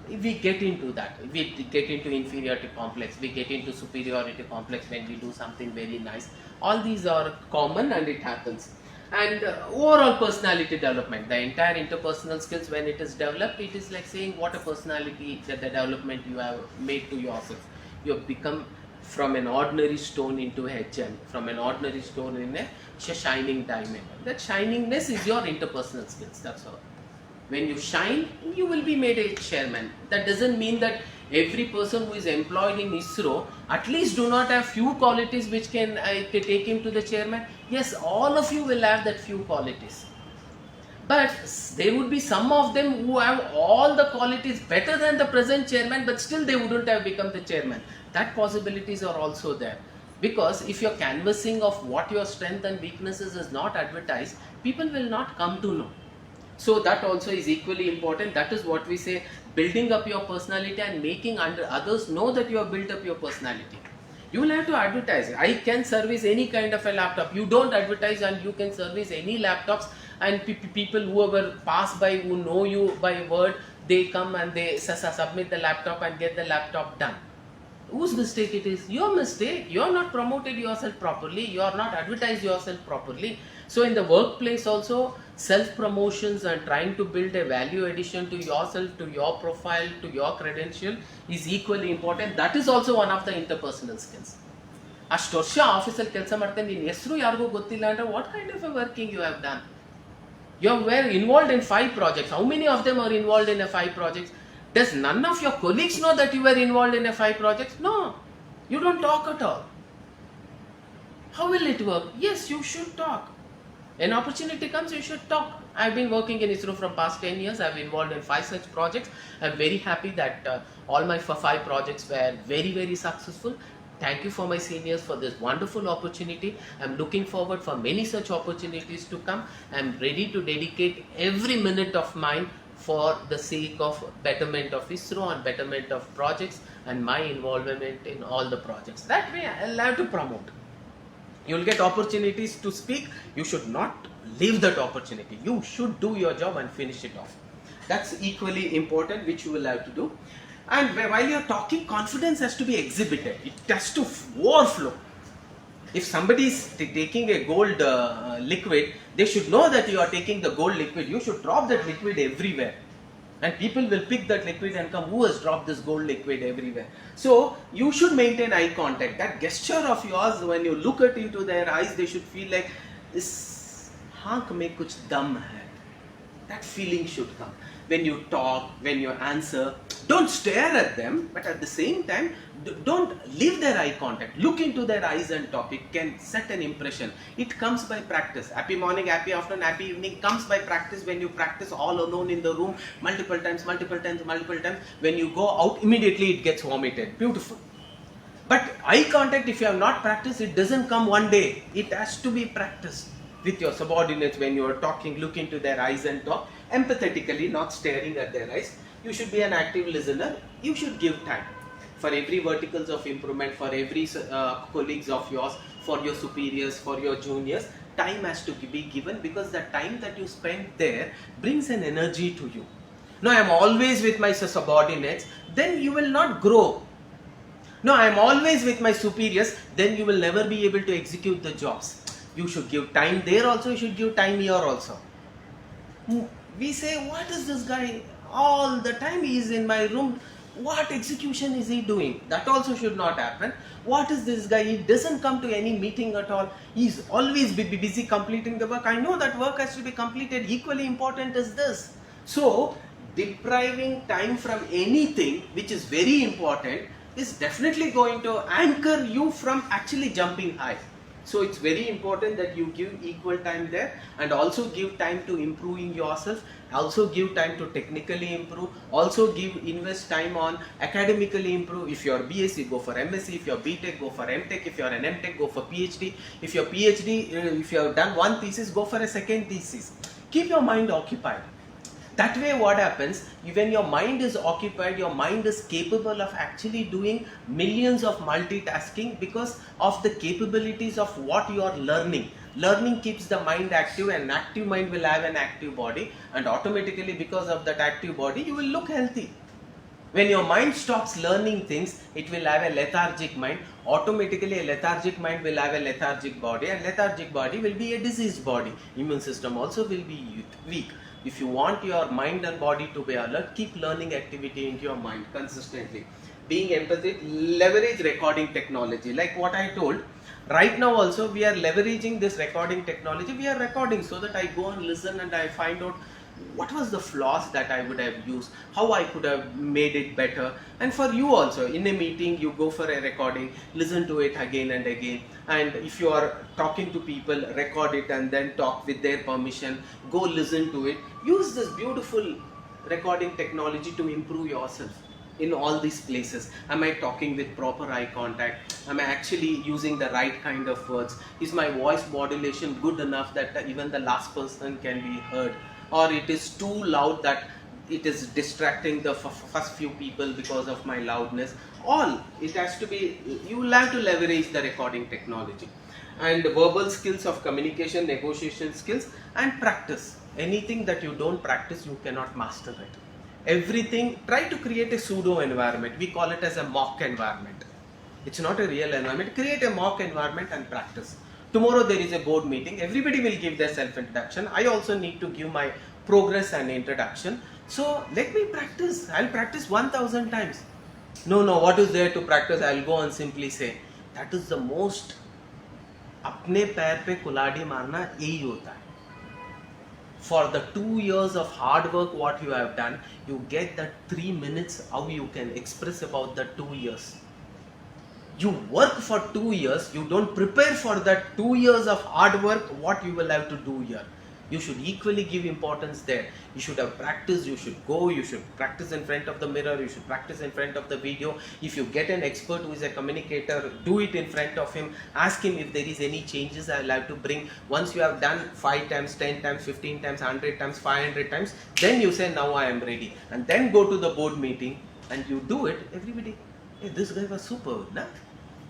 Speaker 1: We get into that. We get into inferiority complex. We get into superiority complex when we do something very nice. All these are common and it happens. And overall personality development, the entire interpersonal skills, when it is developed, it is like saying what a personality that the development you have made to yourself. You have become from an ordinary stone into a gem, from an ordinary stone in a shining diamond. That shiningness is your interpersonal skills, that's all. When you shine, you will be made a chairman. That doesn't mean that every person who is employed in ISRO at least do not have few qualities which can take him to the chairman. Yes, all of you will have that few qualities. But there would be some of them who have all the qualities better than the present chairman, but still they wouldn't have become the chairman. That possibilities are also there. Because if your canvassing of what your strength and weaknesses is not advertised, people will not come to know. So that also is equally important. That is what we say, building up your personality and making others know that you have built up your personality. You will have to advertise. I can service any kind of a laptop. You don't advertise and you can service any laptops, and people whoever pass by, who know you by word, they come and they submit the laptop and get the laptop done. Whose mistake it is? Your mistake. You are not promoted yourself properly. You are not advertised yourself properly. So in the workplace also, self-promotions and trying to build a value addition to yourself, to your profile, to your credential is equally important. That is also one of the interpersonal skills. ಅಷ್ಟು ವರ್ಷ ಆಫೀಸಲ್ಲಿ ಕೆಲಸ ಮಾಡ್ತೇನೆ, ನಿನ್ನ ಹೆಸರು ಯಾರಿಗೂ ಗೊತ್ತಿಲ್ಲ ಅಂದರೆ what kind of a working you have done? You were involved in 5 projects. How many of them are involved in 5 projects? Does none of your colleagues know that you were involved in 5 projects? No. You don't talk at all. How will it work? Yes, you should talk. An opportunity comes, you should talk. I've been working in ISRO from past 10 years. I've been involved in 5 such projects. I'm very happy that all my 5 projects were very, very successful. Thank you for my seniors for this wonderful opportunity. I'm looking forward for many such opportunities to come. I'm ready to dedicate every minute of mine for the sake of betterment of ISRO and betterment of projects and my involvement in all the projects. That way I'll have to promote. You'll get opportunities to speak. You should not leave that opportunity. You should do your job and finish it off. That's equally important, which you will have to do. And while you're talking, confidence has to be exhibited. It has to overflow. If somebody is taking a gold liquid, they should know that you are taking the gold liquid. You should drop that liquid everywhere. And people will pick that liquid and come, who has dropped this gold liquid everywhere? So, you should maintain eye contact. That gesture of yours, when you look into their eyes, they should feel like, this hank mein kuch dum hai. That feeling should come. When you talk, when you answer, don't stare at them, but at the same time, don't leave their eye contact. Look into their eyes and talk. It can set an impression. It comes by practice. Happy morning, happy afternoon, happy evening comes by practice. When you practice all alone in the room multiple times. When you go out, immediately it gets vomited. Beautiful. But eye contact, if you have not practiced, it doesn't come one day. It has to be practiced with your subordinates. When you are talking, look into their eyes and talk empathetically, not staring at their eyes. You should be an active listener. You should give time for every verticals of improvement, for every colleagues of yours, for your superiors, for your juniors. Time has to be given, because the time that you spend there brings an energy to you. No, I am always with my subordinates, then you will not grow. No, I am always with my superiors, then you will never be able to execute the jobs. You should give time there also, you should give time here also. We say, what is this guy? All the time he is in my room. What execution is he doing? That also should not happen. What is this guy? He doesn't come to any meeting at all. He's always busy completing the work. I know that work has to be completed. Equally important is this. So, depriving time from anything which is very important is definitely going to anchor you from actually jumping high. So it's very important that you give equal time there, and also give time to improving yourself, also give time to technically improve, also invest time on academically improve. If you're BSc, go for MSc. If you're BTech, go for MTech. If you're an MTech, go for PhD. If you're PhD, if you have done one thesis, go for a second thesis. Keep your mind occupied. That way what happens, when your mind is occupied, your mind is capable of actually doing millions of multitasking because of the capabilities of what you are learning. Learning keeps the mind active, and active mind will have an active body, and automatically because of that active body, you will look healthy. When your mind stops learning things, it will have a lethargic mind. Automatically a lethargic mind will have a lethargic body, and lethargic body will be a diseased body. Immune system also will be weak. If you want your mind and body to be alert, keep learning activity into your mind consistently. Being empathetic, leverage recording technology. Like what I told, right now also we are leveraging this recording technology. We are recording so that I go and listen and I find out what was the flaws that I would have used, how I could have made it better. And for you also, in a meeting, you go for a recording, listen to it again and again. And if you are talking to people, record it and then talk with their permission, go listen to it. Use this beautiful recording technology to improve yourself. in all these places? Am I talking with proper eye contact? Am I actually using the right kind of words? Is my voice modulation good enough that even the last person can be heard? Or it is too loud that it is distracting the first few people because of my loudness? All, it has to be, you will have to leverage the recording technology. And verbal skills of communication, negotiation skills, and practice. Anything that you don't practice, you cannot master it. Everything, try to create a pseudo environment. We call it as a mock environment. It's not a real environment. Create a mock environment and practice. Tomorrow there is a board meeting. Everybody will give their self-introduction. I also need to give my progress and introduction. So let me practice. I'll practice 1000 times. No, what is there to practice? I'll go and simply say, that is the most, अपने पैर पे कुल्हाड़ी मारना यही होता है. For the 2 years of hard work what you have done, you get that 3 minutes how you can express about the 2 years. You work for 2 years, you don't prepare for that 2 years of hard work, what you will have to do here. You should equally give importance there. You should have practice, you should go, you should practice in front of the mirror, you should practice in front of the video. If you get an expert who is a communicator, do it in front of him. Ask him if there is any changes I will have to bring. Once you have done 5 times, 10 times, 15 times, 100 times, 500 times, then you say, now I am ready. And then go to the board meeting and you do it. Everybody, hey, this guy was superb, nah?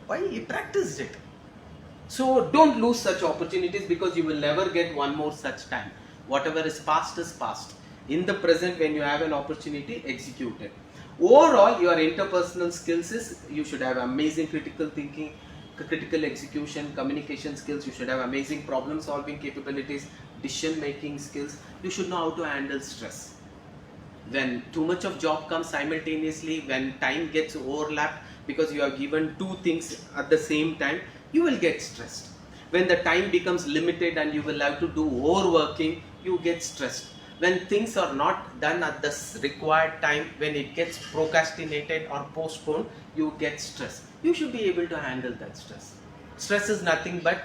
Speaker 1: Why? He practiced it. So don't lose such opportunities, because you will never get one more such time. Whatever is past is past. In the present, when you have an opportunity, execute it. Overall, your interpersonal skills is, you should have amazing critical thinking, critical execution, communication skills. You should have amazing problem solving capabilities, decision making skills. You should know how to handle stress. When too much of job comes simultaneously, when time gets overlapped because you have given 2 things at the same time, you will get stressed. When the time becomes limited and you will have to do overworking, you get stressed. When things are not done at the required time, when it gets procrastinated or postponed, you get stressed. You should be able to handle that stress. Stress is nothing but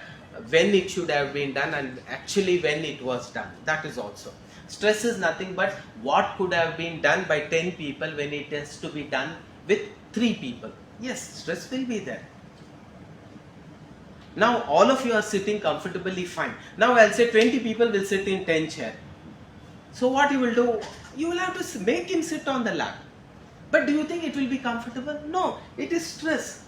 Speaker 1: when it should have been done and actually when it was done. That is also. Stress is nothing but what could have been done by 10 people when it has to be done with 3 people. Yes, stress will be there. Now all of you are sitting comfortably fine. Now I'll say 20 people will sit in 10 chairs. So what you will do? You will have to make him sit on the lap. But do you think it will be comfortable? No, it is stress.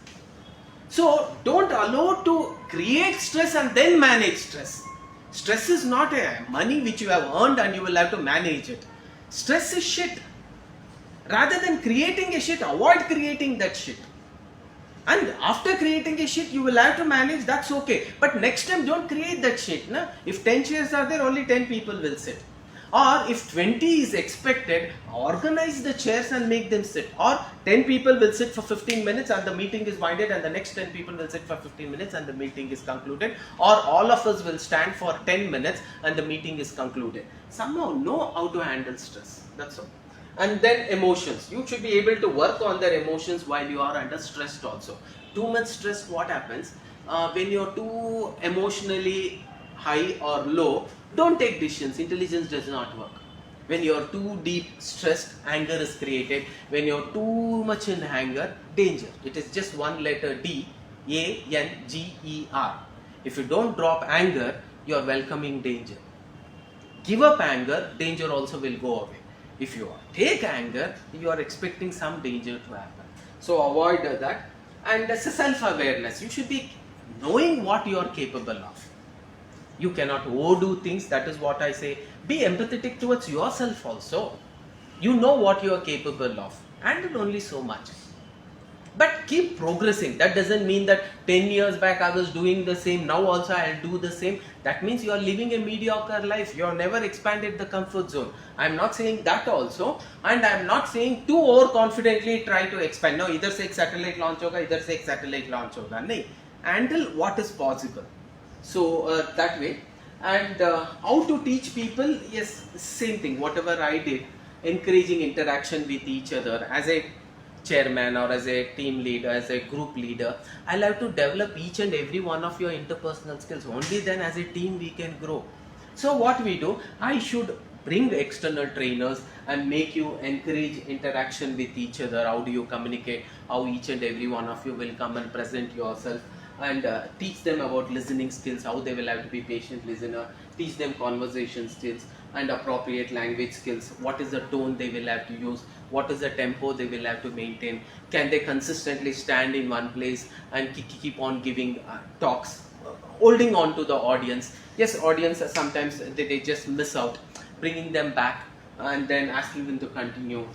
Speaker 1: So don't allow to create stress and then manage stress. Stress is not a money which you have earned and you will have to manage it. Stress is shit. Rather than creating a shit, avoid creating that shit. And after creating a shit, you will have to manage, that's okay. But next time, don't create that shit. Na? If 10 chairs are there, only 10 people will sit. Or if 20 is expected, organize the chairs and make them sit. Or 10 people will sit for 15 minutes and the meeting is winded, and the next 10 people will sit for 15 minutes and the meeting is concluded. Or all of us will stand for 10 minutes and the meeting is concluded. Somehow know how to handle stress. That's all. And then emotions. You should be able to work on their emotions while you are under stress also. Too much stress, what happens? When you're too emotionally high or low, don't take decisions. Intelligence does not work. When you're too deep stressed, anger is created. When you're too much in anger, danger. It is just one letter D, A-N-G-E-R. If you don't drop anger, you're welcoming danger. Give up anger, danger also will go away. If you take anger, you are expecting some danger to happen. So avoid that. And self-awareness. You should be knowing what you are capable of. You cannot overdo things. That is what I say. Be empathetic towards yourself also. You know what you are capable of. Handle only so much. But keep progressing. That doesn't mean that 10 years back I was doing the same, now also I'll do the same. That means you are living a mediocre life. You have never expanded the comfort zone. I'm not saying that also. And I'm not saying too overconfidently try to expand. No, either say satellite launch hoga, either say satellite launch hoga. No, handle what is possible. So that way. And how to teach people? Yes, same thing. Whatever I did, encouraging interaction with each other. As a chairman or as a team leader, as a group leader, I'll have to develop each and every one of your interpersonal skills. Only then as a team we can grow. So what we do, I should bring external trainers and make you encourage interaction with each other. How do you communicate? How each and every one of you will come and present yourself, and teach them about listening skills, how they will have to be patient listener, teach them conversation skills and appropriate language skills, what is the tone they will have to use, what is the tempo they will have to maintain, can they consistently stand in one place and keep on giving talks, holding on to the audience. Yes, audience sometimes they just miss out, bringing them back and then asking them to continue,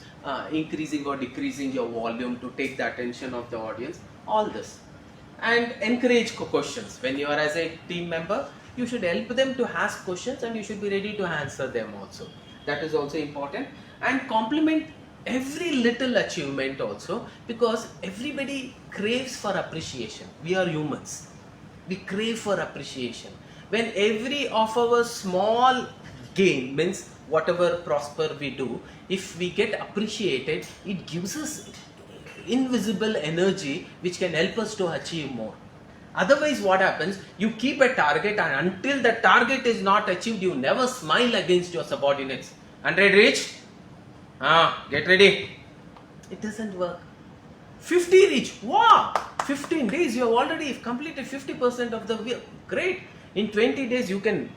Speaker 1: increasing or decreasing your volume to take the attention of the audience, all this. And encourage questions. When you are as a team member, you should help them to ask questions and you should be ready to answer them also. That is also important. And compliment every little achievement also, because everybody craves for appreciation. We are humans. We crave for appreciation. When every of our small gain, means whatever prosper we do, if we get appreciated, it gives us invisible energy which can help us to achieve more. Otherwise what happens, you keep a target and until the target is not achieved, you never smile against your subordinates. 100 reached? Get ready. It doesn't work. 50 reached? Wow! 15 days you have already completed 50% of the work. Great. In 20 days you can,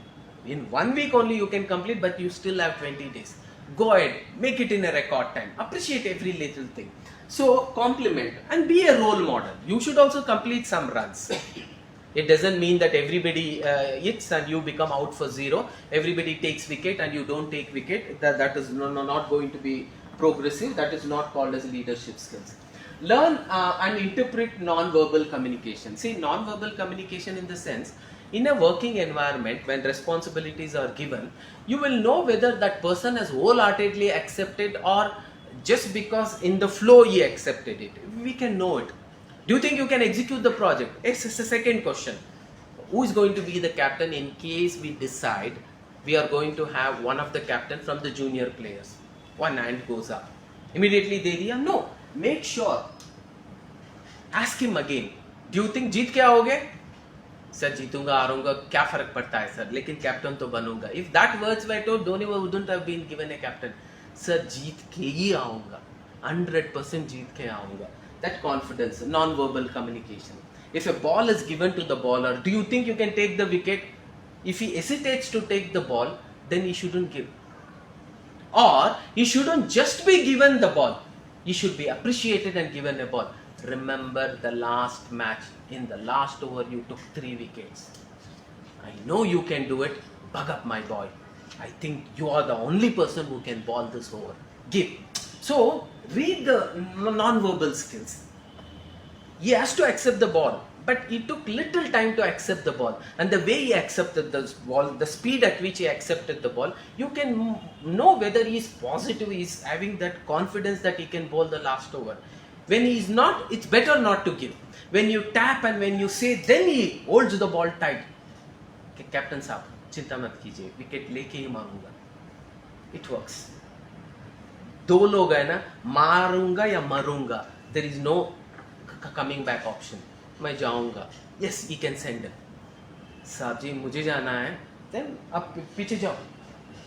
Speaker 1: in 1 week only you can complete, but you still have 20 days. Go ahead, make it in a record time. Appreciate every little thing. So compliment and be a role model. You should also complete some runs. It doesn't mean that everybody hits and you become out for zero. Everybody takes wicket and you don't take wicket. That is not going to be progressive. That is not called as leadership skills. Learn and interpret non-verbal communication. See, non-verbal communication in the sense, in a working environment when responsibilities are given, you will know whether that person has wholeheartedly accepted or just because in the flow he accepted it. We can know it. Do you think you can execute the project? It's a second question. Who is going to be the captain in case we decide we are going to have one of the captain from the junior players? One hand goes up. Immediately they say, no, make sure. Ask him again. Do you think जीत के आओगे? Sir जीतूंगा हारूंगा क्या फर्क पड़ता है sir, लेकिन captain तो बनूंगा. If that words were told, Dhoni wouldn't have been given a captain. Sir जीत के ही आऊंगा, 100% जीत के आऊंगा. That confidence, non-verbal communication. If a ball is given to the bowler, do you think you can take the wicket? If he hesitates to take the ball, then he shouldn't give. Or he shouldn't just be given the ball. He should be appreciated and given a ball. Remember the last match, in the last over you took 3 wickets. I know you can do it. Bug up my boy. I think you are the only person who can bowl this over. Give. So read the non-verbal skills. He has to accept the ball, but he took little time to accept the ball. And the way he accepted the ball, the speed at which he accepted the ball, you can know whether he is positive, he is having that confidence that he can bowl the last over. When he is not, it's better not to give. When you tap and when you say, then he holds the ball tight. Okay, Captain Saab, चिंता मत कीजिए, wicket लेके ही मारूंगा. It works. 2 लोग है ना, मारूंगा या मरूंगा. There is no coming back option. मैं जाऊंगा. Yes, he can send him. साहब जी मुझे जाना है. Then आप पीछे जाओ.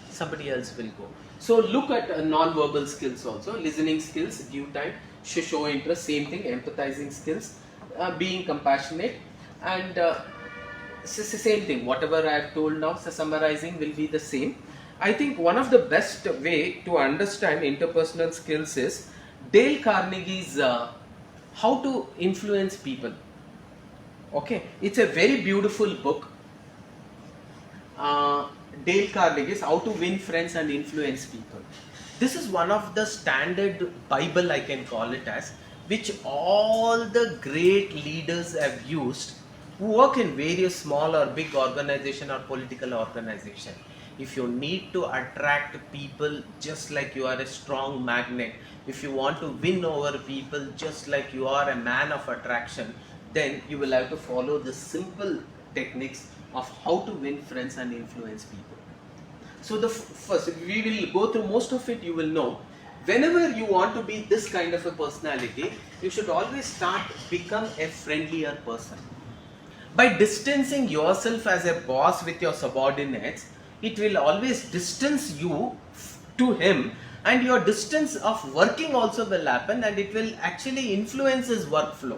Speaker 1: Somebody else will go. So look at non-verbal skills also. Listening skills, give time, show interest, same thing. Empathizing skills, being compassionate, and same thing. Whatever I have told now, summarizing will be the same. I think one of the best way to understand interpersonal skills is Dale Carnegie's How to Influence People. Okay, it's a very beautiful book. Dale Carnegie's How to Win Friends and Influence People. This is one of the standard Bible, I can call it as, which all the great leaders have used who work in various small or big organization or political organization. If you need to attract people just like you are a strong magnet, if you want to win over people just like you are a man of attraction, then you will have to follow the simple techniques of how to win friends and influence people. So the first, we will go through most of it. You will know, whenever you want to be this kind of a personality, you should always start become a friendlier person. By distancing yourself as a boss with your subordinates, it will always distance you to him, and your distance of working also will happen, and it will actually influence his workflow.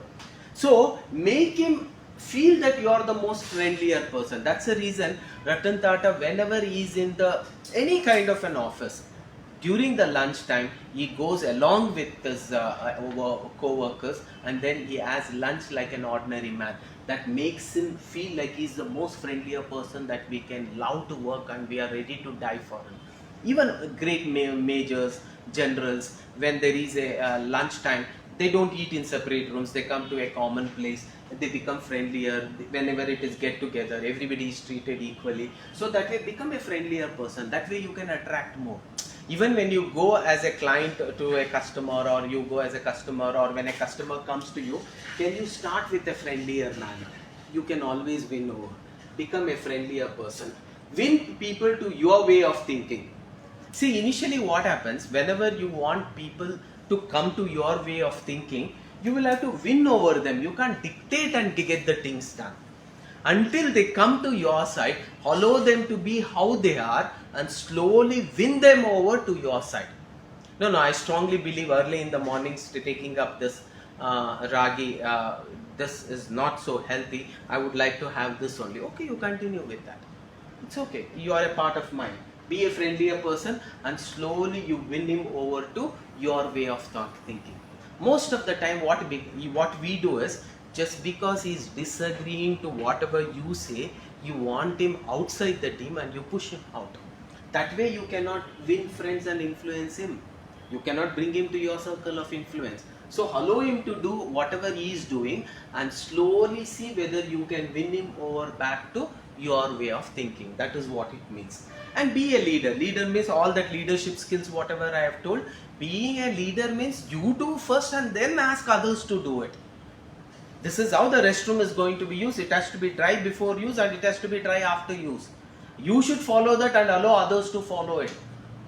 Speaker 1: So make him feel that you are the most friendlier person. That's the reason Ratan Tata, whenever he is in any kind of an office, during the lunch time, he goes along with his co-workers, and then he has lunch like an ordinary man. That makes him feel like he's the most friendlier person that we can love to work, and we are ready to die for him. Even great majors, generals, when there is a lunch time, they don't eat in separate rooms, they come to a common place, they become friendlier. Whenever it is get together, everybody is treated equally, so that way become a friendlier person. That way you can attract more. Even when you go as a client to a customer, or you go as a customer, or when a customer comes to you, can you start with a friendlier manner? You can always win over. Become a friendlier person. Win people to your way of thinking. See, initially what happens, whenever you want people to come to your way of thinking, you will have to win over them. You can't dictate and get the things done. Until they come to your side, allow them to be how they are, and slowly win them over to your side. No, I strongly believe early in the mornings taking up this ragi, this is not so healthy. I would like to have this only. Okay, you continue with that. It's okay. You are a part of mine. Be a friendlier person, and slowly you win him over to your way of thinking. Most of the time what we do is, just because he is disagreeing to whatever you say, you want him outside the team and you push him out. That way you cannot win friends and influence him. You cannot bring him to your circle of influence. So allow him to do whatever he is doing, and slowly see whether you can win him over back to your way of thinking. That is what it means. And be a leader. Leader means all that leadership skills, whatever I have told. Being a leader means you do first and then ask others to do it. This is how the restroom is going to be used. It has to be dry before use, and it has to be dry after use. You should follow that and allow others to follow it.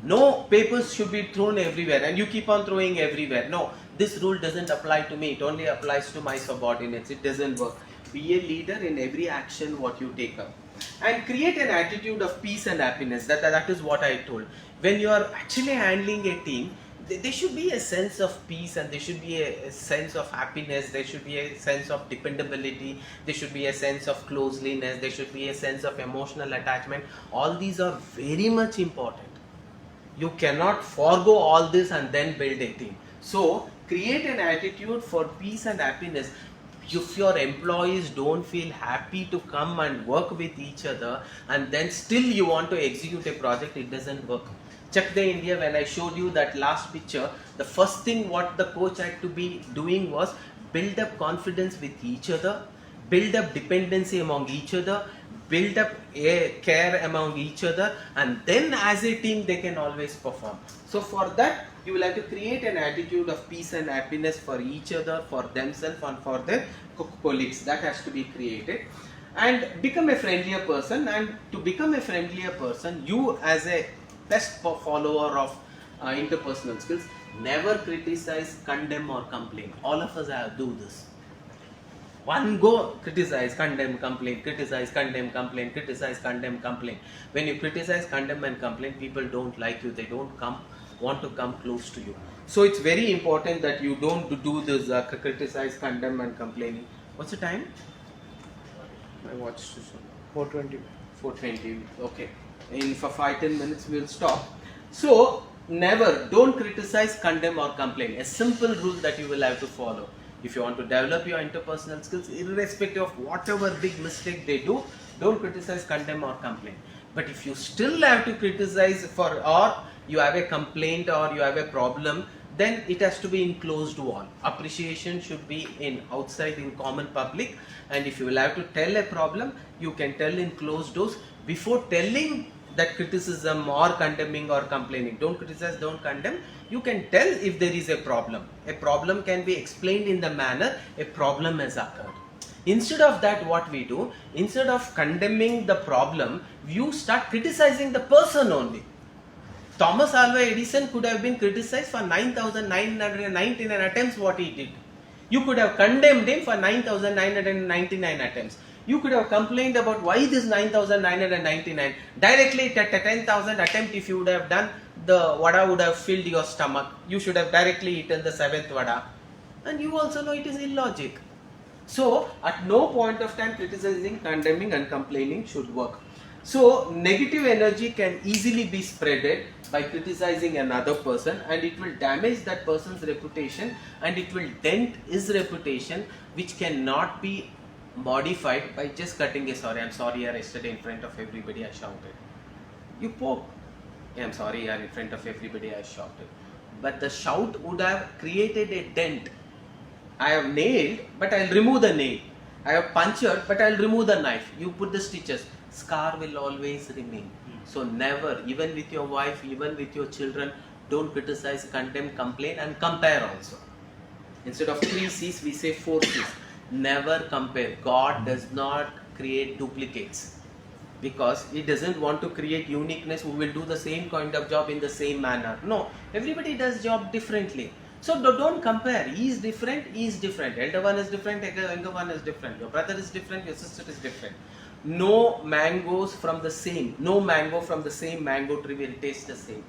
Speaker 1: No papers should be thrown everywhere, and you keep on throwing everywhere. No, this rule doesn't apply to me. It only applies to my subordinates. It doesn't work. Be a leader in every action what you take up. And create an attitude of peace and happiness. That is what I told. When you are actually handling a team, there should be a sense of peace, and there should be a sense of happiness. There should be a sense of dependability. There should be a sense of closeliness. There should be a sense of emotional attachment. All these are very much important. You cannot forego all this and then build a team. So create an attitude for peace and happiness. If your employees don't feel happy to come and work with each other, and then still you want to execute a project, it doesn't work. Check the India. When I showed you that last picture, the first thing what the coach had to be doing was build up confidence with each other, build up dependency among each other, build up a care among each other, and then as a team they can always perform. So for that, you will have to create an attitude of peace and happiness for each other, for themselves, and for their colleagues. That has to be created. And become a friendlier person. And to become a friendlier person, you as a best follower of interpersonal skills, never criticize, condemn or complain. All of us have to do this. One go, criticize, condemn, complain, criticize, condemn, complain, criticize, condemn, complain. When you criticize, condemn and complain, people don't like you. They don't want to come close to you. So it's very important that you don't do this criticize, condemn and complaining. What's the time? I watched
Speaker 2: 4:20.
Speaker 1: 4:20. Okay. For 5-10 minutes we'll stop. So never, don't criticize, condemn or complain. A simple rule that you will have to follow. If you want to develop your interpersonal skills, irrespective of whatever big mistake they do, don't criticize, condemn or complain. But if you still have to criticize or you have a complaint or you have a problem, then it has to be in closed wall. Appreciation should be in outside in common public. And if you will have to tell a problem, you can tell in closed doors. Before telling that criticism or condemning or complaining, don't criticize, don't condemn. You can tell if there is a problem. A problem can be explained in the manner a problem has occurred. Instead of that, what we do, instead of condemning the problem, you start criticizing the person only. Thomas Alva Edison could have been criticized for 9,999 attempts what he did. You could have condemned him for 9,999 attempts. You could have complained about why this 9,999. Directly at 10,000 attempt, if you would have done, the vada would have filled your stomach. You should have directly eaten the 7th vada. And you also know it is illogic. So, at no point of time criticizing, condemning and complaining should work. So, negative energy can easily be spreaded by criticizing another person, and it will damage that person's reputation, and it will dent his reputation, which cannot be modified by just cutting a sorry. I'm sorry, yesterday in front of everybody I shouted. You poke. I'm sorry, in front of everybody I shouted. But the shout would have created a dent. I have nailed, but I'll remove the nail. I have punctured, but I'll remove the knife. You put the stitches. Scar will always remain. So never, even with your wife, even with your children, don't criticize, condemn, complain, and compare also. Instead of 3 C's, we say 4 C's. Never compare. God does not create duplicates, because He doesn't want to create uniqueness who will do the same kind of job in the same manner. No, everybody does job differently. So don't compare. He is different, he is different. Elder one is different, younger one is different. Your brother is different, your sister is different. No mangoes from the same. No mango from the same mango tree will taste the same.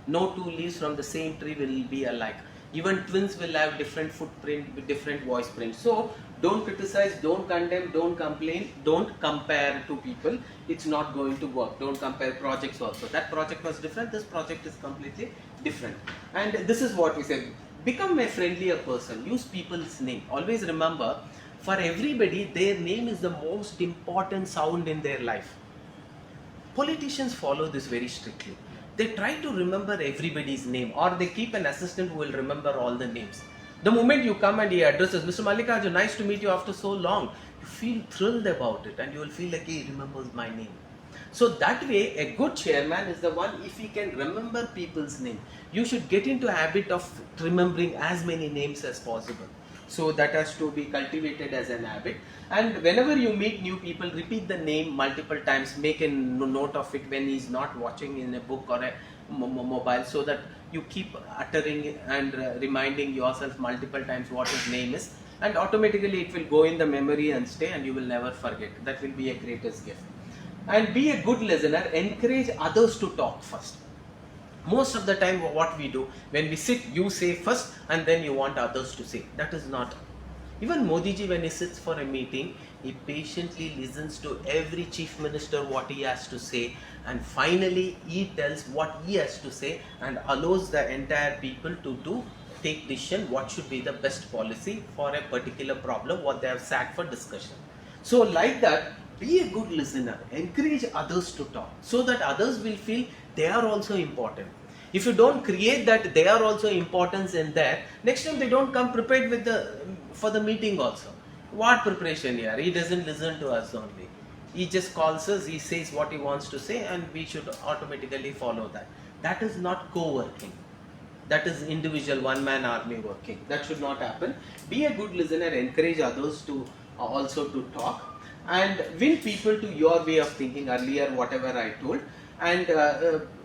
Speaker 1: No 2 leaves from the same tree will be alike. Even twins will have different footprint, different voice print. So don't criticize, don't condemn, don't complain, don't compare to people. It's not going to work. Don't compare projects also. That project was different, this project is completely different. And this is what we say. Become a friendlier person. Use people's name. Always remember, for everybody, their name is the most important sound in their life. Politicians follow this very strictly. They try to remember everybody's name, or they keep an assistant who will remember all the names. The moment you come and he addresses, Mr. Mallikarjuna, nice to meet you after so long, you feel thrilled about it, and you will feel like he remembers my name. So that way, a good chairman is the one, if he can remember people's name. You should get into a habit of remembering as many names as possible. So that has to be cultivated as an habit. And whenever you meet new people, repeat the name multiple times. Make a note of it when he's not watching in a book or a mobile, so that you keep uttering and reminding yourself multiple times what his name is. And automatically it will go in the memory and stay, and you will never forget. That will be a greatest gift. And be a good listener. Encourage others to talk first. Most of the time what we do, when we sit, you say first and then you want others to say. That is not. Even Modi ji, when he sits for a meeting, he patiently listens to every chief minister what he has to say, and finally he tells what he has to say and allows the entire people to take decision what should be the best policy for a particular problem what they have sat for discussion. So like that, be a good listener. Encourage others to talk, so that others will feel they are also important. If you don't create that they are also importance in there, next time they don't come prepared with for the meeting also. What preparation here? He doesn't listen to us only. He just calls us, he says what he wants to say, and we should automatically follow that. That is not co-working. That is individual one-man army working. That should not happen. Be a good listener. Encourage others to also to talk, and win people to your way of thinking. Earlier, whatever I told. And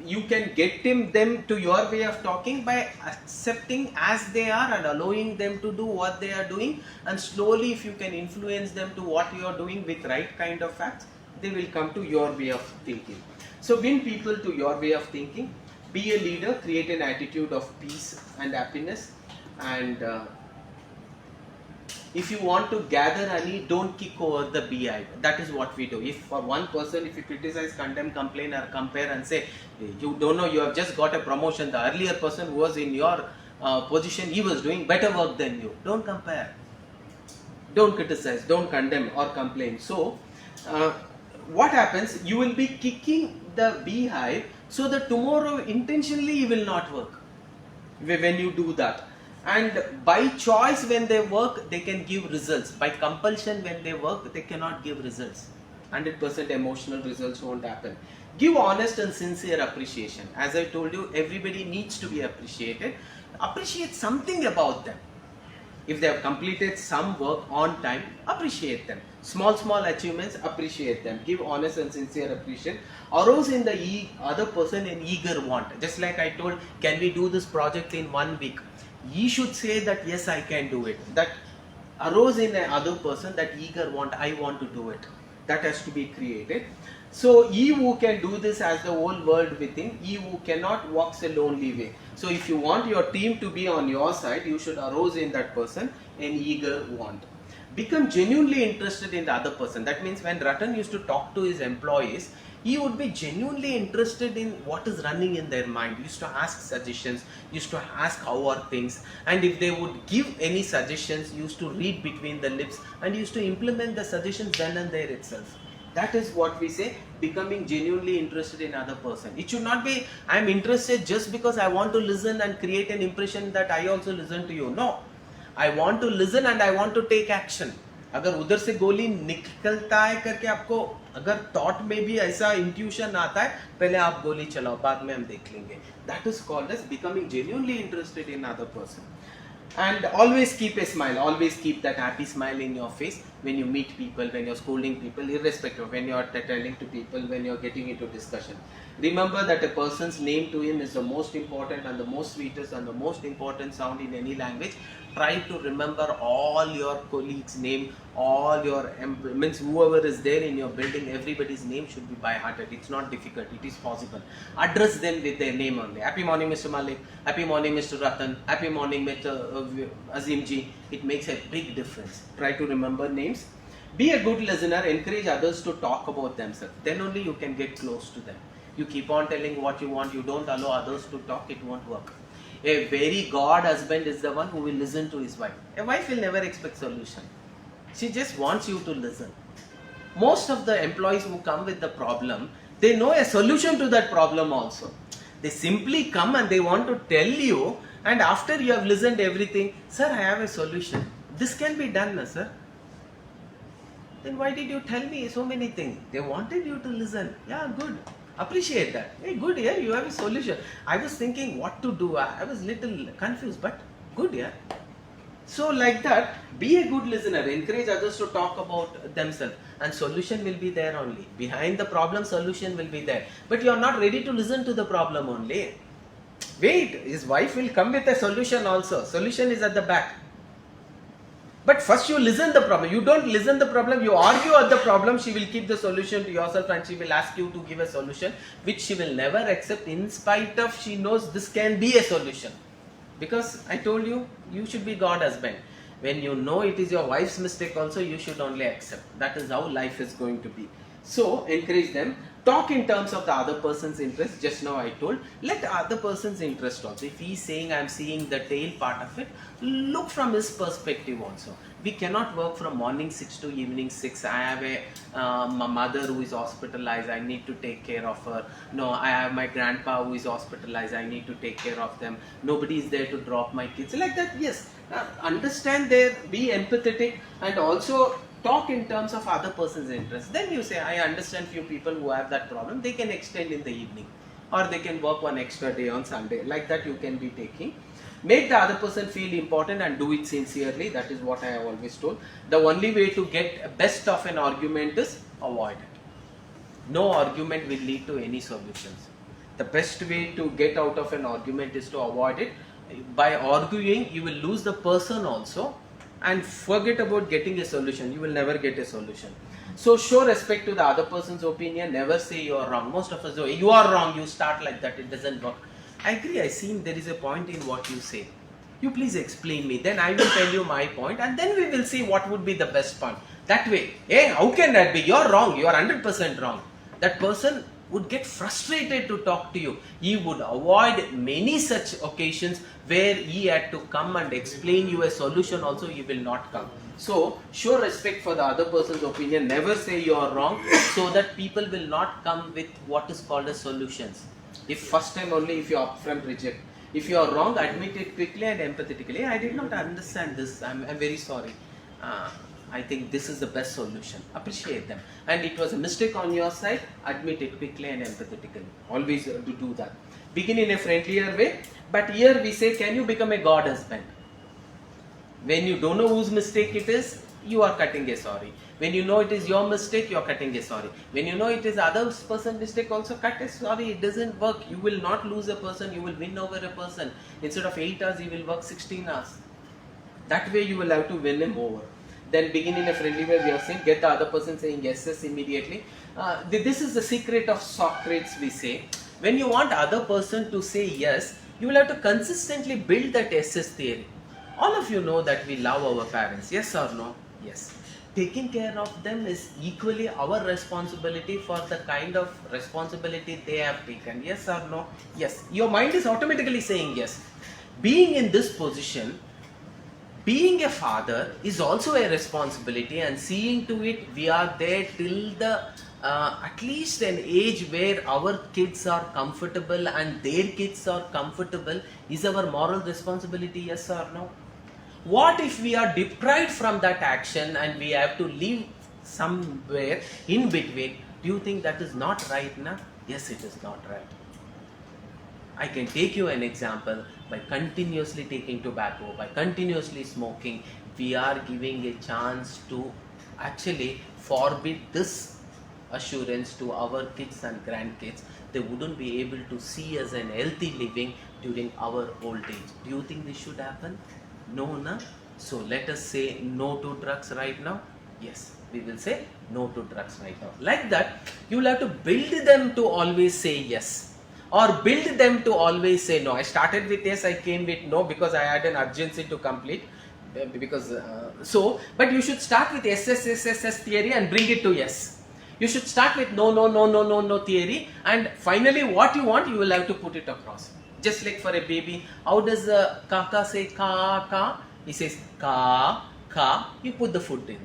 Speaker 1: you can get them to your way of talking by accepting as they are and allowing them to do what they are doing, and slowly if you can influence them to what you are doing with right kind of facts, they will come to your way of thinking. So win people to your way of thinking, be a leader, create an attitude of peace and happiness, and if you want to gather honey, don't kick over the beehive. That is what we do. If for one person, if you criticize, condemn, complain or compare and say, you don't know, you have just got a promotion, the earlier person who was in your position, he was doing better work than you. Don't compare. Don't criticize, don't condemn or complain. So, what happens? You will be kicking the beehive so that tomorrow intentionally you will not work when you do that. And by choice when they work, they can give results. By compulsion when they work, they cannot give results. 100% emotional results won't happen. Give honest and sincere appreciation. As I told you, everybody needs to be appreciated. Appreciate something about them. If they have completed some work on time, appreciate them. Small achievements, appreciate them. Give honest and sincere appreciation. Arouse in the other person an eager want. Just like I told, can we do this project in 1 week? He should say that yes, I can do it. That arose in the other person that eager want, I want to do it. That has to be created. So he who can do this has the whole world within. He who cannot walks a lonely way. So if you want your team to be on your side, you should arouse in that person an eager want. Become genuinely interested in the other person. That means when Ratan used to talk to his employees, he would be genuinely interested in what is running in their mind. He used to ask suggestions, used to ask how are things, and if they would give any suggestions, he used to read between the lips and he used to implement the suggestions then and there itself. That is what we say, becoming genuinely interested in other person. It should not be, I am interested just because I want to listen and create an impression that I also listen to you. No, I want to listen and I want to take action. अगर उधर से गोली निकलता है करके आपको अगर thought में भी ऐसा इंट्यूशन आता है, पहले आप गोली चलाओ, बाद में हम देख लेंगे. That is called as becoming genuinely interested in other person. And always keep a smile, always keep that happy smile in your face when you meet people, when you're scolding people, irrespective, when you're telling to people, when you're getting into discussion. Remember that a person's name to him is the most important and the most sweetest and the most important sound in any language. Try to remember all your colleagues' name, all your means whoever is there in your building, everybody's name should be by hearted. It's not difficult, it is possible. Address them with their name only. Happy morning, Mr. Malik. Happy morning, Mr. Ratan. Happy morning, Mr. Azimji. It makes a big difference. Try to remember names. Be a good listener. Encourage others to talk about themselves. Then only you can get close to them. You keep on telling what you want. You don't allow others to talk. It won't work. A very God husband is the one who will listen to his wife. A wife will never expect solution. She just wants you to listen. Most of the employees who come with the problem, they know a solution to that problem also. They simply come and they want to tell you, and after you have listened everything, sir, I have a solution. This can be done, sir. Then why did you tell me so many things? They wanted you to listen. Yeah, good. Appreciate that. Hey, good, yeah, you have a solution. I was thinking what to do. I was little confused, but good, yeah. So like that, be a good listener. Encourage others to talk about themselves, and solution will be there only. Behind the problem, solution will be there. But you are not ready to listen to the problem only. Wait, his wife will come with a solution also. Solution is at the back. But first you listen the problem. You don't listen the problem, you argue at the problem. She will keep the solution to yourself and she will ask you to give a solution which she will never accept, in spite of she knows this can be a solution. Because I told you, you should be God husband. When you know it is your wife's mistake also, you should only accept. That is how life is going to be. So encourage them. Talk in terms of the other person's interest. Just now I told, let the other person's interest also. If he is saying I am seeing the tail part of it, look from his perspective also. We cannot work from morning 6 to evening 6. I have a mother who is hospitalized, I need to take care of her. No, I have my grandpa who is hospitalized, I need to take care of them. Nobody is there to drop my kids. Like that, yes. Understand there, be empathetic, and also talk in terms of other person's interest. Then you say, I understand few people who have that problem, they can extend in the evening, or they can work one extra day on Sunday. Like that you can be taking. Make the other person feel important and do it sincerely. That is what I have always told. The only way to get best of an argument is avoid it. No argument will lead to any solutions. The best way to get out of an argument is to avoid it. By arguing, you will lose the person also, and forget about getting a solution. You will never get a solution. So show respect to the other person's opinion. Never say you are wrong. Most of us say you are wrong. You start like that. It doesn't work. I agree. I see there is a point in what you say. You please explain me. Then I will tell you my point, and then we will see what would be the best point. That way, hey, how can that be? You are wrong. You are 100% wrong. That person would get frustrated to talk to you. He would avoid many such occasions where he had to come and explain you a solution also. He will not come. So show respect for the other person's opinion. Never say you are wrong, so that people will not come with what is called as solutions. If first time only, if you upfront reject. If you are wrong, admit it quickly and empathetically. I did not understand this. I'm very sorry. I think this is the best solution. Appreciate them. And it was a mistake on your side. Admit it quickly and empathetically. Always do that. Begin in a friendlier way. But here we say, can you become a God husband? When you don't know whose mistake it is, you are cutting a sorry. When you know it is your mistake, you are cutting a sorry. When you know it is other person's mistake, also cut a sorry. It doesn't work. You will not lose a person. You will win over a person. Instead of 8 hours, you will work 16 hours. That way you will have to win him over. then begin in a friendly way, we have seen, get the other person saying yes immediately. This is the secret of Socrates, we say. When you want other person to say yes, you will have to consistently build that yes theory. All of you know that we love our parents, yes or no? Yes. Taking care of them is equally our responsibility for the kind of responsibility they have taken, yes or no? Yes. Your mind is automatically saying yes. Being in this position, being a father is also a responsibility, and seeing to it we are there till the at least an age where our kids are comfortable and their kids are comfortable is our moral responsibility, yes or no? What if we are deprived from that action and we have to live somewhere in between? Do you think that is not right now? Yes, it is not right. I can take you an example. By continuously taking tobacco, by continuously smoking, we are giving a chance to actually forbid this assurance to our kids and grandkids. They wouldn't be able to see us an healthy living during our old age. Do you think this should happen? No, na? So let us say no to drugs right now. Yes, we will say no to drugs right now. Like that, you will have to build them to always say yes, or build them to always say no. I started with yes, I came with no because I had an urgency to complete. But you should start with yes theory and bring it to yes. You should start with no theory, and finally what you want, you will have to put it across. Just like for a baby, how does Kaka say ka? He says ka. You put the food in.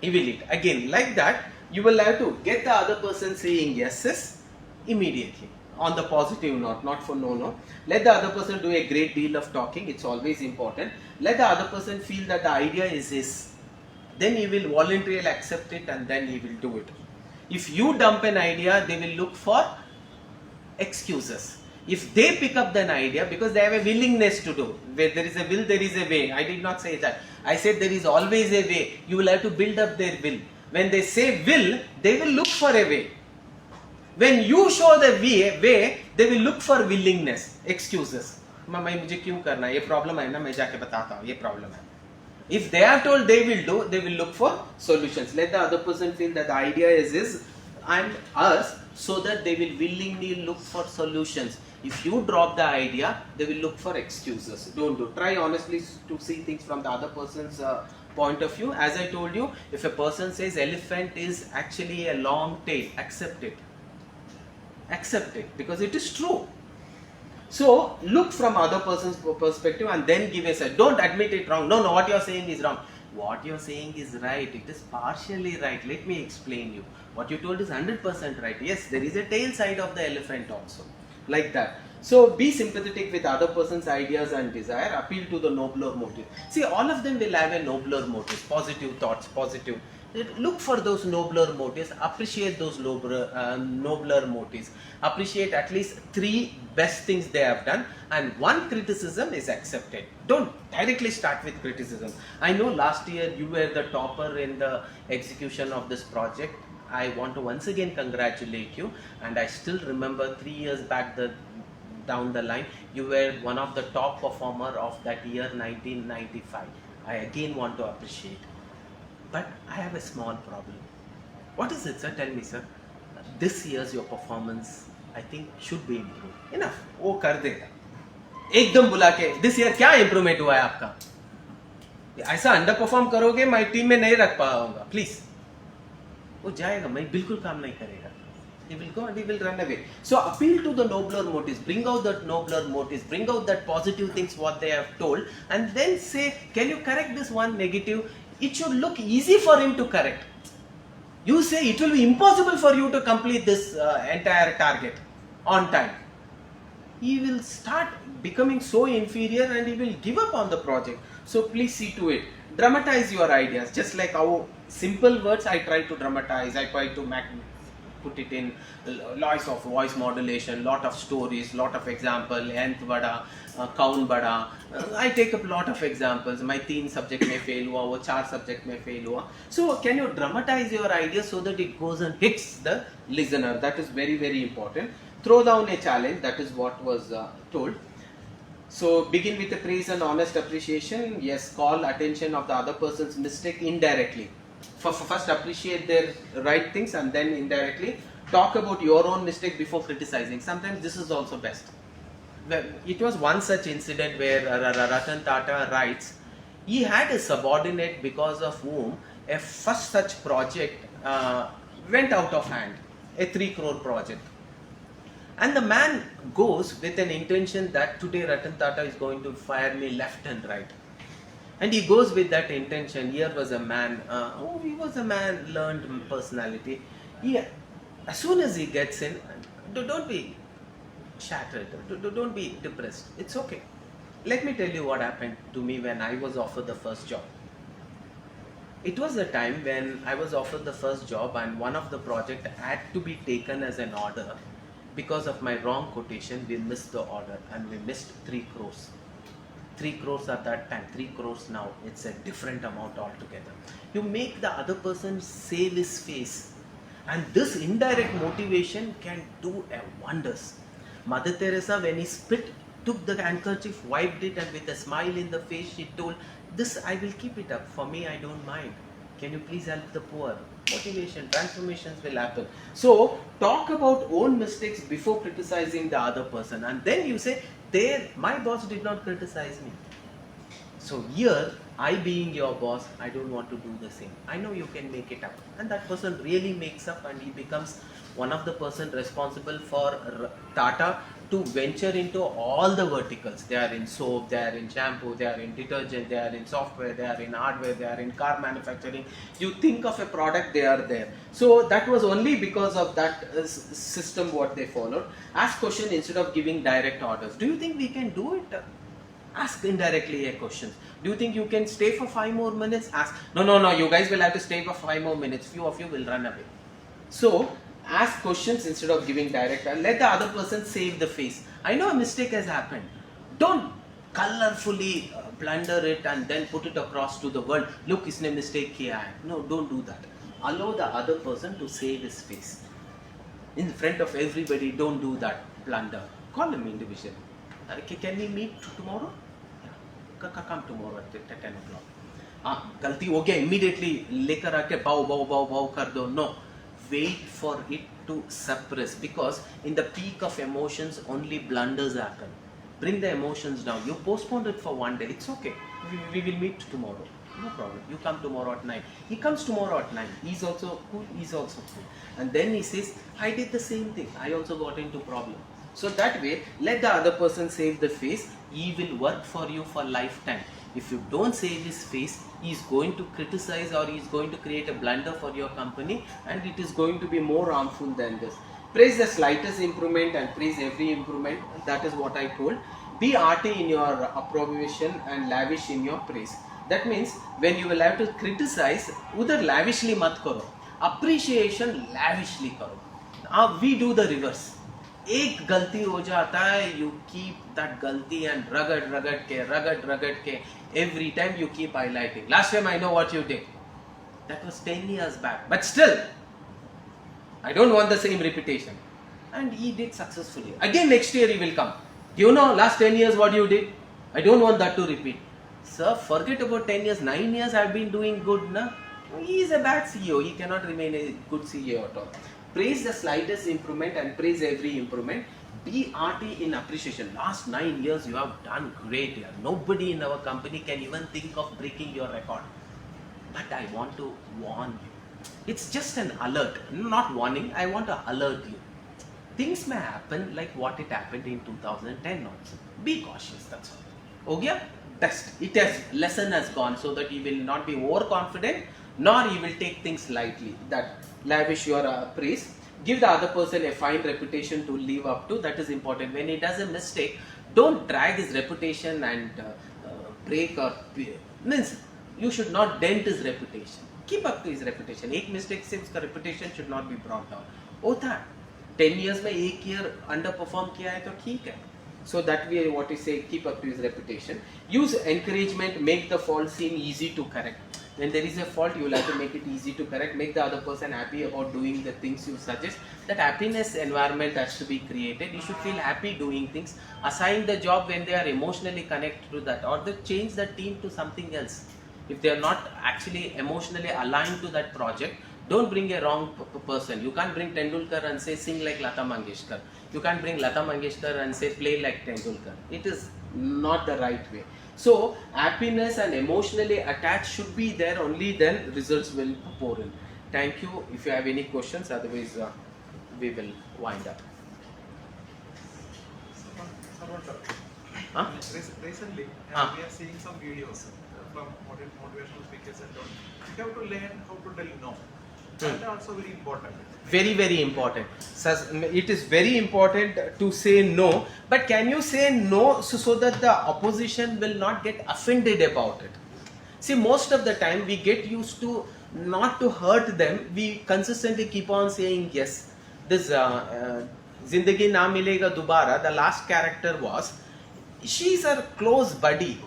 Speaker 1: He will eat. Again, like that, you will have to get the other person saying yeses immediately on the positive note, not for no. Let the other person do a great deal of talking. It's always important. Let the other person feel that the idea is his. Then he will voluntarily accept it, and then he will do it. If you dump an idea, they will look for excuses. If they pick up an idea, because they have a willingness to do. Where there is a will, there is a way. I did not say that. I said there is always a way. You will have to build up their will. When they say will, they will look for a way. When you show the way, they will look for willingness, excuses. मैं मुझे क्यों करना है? ये problem है ना, मैं जाके बताता हूँ, ये problem है. If they are told they will do, they will look for solutions. Let the other person feel that the idea is his and us, so that they will willingly look for solutions. If you drop the idea, they will look for excuses. Don't do. Try honestly to see things from the other person's point of view. As I told you, if a person says elephant is actually a long tail, accept it. Accept it, because it is true. So look from other person's perspective and then give a side. Don't admit it wrong. No, what you are saying is wrong. What you are saying is right. It is partially right. Let me explain you. What you told is 100% right. Yes, there is a tail side of the elephant also. Like that. So be sympathetic with other person's ideas and desire. Appeal to the nobler motive. See, all of them will have a nobler motive. Positive thoughts, positive. Look for those nobler motives. Appreciate those nobler motives. Appreciate at least 3 best things they have done, and 1 criticism is accepted. Don't directly start with criticism. I know last year you were the topper in the execution of this project. I want to once again congratulate you, and I still remember 3 years back down the line, you were one of the top performer of that year 1995. I again want to appreciate. But I have a small problem. What is it, sir? Tell me, sir. This year's your performance, I think, should be improved. Enough. वो कर देगा. एकदम बुला के this year क्या improvement हुआ है आपका? ऐसा अंडर परफॉर्म करोगे, मैं टीम में नहीं रख पाऊंगा. Please. वो जाएगा, मैं बिल्कुल काम नहीं करेगा. He will go and he will run away. So appeal to the nobler motives. Bring out that nobler motives. Bring out that positive things what they have told, and then say, can you correct this one negative? It should look easy for him to correct. You say it will be impossible for you to complete this entire target on time. He will start becoming so inferior and he will give up on the project. So please see to it. Dramatize your ideas. Just like how simple words I try to dramatize. I try to put it in lots of voice modulation, lot of stories, lot of example, nth bada, kaun bada. I take up lot of examples. My 3 subject mein fail hua, wo 4 subject mein fail hua. So can you dramatize your idea so that it goes and hits the listener? That is very, very important. Throw down a challenge. That is what was told. So begin with the praise and honest appreciation. Yes, call attention of the other person's mistake indirectly. First appreciate their right things and then indirectly talk about your own mistake before criticizing. Sometimes this is also best. It was one such incident where Ratan Tata writes, he had a subordinate because of whom a first such project went out of hand, a 3 crore project. And the man goes with an intention that today Ratan Tata is going to fire me left and right. And he goes with that intention. Here was a man, he was a man, learned personality. As soon as he gets in, don't be shattered, don't be depressed. It's okay. Let me tell you what happened to me when I was offered the first job. It was a time when I was offered the first job and one of the project had to be taken as an order. Because of my wrong quotation, we missed the order and we missed 3 crores. 3 crores at that time, 3 crores now, it's a different amount altogether. You make the other person save his face. And this indirect motivation can do wonders. Mother Teresa, when he spit, took the handkerchief, wiped it, and with a smile in the face, she told, this I will keep it up. For me, I don't mind. Can you please help the poor? Motivation, transformations will happen. So, talk about own mistakes before criticizing the other person. And then you say, my boss did not criticize me. So here, I being your boss, I don't want to do the same. I know you can make it up. And that person really makes up and he becomes one of the person responsible for Tata to venture into all the verticals. They are in soap, they are in shampoo, they are in detergent, they are in software, they are in hardware, they are in car manufacturing. You think of a product, they are there. So that was only because of that system what they followed. Ask question instead of giving direct orders. Do you think we can do it? Ask indirectly a question. Do you think you can stay for 5 more minutes? Ask. No, you guys will have to stay for 5 more minutes. Few of you will run away. So, ask questions instead of giving direct. Let the other person save the face. I know a mistake has happened. Don't colorfully blunder it and then put it across to the world. Look, isne mistake kiya hai. No, don't do that. Allow the other person to save his face. In front of everybody, don't do that blunder. Call him individually. Can we meet tomorrow? Come tomorrow at 10 o'clock. गलती हो गया immediately लेकर आके बाव कर दो. No, wait for it to suppress, because in the peak of emotions only blunders happen. Bring the emotions down. You postponed it for 1 day. It's okay. We will meet tomorrow. No problem. You come tomorrow at 9. He comes tomorrow at 9. He's also cool. He's also cool. And then he says, I did the same thing. I also got into problem. So that way, let the other person save the face. He will work for you for lifetime. If you don't save his face, he is going to criticize or he is going to create a blunder for your company, and it is going to be more harmful than this. Praise the slightest improvement and praise every improvement. That is what I told. Be arty in your approbation and lavish in your praise. That means when you will have to criticize, udhar lavishly mat karo. Appreciation lavishly karo. We do the reverse. एक गलती हो जाता है, you keep that गलती and रगड़ के every time you keep highlighting. Last time I know what you did. That was 10 years back. But still, I don't want the same reputation. And he did successfully. Again next year he will come. You know last 10 years what you did? I don't want that to repeat. Sir, forget about 10 years. 9 years I have been doing good. Na? He is a bad CEO. He cannot remain a good CEO at all. Praise the slightest improvement and praise every improvement. Be arty in appreciation. Last 9 years you have done great here. Nobody in our company can even think of breaking your record. But I want to warn you. It's just an alert. Not warning. I want to alert you. Things may happen like what it happened in 2010 also. Be cautious, that's all. Okay? Test. Lesson has gone, so that you will not be overconfident, nor you will take things lightly. That lavish your praise. Give the other person a fine reputation to live up to. That is important. When he does a mistake, don't drag his reputation and break or means you should not dent his reputation. Keep up to his reputation. एक mistake से उसका reputation should not be brought down. होता है. 10 years में एक year underperform किया है तो ठीक है. So that way, what you say, keep up to his reputation. Use encouragement, make the fault seem easy to correct. When there is a fault, you will have to make it easy to correct, make the other person happy about doing the things you suggest. That happiness environment has to be created. You should feel happy doing things. Assign the job when they are emotionally connected to that, or they change the team to something else. If they are not actually emotionally aligned to that project, don't bring a wrong person. You can't bring Tendulkar and say sing like Lata Mangeshkar. You can't bring Lata Mangeshkar and say play like Tendulkar. It is not the right way. So happiness and emotionally attached should be there, only then results will pour in. Thank you. If you have any questions, otherwise we will wind up. Huh?
Speaker 4: Recently, we are seeing some videos from motivational speakers and all. You have to learn how to tell no. That is also very important.
Speaker 1: Very important. So it is very important to say no, but can you say no so that the opposition will not get offended about it? See, most of the time we get used to not to hurt them, we consistently keep on saying yes. This Zindagi Na Milega Dubara, the last character was, she's a close buddy.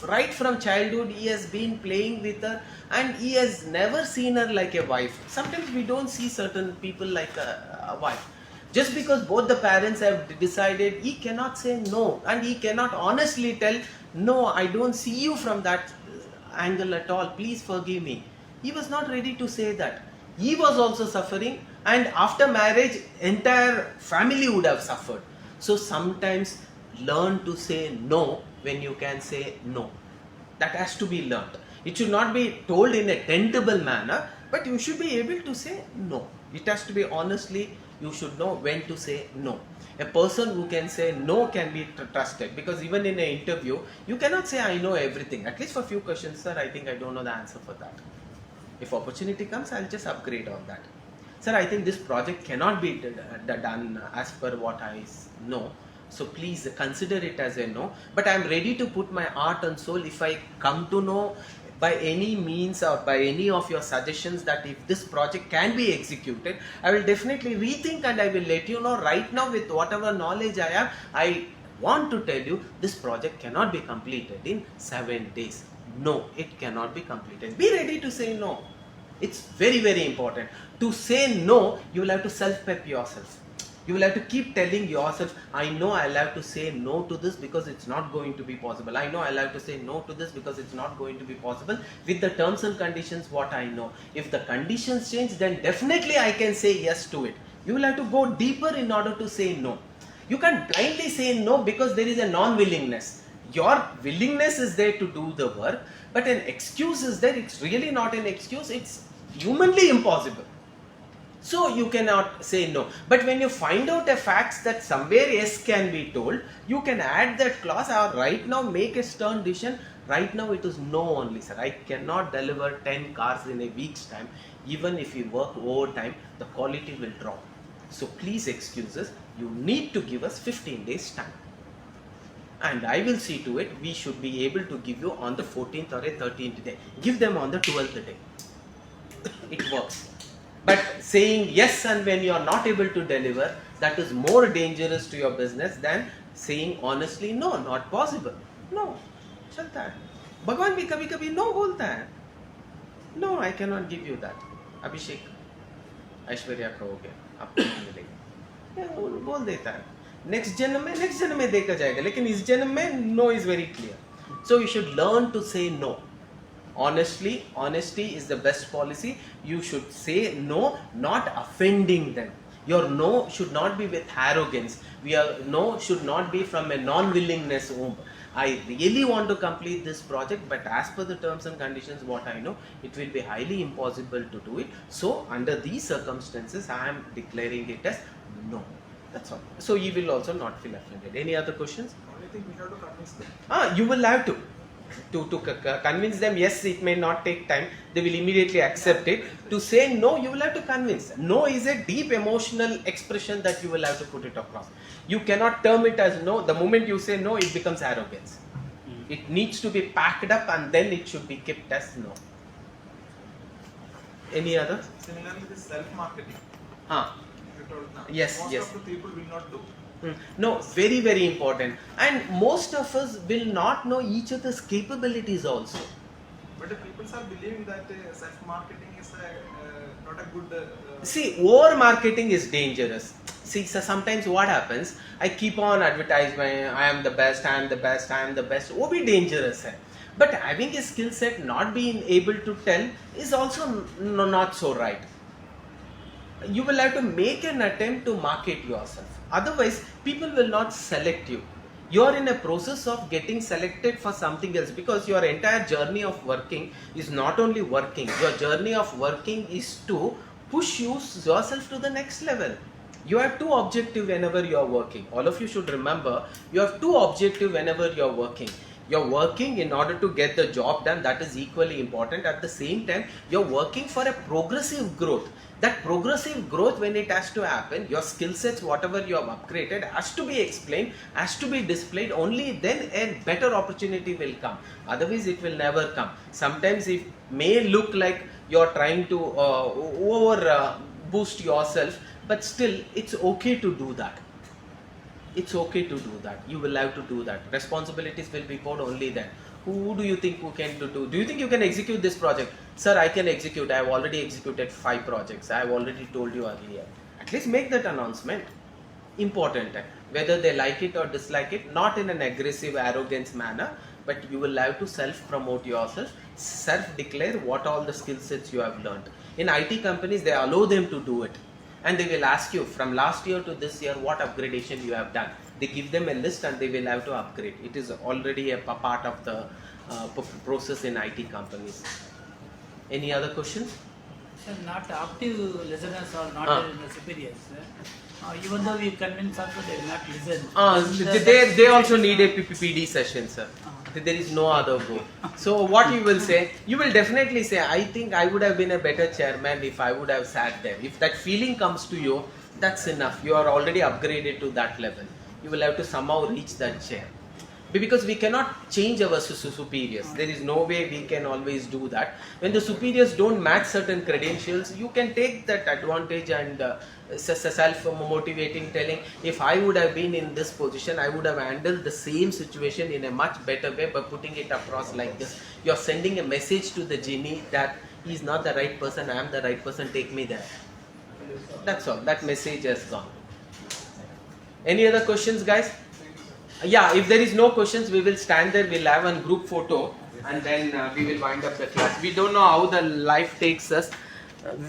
Speaker 1: Right from childhood he has been playing with her and he has never seen her like a wife. Sometimes we don't see certain people like a wife. Just because both the parents have decided, he cannot say no, and he cannot honestly tell, no, I don't see you from that angle at all, please forgive me. He was not ready to say that. He was also suffering, and after marriage entire family would have suffered. So sometimes learn to say no when you can say no. That has to be learnt. It should not be told in a tentable manner, but you should be able to say no. It has to be honestly, you should know when to say no. A person who can say no can be trusted, because even in an interview, you cannot say I know everything. At least for a few questions, sir, I think I don't know the answer for that. If opportunity comes, I'll just upgrade on that. Sir, I think this project cannot be done as per what I know. So please consider it as a no. But I am ready to put my heart and soul if I come to know by any means or by any of your suggestions that if this project can be executed, I will definitely rethink and I will let you know. Right now, with whatever knowledge I have, I want to tell you this project cannot be completed in 7 days. No, it cannot be completed. Be ready to say no. It's very, very important. To say no, you will have to self-pep yourself. You will have to keep telling yourself, I know I'll have to say no to this because it's not going to be possible. I know I'll have to say no to this because it's not going to be possible. With the terms and conditions, what I know. If the conditions change, then definitely I can say yes to it. You will have to go deeper in order to say no. You can't blindly say no because there is a non-willingness. Your willingness is there to do the work, but an excuse is there. It's really not an excuse. It's humanly impossible. So you cannot say no. But when you find out a fact that somewhere yes can be told, you can add that clause or right now make a stern decision. Right now it is no only, sir. I cannot deliver 10 cars in a week's time. Even if you work overtime, the quality will drop. So please excuse us. You need to give us 15 days time. And I will see to it we should be able to give you on the 14th or a 13th day. Give them on the 12th day. It works. But saying yes and when you are not able to deliver, that is more dangerous to your business than saying honestly no, not possible. No, चलता है. भगवान भी कभी कभी no बोलता है. No, I cannot give you that. अभिषेक, ऐश्वर्या का हो गया, आपको नहीं मिलेगा. वो बोल देता है. नेक्स्ट जन्म में देखा जाएगा, लेकिन इस जन्म में no is very clear. So you should learn to say no. Honestly, honesty is the best policy. You should say no, not offending them. Your no should not be with arrogance. Your no should not be from a non-willingness. I really want to complete this project, but as per the terms and conditions, what I know, it will be highly impossible to do it. So, under these circumstances, I am declaring it as no. That's all. So, you will also not feel offended. Any other questions?
Speaker 4: Only thing we have to convince them.
Speaker 1: You will have to convince them. Yes, it may not take time. They will immediately accept it. To say no, you will have to convince them. No is a deep emotional expression that you will have to put it across. You cannot term it as no. The moment you say no, it becomes arrogance. It needs to be packed up and then it should be kept as no. Any other?
Speaker 4: Similarly, this self-marketing. You told now.
Speaker 1: Yes,
Speaker 4: Most
Speaker 1: yes.
Speaker 4: of the people will not do.
Speaker 1: No, very, very important. And most of us will not know each other's capabilities also.
Speaker 4: But the people are believing that self-marketing is not a good.
Speaker 1: See, over marketing is dangerous. See, so sometimes what happens, I keep on advertising, I am the best, I am the best, I am the best. वो भी dangerous है. But having a skill set, not being able to tell is also not so right. You will have to make an attempt to market yourself. Otherwise, people will not select you. You are in a process of getting selected for something else, because your entire journey of working is not only working. Your journey of working is to push yourself to the next level. You have two objectives whenever you are working. All of you should remember, you have two objectives whenever you are working. You're working in order to get the job done, that is equally important. At the same time, you're working for a progressive growth. That progressive growth, when it has to happen, your skill sets, whatever you have upgraded, has to be explained, has to be displayed. Only then a better opportunity will come. Otherwise, it will never come. Sometimes it may look like you're trying to boost yourself, but still, it's okay to do that. It's okay to do that. You will have to do that. Responsibilities will be put only then. Who do you think who can do? Do you think you can execute this project? Sir, I can execute. I have already executed 5 projects. I have already told you earlier. At least make that announcement. Important. Whether they like it or dislike it, not in an aggressive, arrogance manner, but you will have to self-promote yourself, self-declare what all the skill sets you have learned. In IT companies, they allow them to do it. And they will ask you from last year to this year what upgradation you have done. They give them a list and they will have to upgrade. It is already a part of the process in IT companies. Any other questions?
Speaker 2: Sir, not active listeners or not in the superiors. Even though we convince also, they will not listen.
Speaker 1: They also need a PPPD session, sir. There is no other go. So what you will say, you will definitely say, I think I would have been a better chairman if I would have sat there. If that feeling comes to you, that's enough. You are already upgraded to that level. You will have to somehow reach that chair. Because we cannot change our superiors. There is no way we can always do that. When the superiors don't match certain credentials, you can take that advantage and self-motivating, telling, if I would have been in this position, I would have handled the same situation in a much better way by putting it across like this. You're sending a message to the genie that he's not the right person, I am the right person, take me there. That's all. That message has gone. Any other questions, guys? Yeah, if there is no questions, we will stand there, we'll have a group photo and then we will wind up the class. We don't know how the life takes us.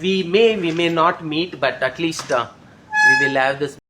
Speaker 1: We may not meet, but at least we will have this